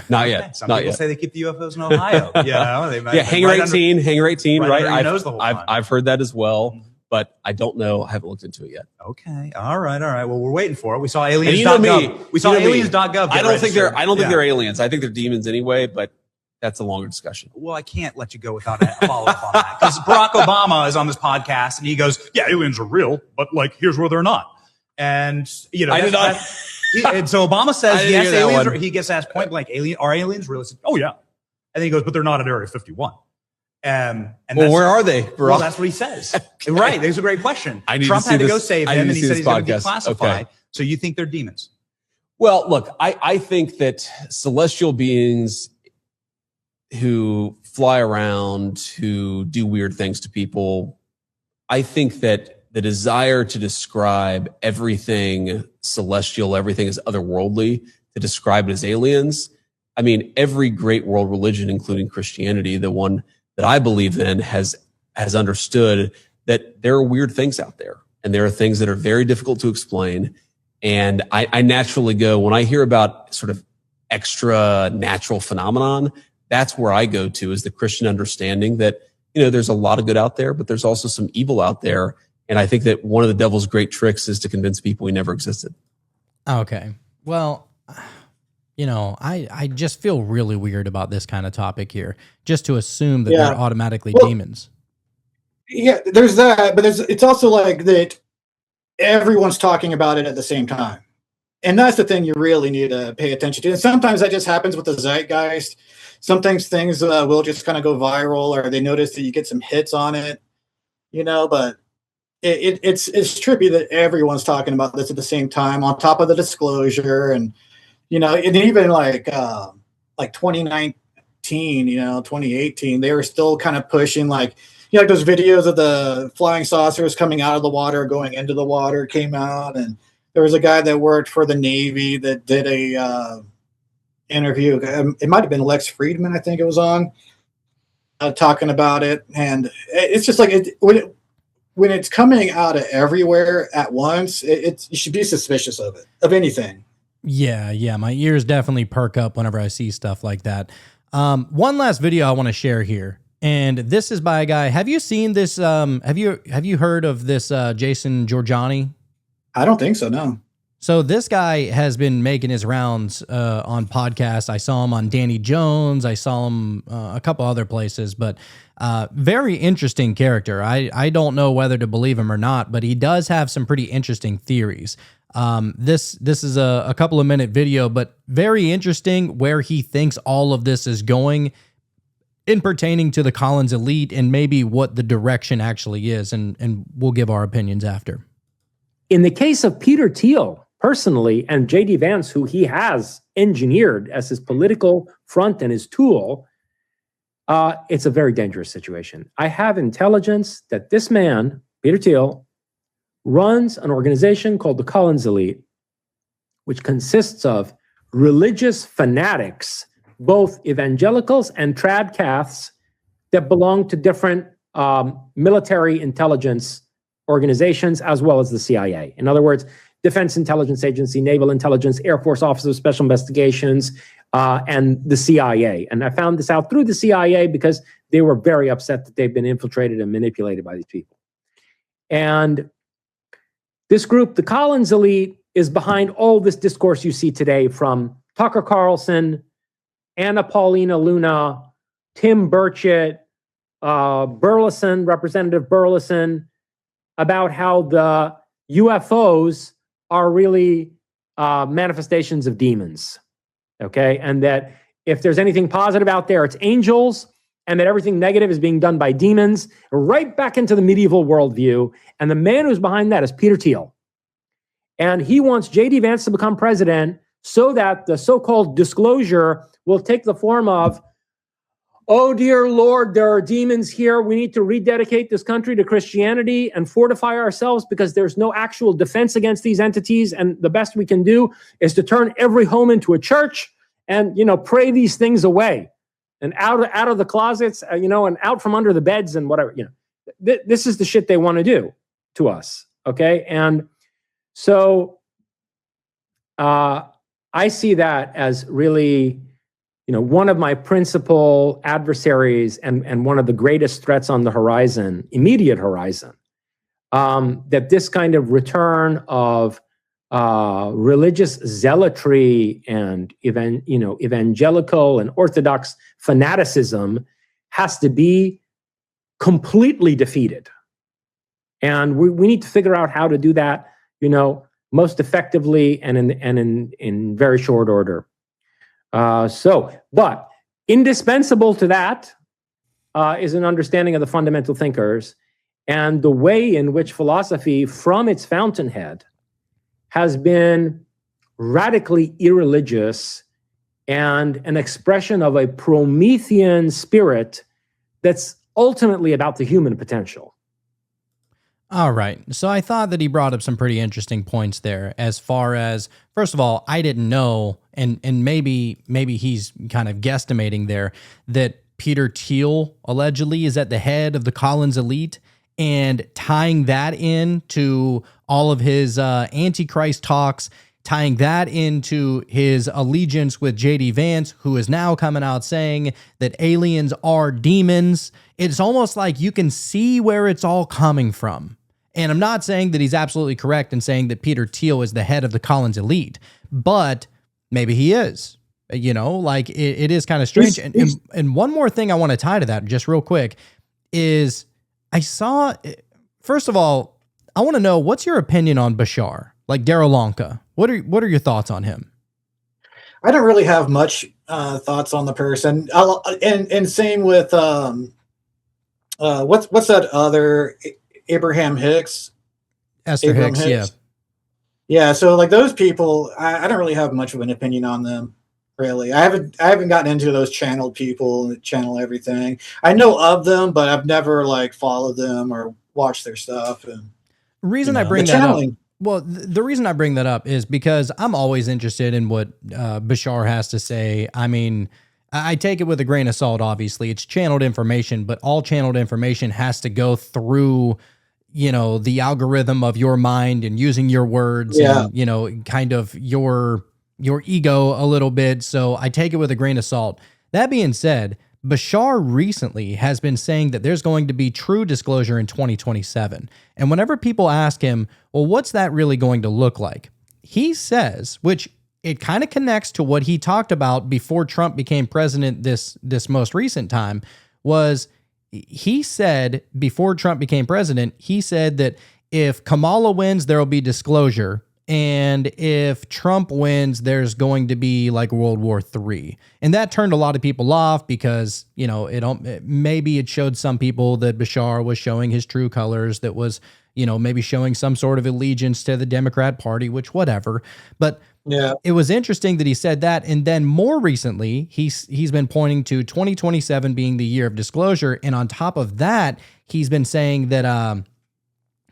Not yet. Some Not people yet. say they keep the UFOs in Ohio. You know, they might, Hangar 18, Hangar 18, right? I've I've heard that as well, but I don't know. I haven't looked into it yet. Okay. All right. Well, we're waiting for it. We saw aliens.gov. You know me. We saw You know me. aliens.gov. I don't think they're aliens. I think they're demons anyway, but that's a longer discussion. Well, I can't let you go without a follow-up on that, because Barack Obama is on this podcast and he goes, "Yeah, aliens are real, but like, here's where they're not." And you know, I did not. And so Obama says, yes, hear that aliens one. He gets asked point blank, are aliens real? He said, oh, yeah. And then he goes, but they're not at Area 51. And well, where are they, bro? Well, that's what he says. Right. That's a great question. Trump had to go save him, and he said he's going to declassify. Okay. So you think they're demons? Well, look, I think that celestial beings who fly around, who do weird things to people, I think that the desire to describe everything celestial, everything as otherworldly, to describe it as aliens. I mean, every great world religion, including Christianity, the one that I believe in, has understood that there are weird things out there, and there are things that are very difficult to explain. And I naturally go, when I hear about sort of extra natural phenomenon, that's where I go to, is the Christian understanding that, you know, there's a lot of good out there, but there's also some evil out there. And I think that one of the devil's great tricks is to convince people he never existed. Okay. Well, you know, I just feel really weird about this kind of topic here, just to assume that they're automatically demons. Yeah, there's that, but it's also like that everyone's talking about it at the same time. And that's the thing you really need to pay attention to. And sometimes that just happens with the zeitgeist. Sometimes things will just kind of go viral, or they notice that you get some hits on it, but it's trippy that everyone's talking about this at the same time on top of the disclosure. And, and even like 2019, 2018, they were still kind of pushing like those videos of the flying saucers coming out of the water, going into the water came out. And there was a guy that worked for the Navy that did a interview. It might have been Lex Friedman, I think it was on, talking about it. And it's just like when it's coming out of everywhere at once, you should be suspicious of it, of anything. Yeah. My ears definitely perk up whenever I see stuff like that. One last video I want to share here. And this is by a guy. Have you seen this? Have you heard of this Jason Giorgiani? I don't think so, no. So this guy has been making his rounds on podcasts. I saw him on Danny Jones. I saw him a couple other places, but very interesting character. I don't know whether to believe him or not, but he does have some pretty interesting theories. This is a couple of minute video, but very interesting where he thinks all of this is going in pertaining to the Collins elite and maybe what the direction actually is. And we'll give our opinions after. In the case of Peter Thiel, personally, and J.D. Vance, who he has engineered as his political front and his tool, it's a very dangerous situation. I have intelligence that this man, Peter Thiel, runs an organization called the Collins Elite, which consists of religious fanatics, both evangelicals and trad caths that belong to different military intelligence organizations, as well as the CIA. In other words, Defense Intelligence Agency, Naval Intelligence, Air Force Office of Special Investigations, and the CIA. And I found this out through the CIA because they were very upset that they've been infiltrated and manipulated by these people. And this group, the Collins Elite, is behind all this discourse you see today from Tucker Carlson, Anna Paulina Luna, Tim Burchett, Burleson, Representative Burleson, about how the UFOs are really manifestations of demons, okay? And that if there's anything positive out there, it's angels, and that everything negative is being done by demons, right back into the medieval worldview. And the man who's behind that is Peter Thiel. And he wants J.D. Vance to become president so that the so-called disclosure will take the form of, oh, dear Lord, there are demons here. We need to rededicate this country to Christianity and fortify ourselves because there's no actual defense against these entities. And the best we can do is to turn every home into a church and, pray these things away and out of the closets, and out from under the beds and whatever, This is the shit they want to do to us, okay? And so I see that as really, one of my principal adversaries and one of the greatest threats on the horizon, immediate horizon, that this kind of return of religious zealotry and evangelical and orthodox fanaticism has to be completely defeated. And we need to figure out how to do that, most effectively and in very short order. But indispensable to that is an understanding of the fundamental thinkers and the way in which philosophy, from its fountainhead, has been radically irreligious and an expression of a Promethean spirit that's ultimately about the human potential. All right. So I thought that he brought up some pretty interesting points there as far as, first of all, I didn't know, and maybe he's kind of guesstimating there, that Peter Thiel allegedly is at the head of the Collins Elite, and tying that into all of his Antichrist talks, tying that into his allegiance with J.D. Vance, who is now coming out saying that aliens are demons. It's almost like you can see where it's all coming from. And I'm not saying that he's absolutely correct in saying that Peter Thiel is the head of the Collins Elite, but maybe he is. It is kind of strange. And one more thing I want to tie to that just real quick is, I saw, first of all, I want to know, what's your opinion on Bashar, like Darylonka? What are your thoughts on him? I don't really have much thoughts on the person. And same with what's that other Abraham Hicks? Esther Abraham Hicks, yeah. Yeah, so like those people, I don't really have much of an opinion on them. Really, I haven't gotten into those channeled people that channel everything. I know of them, but I've never like followed them or watched their stuff. And reason I bring that up. Well, the reason I bring that up is because I'm always interested in what Bashar has to say. I mean, I take it with a grain of salt. Obviously, it's channeled information, but all channeled information has to go through, you know, the algorithm of your mind and using your words and, you know, kind of your ego a little bit. So I take it with a grain of salt. That being said, Bashar recently has been saying that there's going to be true disclosure in 2027. And whenever people ask him, well, what's that really going to look like? He says, which it kind of connects to what he talked about before Trump became president this most recent time, was he said before Trump became president, he said that if Kamala wins, there will be disclosure. And if Trump wins, there's going to be like World War III. And that turned a lot of people off because, you know, maybe it showed some people that Bashar was showing his true colors, that was, you know, maybe showing some sort of allegiance to the Democrat Party, which whatever. But yeah, it was interesting that he said that. And then more recently, he's been pointing to 2027 being the year of disclosure. And on top of that, he's been saying that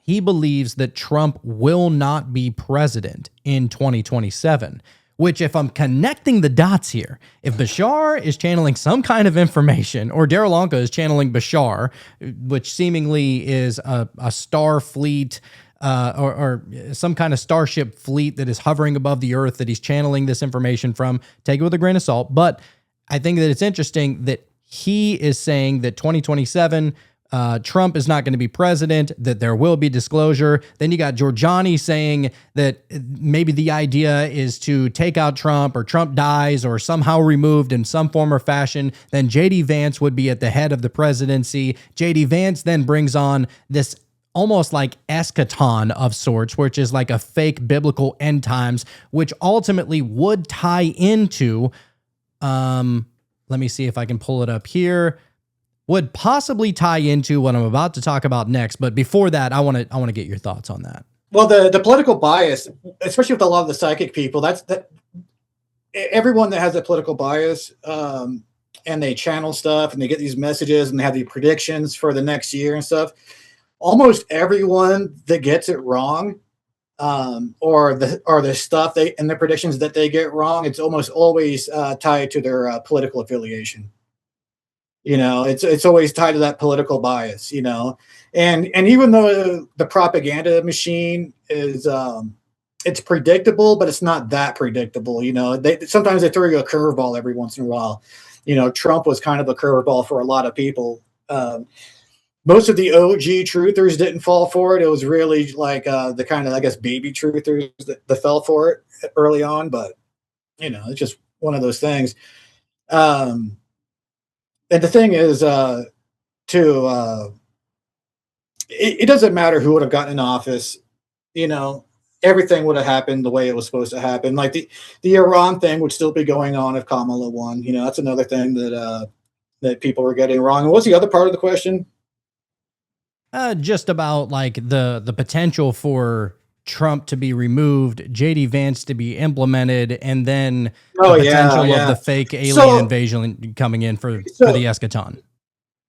he believes that Trump will not be president in 2027, which, if I'm connecting the dots here, if Bashar is channeling some kind of information, or Darylonka is channeling Bashar, which seemingly is a star fleet or some kind of starship fleet that is hovering above the earth that he's channeling this information from, take it with a grain of salt. But I think that it's interesting that he is saying that 2027, Trump is not going to be president, that there will be disclosure. Then you got Giorgiani saying that maybe the idea is to take out Trump, or Trump dies or somehow removed in some form or fashion. Then JD Vance would be at the head of the presidency. JD Vance then brings on this almost like eschaton of sorts, which is like a fake biblical end times, which ultimately would tie into, let me see if I can pull it up here, would possibly tie into what I'm about to talk about next. But before that, I want to get your thoughts on that. Well, the political bias, especially with a lot of the psychic people, that everyone that has a political bias, and they channel stuff and they get these messages and they have these predictions for the next year and stuff. Almost everyone that gets it wrong, or the stuff and the predictions that they get wrong, it's almost always tied to their political affiliation. You know, it's always tied to that political bias, you know, and even though the propaganda machine is, it's predictable, but it's not that predictable. You know, sometimes they throw you a curveball every once in a while. You know, Trump was kind of a curveball for a lot of people. Most of the OG truthers didn't fall for it. It was really like the kind of, I guess, baby truthers that fell for it early on. But, you know, it's just one of those things. And the thing is, it doesn't matter who would have gotten in office. You know, everything would have happened the way it was supposed to happen. Like the Iran thing would still be going on if Kamala won. You know, that's another thing that people were getting wrong. And what's the other part of the question? Just about like the potential for Trump to be removed, JD Vance to be implemented, and then the potential of the fake alien invasion coming in for the eschaton.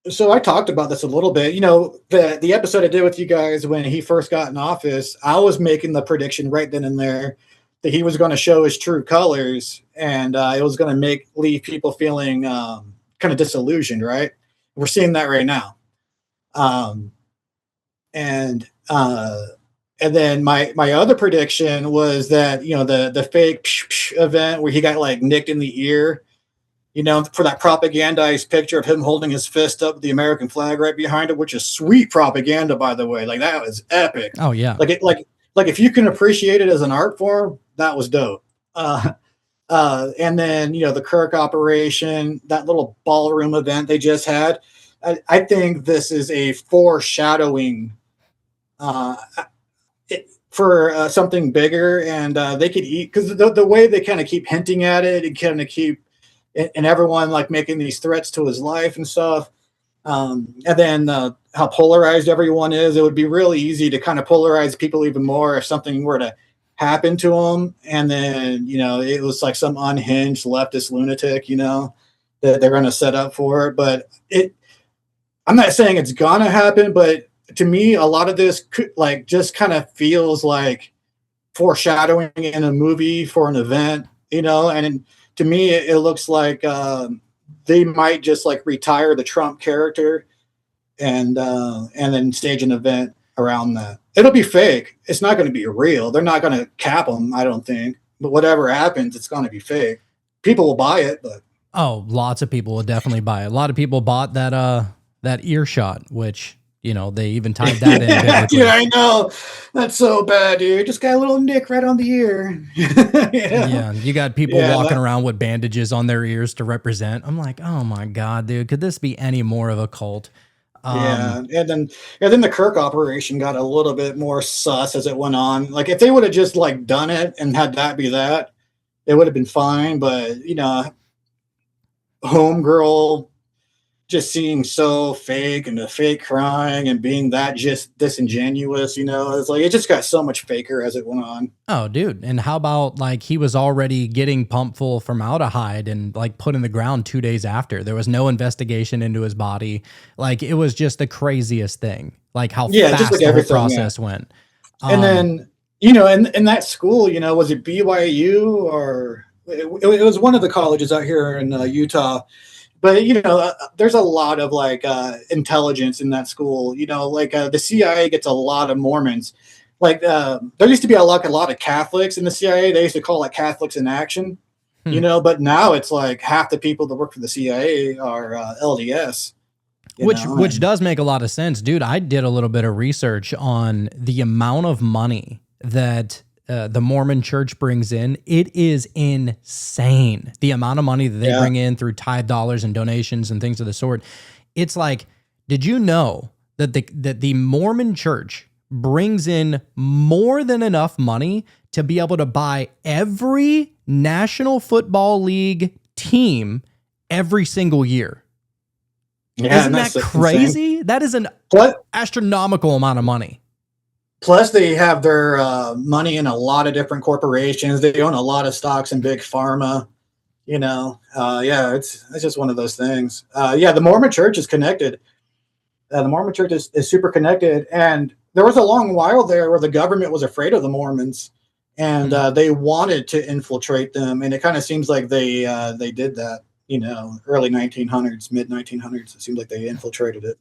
So I talked about this a little bit. You know, the episode I did with you guys when he first got in office, I was making the prediction right then and there that he was going to show his true colors, and it was going to leave people feeling kind of disillusioned. Right? We're seeing that right now. And then my other prediction was that, you know, the fake event where he got like nicked in the ear, you know, for that propagandized picture of him holding his fist up with the American flag right behind it, which is sweet propaganda, by the way. Like, that was epic. Oh yeah. Like if you can appreciate it as an art form, that was dope. And then, you know, the Kirk operation, that little ballroom event they just had. I think this is a foreshadowing for something bigger, and they could eat, because the way they kind of keep hinting at it and kind of keep, and everyone like making these threats to his life and stuff. And then how polarized everyone is, it would be really easy to kind of polarize people even more if something were to happen to them. And then, it was like some unhinged leftist lunatic, that they're going to set up for it. But I'm not saying it's going to happen, but to me, a lot of this could, like, just kind of feels like foreshadowing in a movie for an event, and to me, it looks like they might just like retire the Trump character and then stage an event around that. It'll be fake. It's not going to be real. They're not going to cap them, I don't think. But whatever happens, it's going to be fake. People will buy it, but lots of people will definitely buy it. A lot of people bought that earshot, which they even tied that in. Yeah, I know. That's so bad, dude. Just got a little nick right on the ear. Yeah, you got people walking around with bandages on their ears to represent. I'm like, oh my God, dude, could this be any more of a cult? And then the Kirk operation got a little bit more sus as it went on. Like, if they would have just like done it and had that be that, it would have been fine. But homegirl just seeing so fake, and the fake crying and being that just disingenuous, it's like it just got so much faker as it went on. Oh, dude. And how about like he was already getting pumped full of formaldehyde and like put in the ground 2 days after. There was no investigation into his body. Like, it was just the craziest thing. Like how fast just like the whole everything, process went. And then, in that school, was it BYU or it was one of the colleges out here in Utah. But, there's a lot of like intelligence in that school, the CIA gets a lot of Mormons. Like there used to be a lot of Catholics in the CIA. They used to call it Catholics in Action, but now it's like half the people that work for the CIA are LDS. Which does make a lot of sense, dude. I did a little bit of research on the amount of money that the Mormon church brings in. It is insane. The amount of money that they bring in through tithe dollars and donations and things of the sort. It's like, did you know that the Mormon church brings in more than enough money to be able to buy every National Football League team every single year? Yeah, isn't that crazy? Insane. That is an astronomical amount of money. Plus, they have their money in a lot of different corporations. They own a lot of stocks in big pharma. It's just one of those things. The Mormon Church is connected. The Mormon Church is super connected. And there was a long while there where the government was afraid of the Mormons, and they wanted to infiltrate them. And it kind of seems like they did that. Early 1900s, mid 1900s. It seems like they infiltrated it.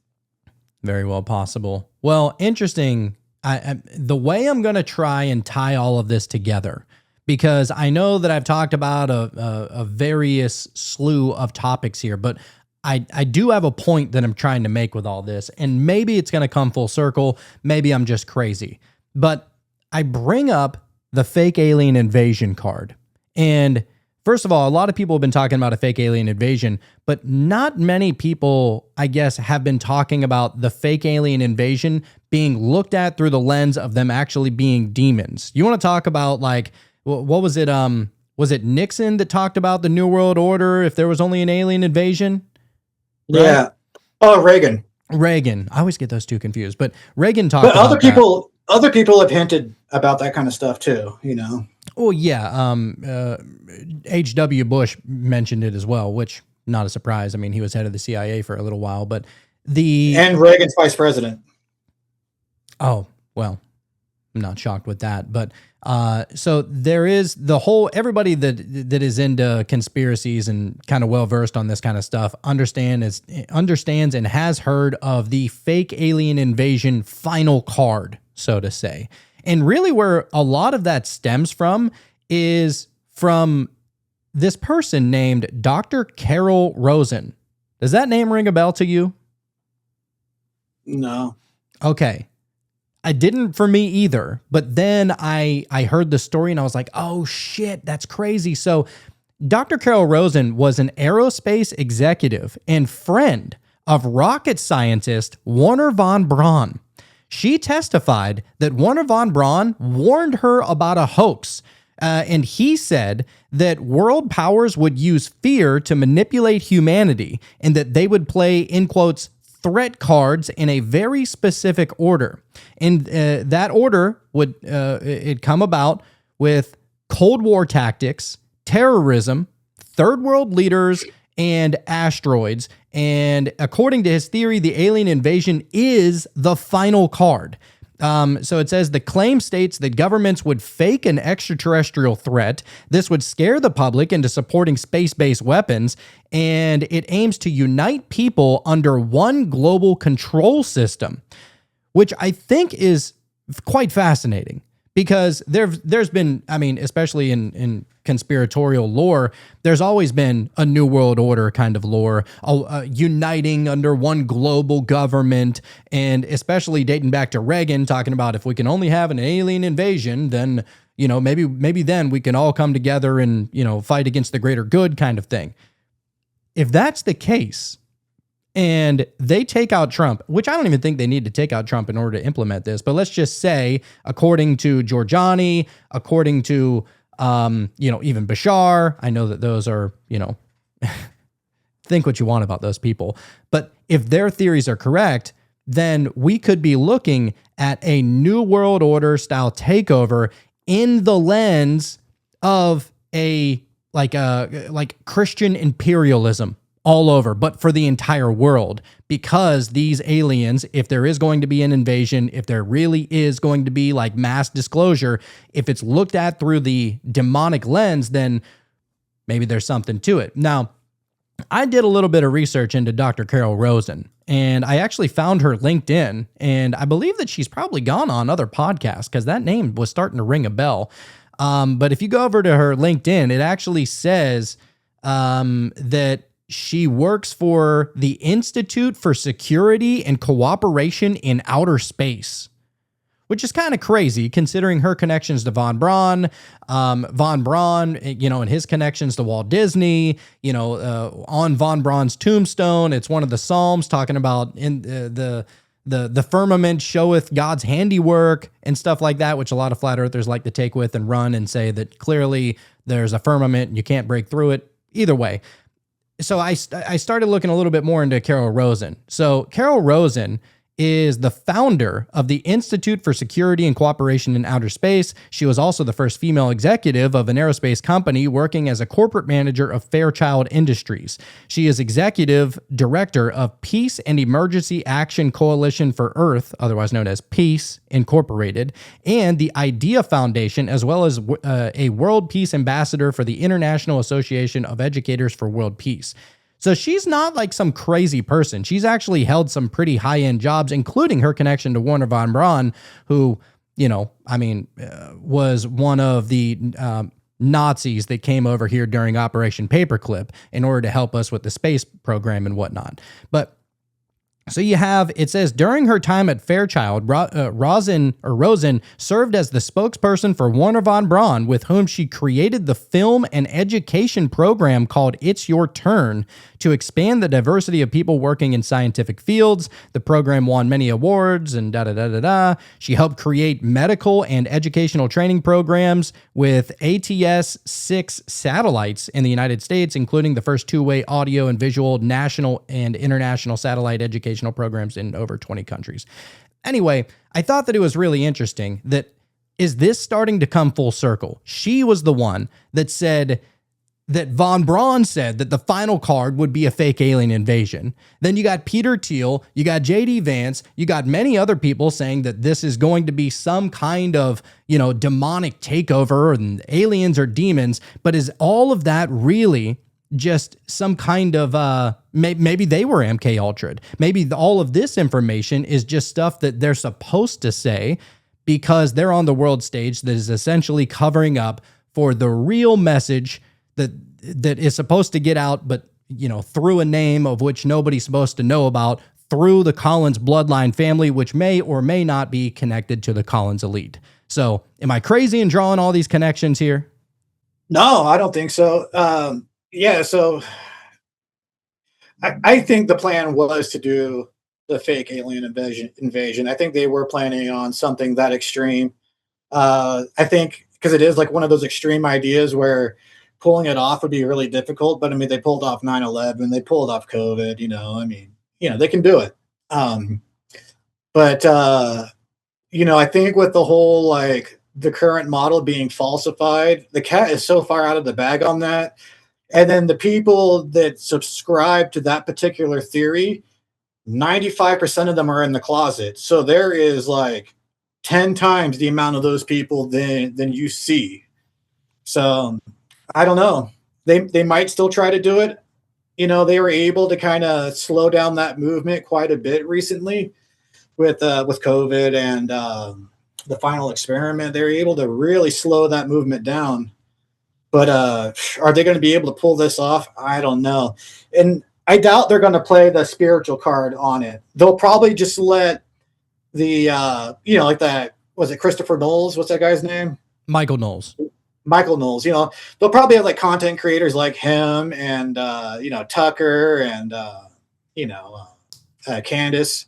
Very well possible. Well, interesting. The way I'm going to try and tie all of this together, because I know that I've talked about a various slew of topics here, but I do have a point that I'm trying to make with all this, and maybe it's going to come full circle. Maybe I'm just crazy, but I bring up the fake alien invasion card. And first of all, a lot of people have been talking about a fake alien invasion, but not many people, I guess, have been talking about the fake alien invasion being looked at through the lens of them actually being demons. You want to talk about, like, what was it? Was it Nixon that talked about the New World Order if there was only an alien invasion? Right? Yeah. Oh, Reagan. I always get those two confused, but Reagan talked about other people have hinted about that kind of stuff too, Oh yeah. H.W. Bush mentioned it as well, which not a surprise. I mean, he was head of the CIA for a little while, but and Reagan's vice president. Oh, well, I'm not shocked with that, but so there is the whole, everybody that is into conspiracies and kind of well-versed on this kind of stuff understands and has heard of the fake alien invasion final card, so to say. And really where a lot of that stems from is from this person named Dr. Carol Rosen. Does that name ring a bell to you? No. Okay. I didn't for me either, but then I heard the story and I was like, oh shit, that's crazy. So Dr. Carol Rosen was an aerospace executive and friend of rocket scientist Wernher von Braun. She testified that Wernher von Braun warned her about a hoax, and he said that world powers would use fear to manipulate humanity and that they would play, in quotes, threat cards in a very specific order. And that order would it come about with Cold War tactics, terrorism, third world leaders, and asteroids. And according to his theory, the alien invasion is the final card. So it says the claim states that governments would fake an extraterrestrial threat. This would scare the public into supporting space-based weapons, and it aims to unite people under one global control system, which I think is quite fascinating. Because there's been, I mean, especially in conspiratorial lore, there's always been a New World Order kind of lore, uniting under one global government, and especially dating back to Reagan, talking about if we can only have an alien invasion, then, you know, maybe then we can all come together and, you know, fight against the greater good kind of thing. If that's the case, and they take out Trump, which I don't even think they need to take out Trump in order to implement this. But let's just say, according to Giorgiani, according to, even Bashar, I know that those are, think what you want about those people. But if their theories are correct, then we could be looking at a New World Order style takeover in the lens of like Christian imperialism all over, but for the entire world, because these aliens, if there is going to be an invasion, if there really is going to be like mass disclosure, if it's looked at through the demonic lens, then maybe there's something to it. Now, I did a little bit of research into Dr. Carol Rosen, and I actually found her LinkedIn, and I believe that she's probably gone on other podcasts because that name was starting to ring a bell. But if you go over to her LinkedIn, it actually says that she works for the Institute for Security and Cooperation in Outer Space, which is kind of crazy considering her connections to von Braun, and his connections to Walt Disney, on von Braun's tombstone, it's one of the Psalms talking about in the firmament showeth God's handiwork and stuff like that, which a lot of flat earthers like to take with and run and say that clearly there's a firmament and you can't break through it. Either way. So I started looking a little bit more into Carol Rosen. So Carol Rosen is the founder of the Institute for Security and Cooperation in Outer Space. She was also the first female executive of an aerospace company working as a corporate manager of Fairchild Industries. She is executive director of Peace and Emergency Action Coalition for Earth, otherwise known as Peace Incorporated, and the IDEA Foundation, as well as a World Peace Ambassador for the International Association of Educators for World Peace. So she's not like some crazy person. She's actually held some pretty high-end jobs, including her connection to Wernher von Braun, who, was one of the Nazis that came over here during Operation Paperclip in order to help us with the space program and whatnot. But so you have, it says, during her time at Fairchild, Rosen served as the spokesperson for Wernher von Braun, with whom she created the film and education program called It's Your Turn to expand the diversity of people working in scientific fields. The program won many awards and da-da-da-da-da. She helped create medical and educational training programs with ATS-6 satellites in the United States, including the first two-way audio and visual national and international satellite educational programs in over 20 countries. Anyway, I thought that it was really interesting that, is this starting to come full circle? She was the one that said that von Braun said that the final card would be a fake alien invasion. Then you got Peter Thiel, you got JD Vance, you got many other people saying that this is going to be some kind of, demonic takeover and aliens or demons. But is all of that really just some kind of, maybe they were MK Ultra'd. Maybe all of this information is just stuff that they're supposed to say because they're on the world stage that is essentially covering up for the real message that is supposed to get out, but, through a name of which nobody's supposed to know about, through the Collins bloodline family, which may or may not be connected to the Collins elite. So am I crazy in drawing all these connections here? No, I don't think so. So I think the plan was to do the fake alien invasion. I think they were planning on something that extreme. I think because it is like one of those extreme ideas where pulling it off would be really difficult. But I mean, they pulled off 9/11, they pulled off COVID. I mean, they can do it. But I think with the whole like the current model being falsified, the cat is so far out of the bag on that. And then the people that subscribe to that particular theory, 95% of them are in the closet. So there is like 10 times the amount of those people than you see. So I don't know. They might still try to do it. They were able to kind of slow down that movement quite a bit recently with COVID and the final experiment. They were able to really slow that movement down. But are they going to be able to pull this off? I don't know. And I doubt they're going to play the spiritual card on it. They'll probably just let the, like that, was it Christopher Knowles? What's that guy's name? Michael Knowles. Michael Knowles. They'll probably have like content creators like him and, Tucker and, Candace,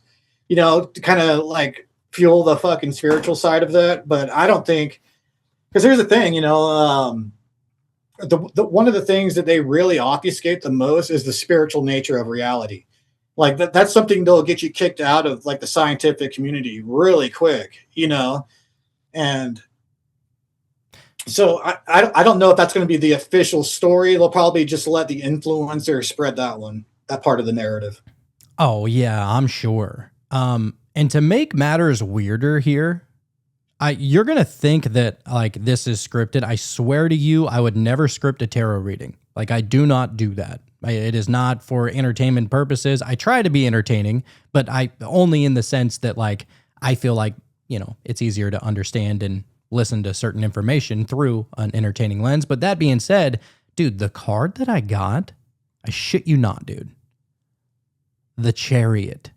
to kind of like fuel the fucking spiritual side of that. But I don't think, because here's the thing, one of the things that they really obfuscate the most is the spiritual nature of reality. Like that's something that'll get you kicked out of like the scientific community really quick, and so I don't know if that's going to be the official story. They'll probably just let the influencer spread that part of the narrative. Oh yeah, I'm sure. And to make matters weirder here, you're going to think that like this is scripted. I swear to you, I would never script a tarot reading. Like I do not do that. It is not for entertainment purposes. I try to be entertaining, but I only in the sense that like, I feel like, it's easier to understand and listen to certain information through an entertaining lens. But that being said, dude, the card that I got, I shit you not, dude. The Chariot.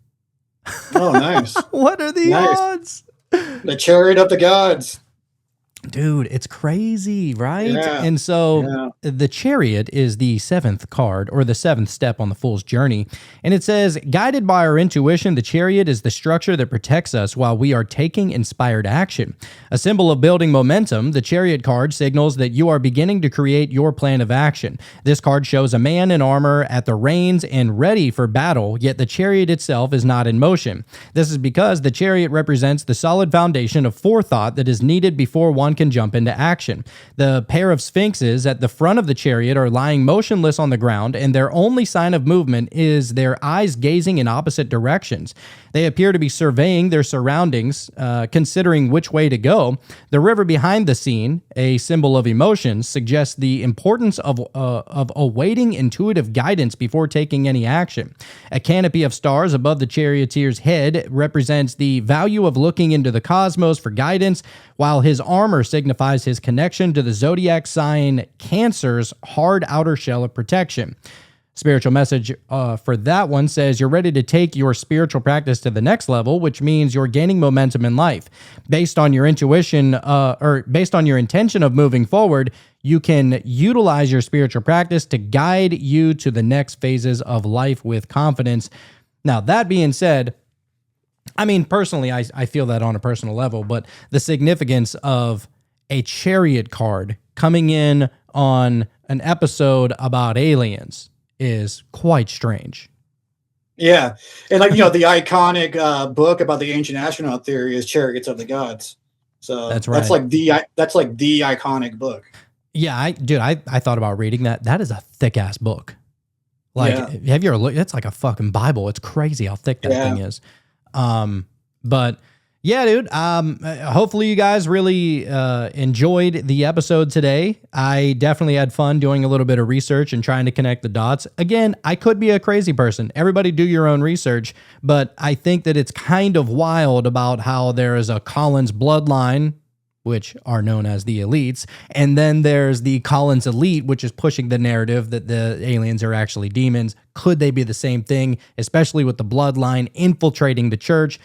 Oh, nice. What are the odds? The Chariot of the Gods. Dude, it's crazy, right? Yeah. And so the Chariot is the 7th card, or the 7th step on the Fool's journey. And it says, guided by our intuition, the Chariot is the structure that protects us while we are taking inspired action. A symbol of building momentum, the Chariot card signals that you are beginning to create your plan of action. This card shows a man in armor at the reins and ready for battle, yet the Chariot itself is not in motion. This is because the Chariot represents the solid foundation of forethought that is needed before one can jump into action. The pair of sphinxes at the front of the Chariot are lying motionless on the ground, and their only sign of movement is their eyes gazing in opposite directions. They appear to be surveying their surroundings, considering which way to go. The river behind the scene, a symbol of emotions, suggests the importance of awaiting intuitive guidance before taking any action. A canopy of stars above the charioteer's head represents the value of looking into the cosmos for guidance, while his armor signifies his connection to the zodiac sign Cancer's hard outer shell of protection. Spiritual message for that one says you're ready to take your spiritual practice to the next level, which means you're gaining momentum in life. Based on your intuition, or based on your intention of moving forward, you can utilize your spiritual practice to guide you to the next phases of life with confidence. Now, that being said, I mean, personally, I feel that on a personal level, but the significance of a Chariot card coming in on an episode about aliens is quite strange. Yeah. And like, the iconic book about the ancient astronaut theory is Chariots of the Gods. So that's right. That's like the iconic book. Yeah, I thought about reading that. That is a thick ass book. Like, have you ever looked? It's like a fucking Bible. It's crazy how thick that thing is. But yeah, dude, hopefully you guys really enjoyed the episode today. I definitely had fun doing a little bit of research and trying to connect the dots. Again, I could be a crazy person. Everybody do your own research, but I think that it's kind of wild about how there is a Collins bloodline, which are known as the elites, and then there's the Collins elite, which is pushing the narrative that the aliens are actually demons. Could they be the same thing, especially with the bloodline infiltrating the church?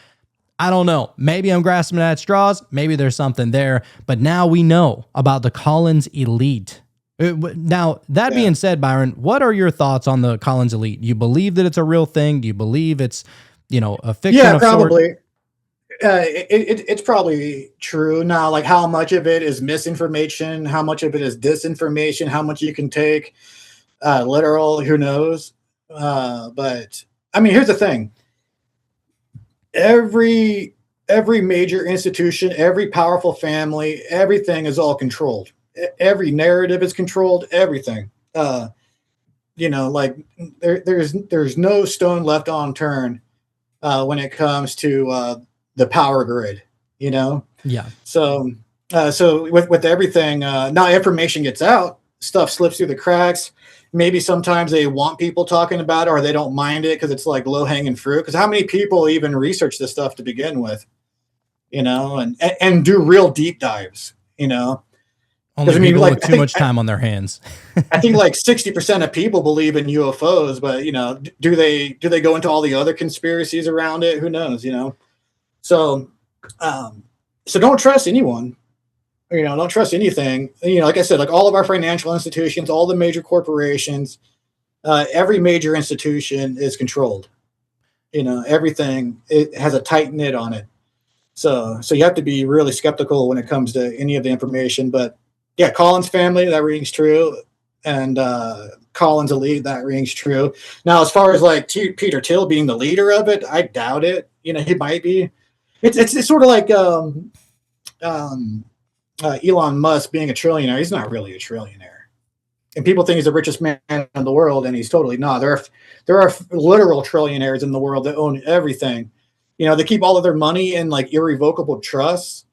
I don't know. Maybe I'm grasping at straws. Maybe there's something there. But now we know about the Collins elite. Now, that being said, Byron, what are your thoughts on the Collins Elite? Do you believe that it's a real thing? Do you believe it's, a fiction Yeah, of sort? probably. It's probably true. Now, like how much of it is misinformation, how much of it is disinformation, how much you can take literal, who knows? But I mean, here's the thing. Every major institution, every powerful family, everything is all controlled. Every narrative is controlled, everything. Like there's no stone left unturned when it comes to the power grid, Yeah. So with everything, now information gets out, stuff slips through the cracks. Maybe sometimes they want people talking about it, or they don't mind it because it's like low hanging fruit. Because how many people even research this stuff to begin with, and do real deep dives, Only people with too much time on their hands. I think like 60% of people believe in UFOs, but do they go into all the other conspiracies around it? Who knows, So don't trust anyone. Don't trust anything. Like I said, like all of our financial institutions, all the major corporations, every major institution is controlled. Everything, it has a tight knit on it. So you have to be really skeptical when it comes to any of the information. But yeah, Collins family, that rings true. And Collins Elite, that rings true. Now, as far as like Peter Thiel being the leader of it, I doubt it. He might be. It's sort of like Elon Musk being a trillionaire. He's not really a trillionaire, and people think he's the richest man in the world, and he's totally not. There are literal trillionaires in the world that own everything. They keep all of their money in like irrevocable trusts.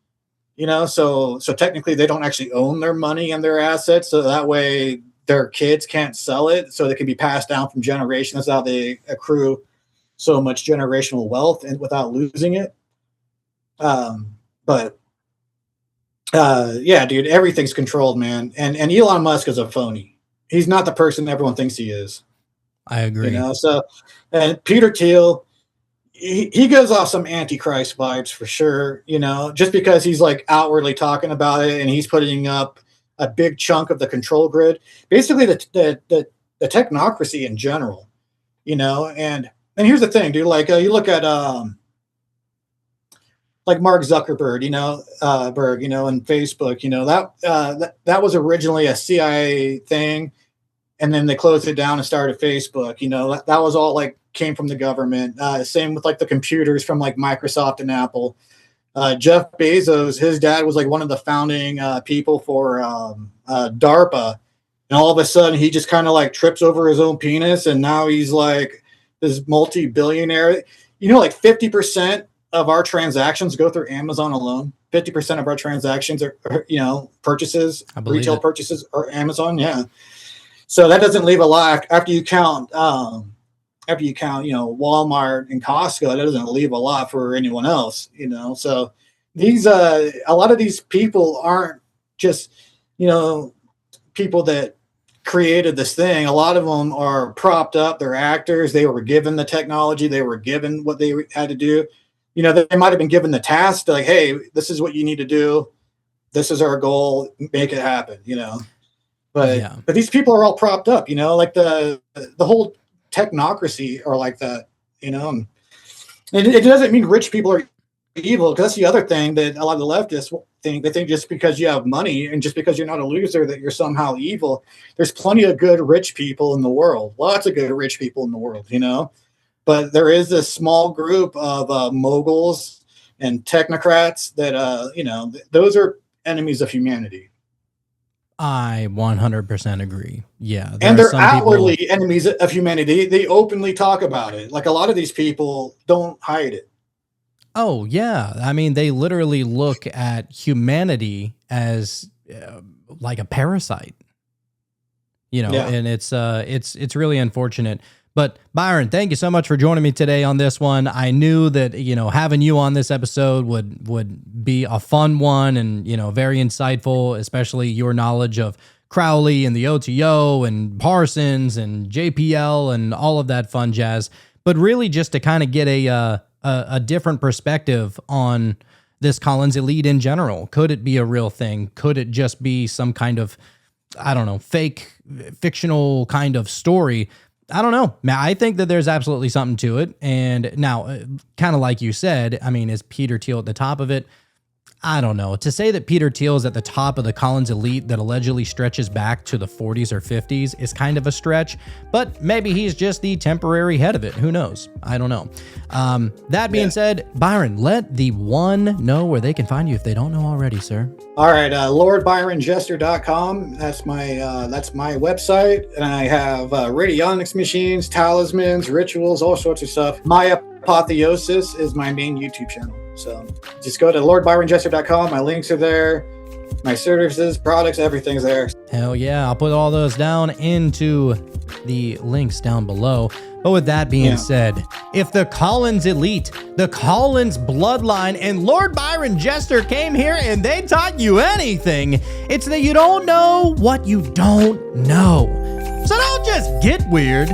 So technically they don't actually own their money and their assets, so that way their kids can't sell it, so they can be passed down from generation. That's how they accrue so much generational wealth and without losing it. Yeah, dude, everything's controlled, man. And Elon Musk is a phony. He's not the person everyone thinks he is. I agree. So, and Peter Thiel, he gives off some Antichrist vibes for sure, just because he's like outwardly talking about it and he's putting up a big chunk of the control grid, basically the technocracy in general, and here's the thing, dude, like you look at, like Mark Zuckerberg, and Facebook, that was originally a CIA thing. And then they closed it down and started Facebook. That was all like came from the government. Same with like the computers from like Microsoft and Apple. Jeff Bezos, his dad was like one of the founding people for DARPA. And all of a sudden he just kind of like trips over his own penis. And now he's like this multi-billionaire. Like 50% of our transactions go through Amazon alone. 50% of our transactions are purchases, retail purchases are Amazon. Yeah. So that doesn't leave a lot after you count, Walmart and Costco. That doesn't leave a lot for anyone else, So these, a lot of these people aren't just, people that created this thing. A lot of them are propped up. They're actors. They were given the technology. They were given what they had to do. They might have been given the task to like, hey, this is what you need to do. This is our goal. Make it happen, But these people are all propped up, like the whole technocracy are like that, And it doesn't mean rich people are evil, because that's the other thing that a lot of the leftists think. They think just because you have money and just because you're not a loser that you're somehow evil. There's plenty of good rich people in the world. Lots of good rich people in the world, But there is this small group of moguls and technocrats that, those are enemies of humanity. I 100% agree. Yeah. And they're outwardly enemies of humanity. They openly talk about it. Like a lot of these people don't hide it. Oh, yeah. I mean, they literally look at humanity as like a parasite, and it's really unfortunate. But Byron, thank you so much for joining me today on this one. I knew that, having you on this episode would be a fun one and, very insightful, especially your knowledge of Crowley and the OTO and Parsons and JPL and all of that fun jazz. But really just to kind of get a different perspective on this Collins Elite in general. Could it be a real thing? Could it just be some kind of I don't know, fake fictional kind of story. I don't know. I think that there's absolutely something to it. And now, kind of like you said, I mean, is Peter Thiel at the top of it? I don't know. To say that Peter Thiel is at the top of the Collins elite that allegedly stretches back to the 40s or 50s is kind of a stretch, but maybe he's just the temporary head of it. Who knows? I don't know. That being said, Byron, let the one know where they can find you if they don't know already, sir. All right, LordByronJester.com. That's my website, and I have radionics machines, talismans, rituals, all sorts of stuff. My Apotheosis is my main YouTube channel. So just go to LordByronJester.com. My links are there. My services, products, everything's there. Hell yeah. I'll put all those down into the links down below. But with that being said, if the Collins elite, the Collins bloodline, and Lord Byron Jester came here and they taught you anything, it's that you don't know what you don't know. So don't just get weird.